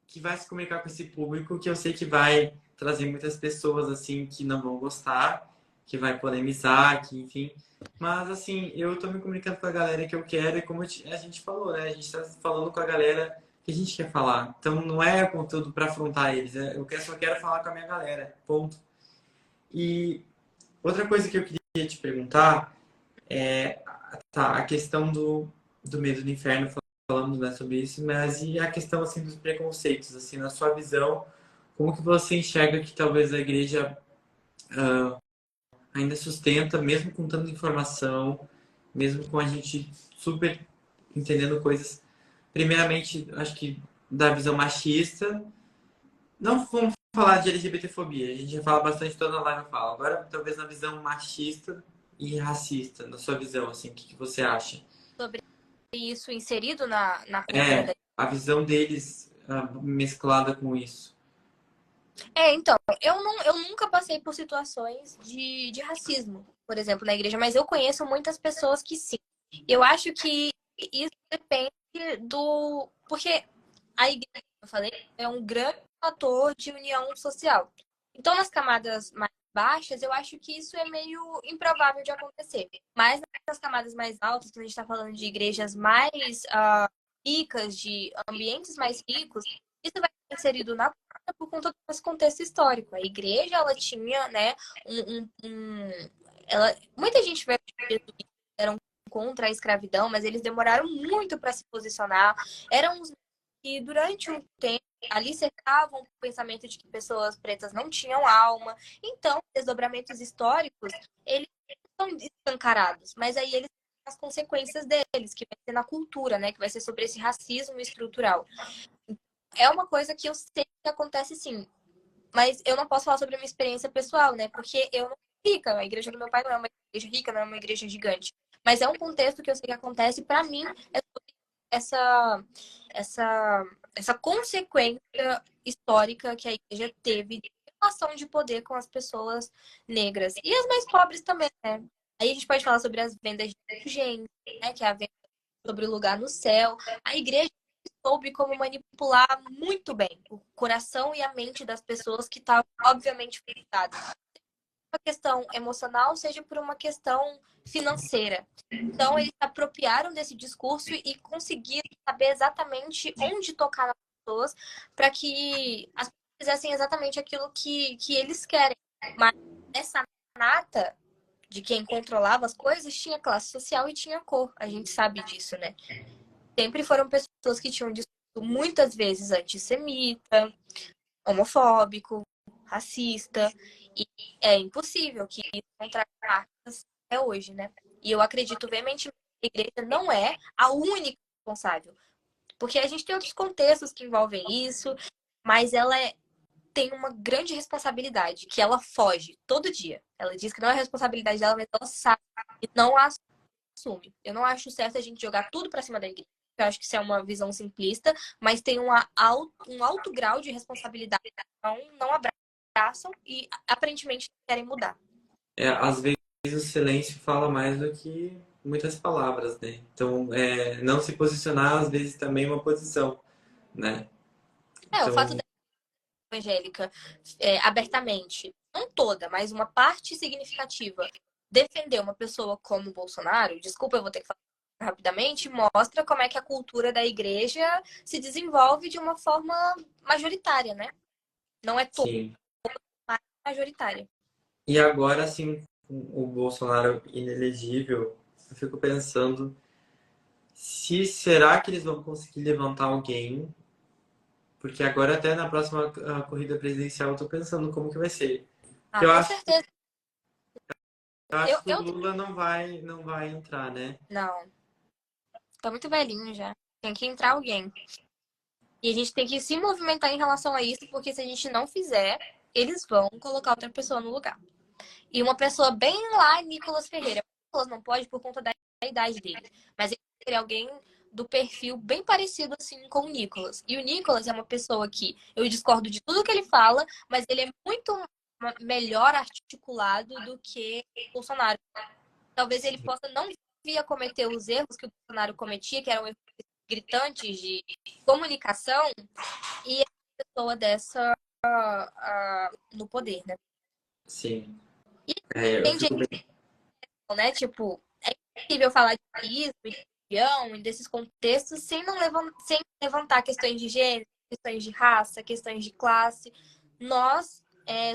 que vai se comunicar com esse público, que eu sei que vai trazer muitas pessoas, assim, que não vão gostar, que vai polemizar, que, enfim. Mas, assim, eu tô me comunicando com a galera que eu quero e como a gente falou, né? A gente tá falando com a galera que a gente quer falar. Então, não é conteúdo para afrontar eles, só quero falar com a minha galera, ponto. E outra coisa que eu queria te perguntar é tá, a questão do medo do inferno, falamos, né, sobre isso, mas e a questão assim dos preconceitos, assim, na sua visão, como que você enxerga que talvez a igreja ainda sustenta, mesmo com tanta informação, mesmo com a gente super entendendo coisas, primeiramente, acho que da visão machista, não vamos falar de LGBTfobia, a gente já fala bastante toda a live, fala. Agora, talvez na visão machista e racista, na sua visão, assim, o que que você acha? Sobre isso inserido na cultura É, da. a visão deles mesclada com isso. Então, eu nunca passei por situações de racismo, por exemplo, na igreja, mas eu conheço muitas pessoas que sim. Eu acho que isso depende do. Porque a igreja, como eu falei, é um grande fator de união social. Então, nas camadas mais baixas, eu acho que isso é meio improvável de acontecer. Mas nas camadas mais altas, quando a gente está falando de igrejas mais ricas, de ambientes mais ricos, isso vai ser inserido na cultura por conta desse contexto histórico. A igreja, ela tinha, né, muita gente veio eram contra a escravidão, mas eles demoraram muito para se posicionar. Eram os que durante um tempo ali cercavam o pensamento de que pessoas pretas não tinham alma. Então, desdobramentos históricos, eles são escancarados, mas aí eles têm as consequências deles, que vai ser na cultura, né? Que vai ser sobre esse racismo estrutural. É uma coisa que eu sei que acontece sim, mas eu não posso falar sobre a minha experiência pessoal, né? Porque eu não sou rica, a igreja do meu pai não é uma igreja rica, não é uma igreja gigante. Mas é um contexto que eu sei que acontece, para mim, é essa, essa, essa consequência histórica que a igreja teve de relação de poder com as pessoas negras. E as mais pobres também, né? Aí a gente pode falar sobre as vendas de gente, né? Que é a venda sobre o lugar no céu. A igreja soube como manipular muito bem o coração e a mente das pessoas que estavam, obviamente, frustradas. Uma questão emocional, seja por uma questão financeira. Então, eles se apropriaram desse discurso e conseguiram saber exatamente onde tocar nas pessoas para que as pessoas fizessem exatamente aquilo que eles querem. Mas essa nata de quem controlava as coisas tinha classe social e tinha cor. A gente sabe disso, né? Sempre foram pessoas que tinham um discurso muitas vezes antissemita, homofóbico, racista. E é impossível que isso não traga marcas até hoje, né? E eu acredito veementemente que a igreja não é a única responsável. Porque a gente tem outros contextos que envolvem isso, mas tem uma grande responsabilidade, que ela foge todo dia. Ela diz que não é responsabilidade dela, mas ela sabe e não a assume. Eu não acho certo a gente jogar tudo pra cima da igreja. Eu acho que isso é uma visão simplista, mas tem um alto grau de responsabilidade. Não abraçam e aparentemente querem mudar. Às vezes o silêncio fala mais do que muitas palavras, né? Então, não se posicionar às vezes também é uma posição, né? O fato Então, da evangélica abertamente, não toda, mas uma parte significativa, defender uma pessoa como Bolsonaro, desculpa, eu vou ter que falar rapidamente, mostra como é que a cultura da igreja se desenvolve de uma forma majoritária, né? Não é toda, sim. mas majoritária. E agora, assim, com o Bolsonaro inelegível, eu fico pensando se será que eles vão conseguir levantar alguém? Porque agora até na próxima corrida presidencial eu tô pensando como que vai ser. Porque Ah, com certeza. eu Eu, acho que o eu Lula não vai entrar, né? não, tá muito velhinho já. Tem que entrar alguém. E a gente tem que se movimentar em relação a isso, porque se a gente não fizer, eles vão colocar outra pessoa no lugar. E uma pessoa bem lá, Nicolas Ferreira. O Nicolas não pode por conta da idade dele. Mas ele seria alguém do perfil bem parecido assim com o Nicolas. E o Nicolas é uma pessoa que eu discordo de tudo que ele fala, mas ele é muito melhor articulado do que o Bolsonaro. Talvez ele possa não vir a cometer os erros que o Bolsonaro cometia, que eram erros gritantes de comunicação, e a pessoa dessa no poder, né? Sim. E Eu tem fico bem. né? Tipo, é impossível falar de país, de religião e desses contextos sem levantar questões de gênero, questões de raça, questões de classe. Nós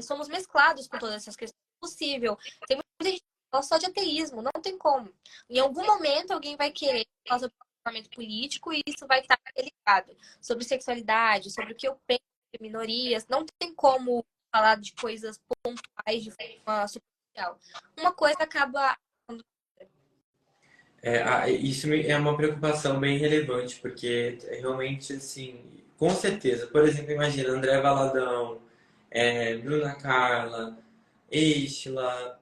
somos mesclados com todas essas questões. É possível. Tem muita gente que fala só de ateísmo, não tem como. Em algum momento alguém vai querer falar sobre posicionamento político e isso vai estar ligado sobre sexualidade, sobre o que eu penso de minorias. Não tem como falar de coisas pontuais de forma superficial. Uma coisa acaba. Isso é uma preocupação bem relevante, porque realmente, assim, com certeza, por exemplo, imagina André Valadão, Bruna Carla, Estila,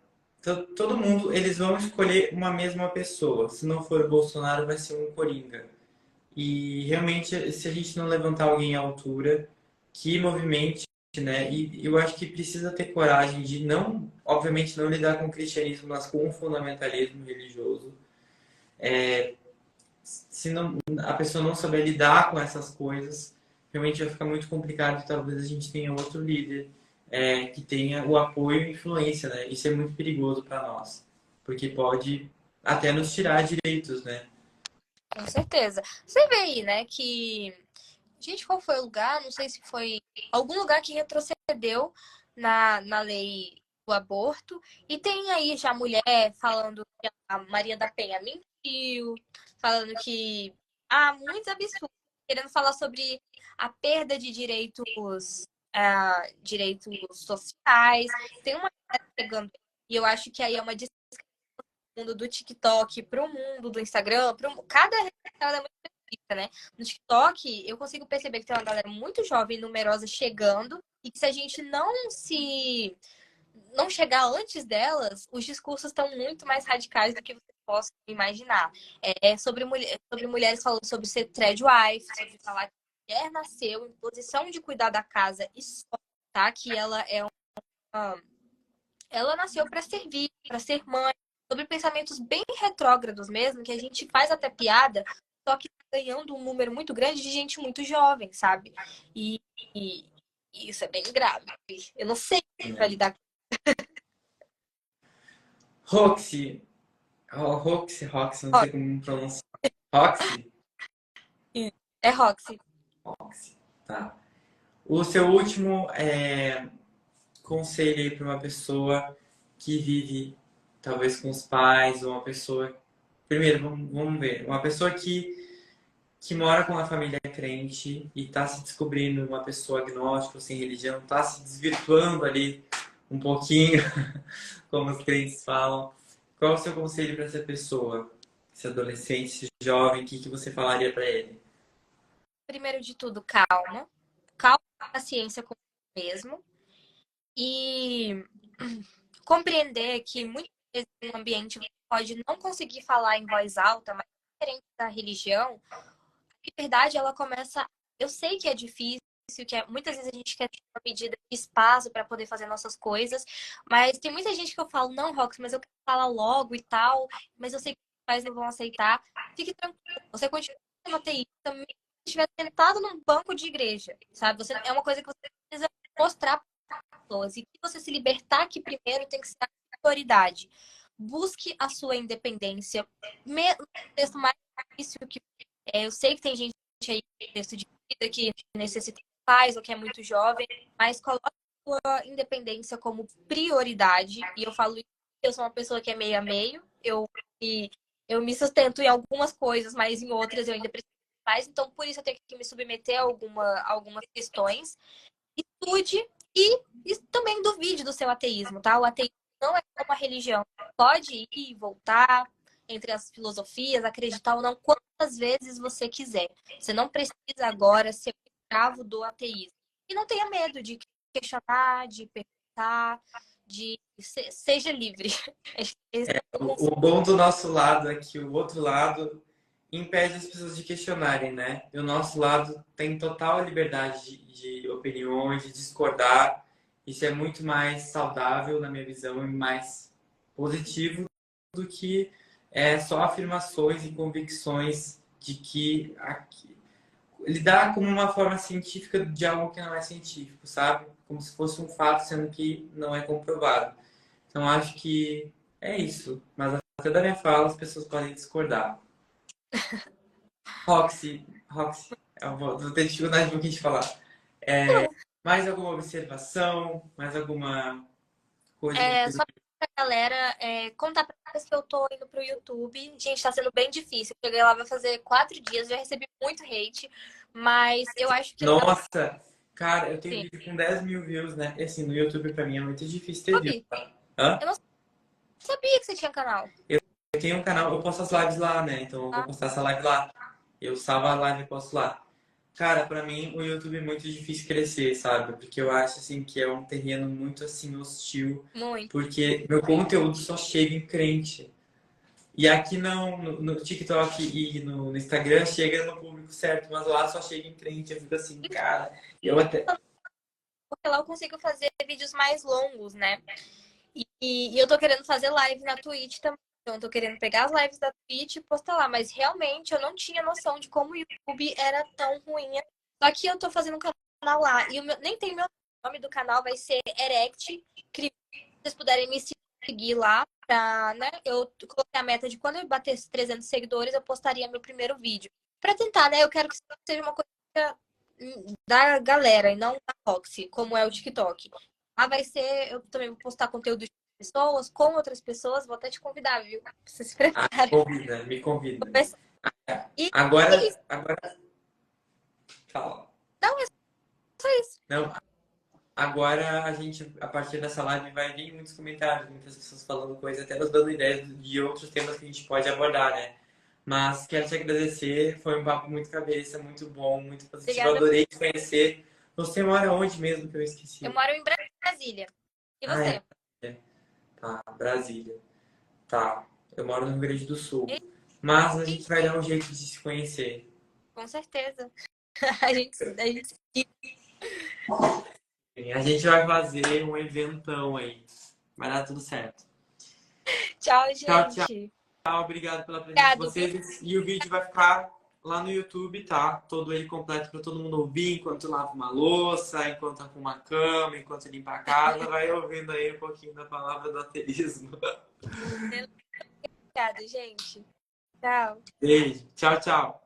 todo mundo, eles vão escolher uma mesma pessoa. Se não for o Bolsonaro, vai ser um Coringa. E realmente, se a gente não levantar alguém à altura, que movimente, né? E eu acho que precisa ter coragem de não, obviamente, não lidar com o cristianismo, mas com o fundamentalismo religioso. Se não, a pessoa não souber lidar com essas coisas, realmente vai ficar muito complicado. Talvez a gente tenha outro líder que tenha o apoio e influência, né? Isso é muito perigoso para nós, porque pode até nos tirar direitos, né? Com certeza. Você vê aí, né, que. Gente, qual foi o lugar? Não sei se foi algum lugar que retrocedeu na lei do aborto. E tem aí já mulher falando que a Maria da Penha mentiu, falando que há muitos absurdos, querendo falar sobre a perda de direitos sociais. Tem uma galera pegando. E eu acho que aí é uma mundo do TikTok para o mundo do Instagram, cada rede social é muito específica, né? No TikTok, eu consigo perceber que tem uma galera muito jovem, numerosa, chegando, e que se a gente não chegar antes delas, os discursos estão muito mais radicais do que você possa imaginar. Sobre mulheres falando sobre ser threadwife, sobre falar que a mulher nasceu em posição de cuidar da casa e só, tá? Que ela nasceu para servir, para ser mãe, sobre pensamentos bem retrógrados mesmo, que a gente faz até piada, só que ganhando um número muito grande de gente muito jovem, sabe? E, e isso é bem grave. Eu não sei para lidar com Roxy, Roxy, não sei isso. como pronunciar. Roxy? É Roxy. Roxy, tá. O seu último conselho aí para uma pessoa que vive, talvez, com os pais, ou uma pessoa. Primeiro, vamos ver. Uma pessoa que mora com uma família crente e está se descobrindo uma pessoa agnóstica, sem religião, está se desvirtuando ali um pouquinho, como os crentes falam. Qual é o seu conselho para essa pessoa, esse adolescente, esse jovem, o que você falaria para ele? Primeiro de tudo, calma. Calma, paciência com você mesmo. E compreender que muitas vezes em um ambiente você pode não conseguir falar em voz alta, mas diferente da religião, a liberdade ela começa. Eu sei que é difícil, muitas vezes a gente quer ter uma medida de espaço para poder fazer nossas coisas, mas tem muita gente que eu falo, não, Rox, mas eu quero falar logo e tal, mas eu sei que os pais não vão aceitar. Fique tranquilo, você continua sendo ateísta, mesmo se estiver sentado num banco de igreja, sabe? É uma coisa que você precisa mostrar para as pessoas. E que você se libertar aqui primeiro tem que ser a prioridade. Busque a sua independência. No texto mais difícil que eu sei que tem gente aí no texto de vida que necessita de pais ou que é muito jovem, mas coloque a sua independência como prioridade. E eu falo isso porque eu sou uma pessoa que é meio a meio. Eu me sustento em algumas coisas, mas em outras eu ainda preciso de pais. Então, por isso eu tenho que me submeter a algumas questões. Estude e também duvide do seu ateísmo, tá? O ateísmo não é uma religião. Pode ir e voltar entre as filosofias, acreditar ou não, quantas vezes você quiser. Você não precisa agora ser escravo do ateísmo. E não tenha medo de questionar, de perguntar, seja livre. Esse é o O conselho. bom do nosso lado é que o outro lado impede as pessoas de questionarem, né? E o nosso lado tem total liberdade de opiniões, de discordar. Isso é muito mais saudável, na minha visão, e mais positivo do que só afirmações e convicções de que lidar como uma forma científica de algo que não é científico, sabe? Como se fosse um fato, sendo que não é comprovado. Então, acho que é isso. Mas até da minha fala, as pessoas podem discordar. Roxy, eu vou ter dificuldade um pouquinho de falar. Mais alguma observação? Mais alguma coisa que É, você... só pra galera contar pra eles que eu tô indo pro YouTube. Gente, tá sendo bem difícil. Eu cheguei lá, vai fazer 4 dias, já recebi muito hate, mas eu acho que não. Nossa! Cara, eu tenho Sim, vídeo com 10 mil views, né? E assim, no YouTube pra mim é muito difícil ter views, YouTube. tá? Hã? Eu não sabia que você tinha canal. Eu tenho um canal, eu posto as lives lá, né? Então eu vou Tá? postar essa live lá. Eu salvo a live e posto lá. Cara, pra mim o YouTube é muito difícil crescer, sabe? Porque eu acho assim que é um terreno muito assim hostil, Muito. porque meu conteúdo só chega em crente. E aqui não, no TikTok e no Instagram chega no público certo, mas lá só chega em crente. Eu fico assim, cara, eu até. Porque lá eu consigo fazer vídeos mais longos, né? E eu tô querendo fazer live na Twitch também. Então, eu tô querendo pegar as lives da Twitch e postar lá. Mas realmente eu não tinha noção de como o YouTube era tão ruim. Só que eu tô fazendo um canal lá. E nem tem meu nome do canal, vai ser Erect. Se vocês puderem me seguir lá, né? Eu coloquei a meta de quando eu bater esses 300 seguidores, eu postaria meu primeiro vídeo. Pra tentar, né? Eu quero que seja uma coisa da galera e não da Roxy, como é o TikTok. Lá vai ser, eu também vou postar conteúdo de pessoas, com outras pessoas, vou até te convidar, viu? Pra você se Ah, preparem. convida, me convida. E é Agora, isso. agora, fala. Não, é só isso. Não, agora a gente, a partir dessa live, vai vir muitos comentários, muitas pessoas falando coisas, até nos dando ideias de outros temas que a gente pode abordar, né? Mas quero te agradecer, foi um papo muito cabeça, muito bom, muito positivo. Eu Obrigada. adorei te conhecer. Você mora onde mesmo que eu Eu esqueci? moro em Brasília. E Ah, você? é. Tá, Brasília. Tá, eu moro no Rio Grande do E- Sul. Mas a e- gente vai dar um jeito de se conhecer. Com certeza. A gente... A gente vai fazer um eventão aí. Vai dar tudo certo. Tchau, Tchau, tchau. gente. Obrigado pela presença de Obrigado, viu? vocês. E o vídeo vai ficar lá no YouTube, tá? Todo ele completo para todo mundo ouvir enquanto lava uma louça, enquanto arruma a cama, enquanto limpa a casa. Vai ouvindo aí um pouquinho da palavra do ateísmo. Obrigada, gente. Tchau. Beijo. Tchau, tchau.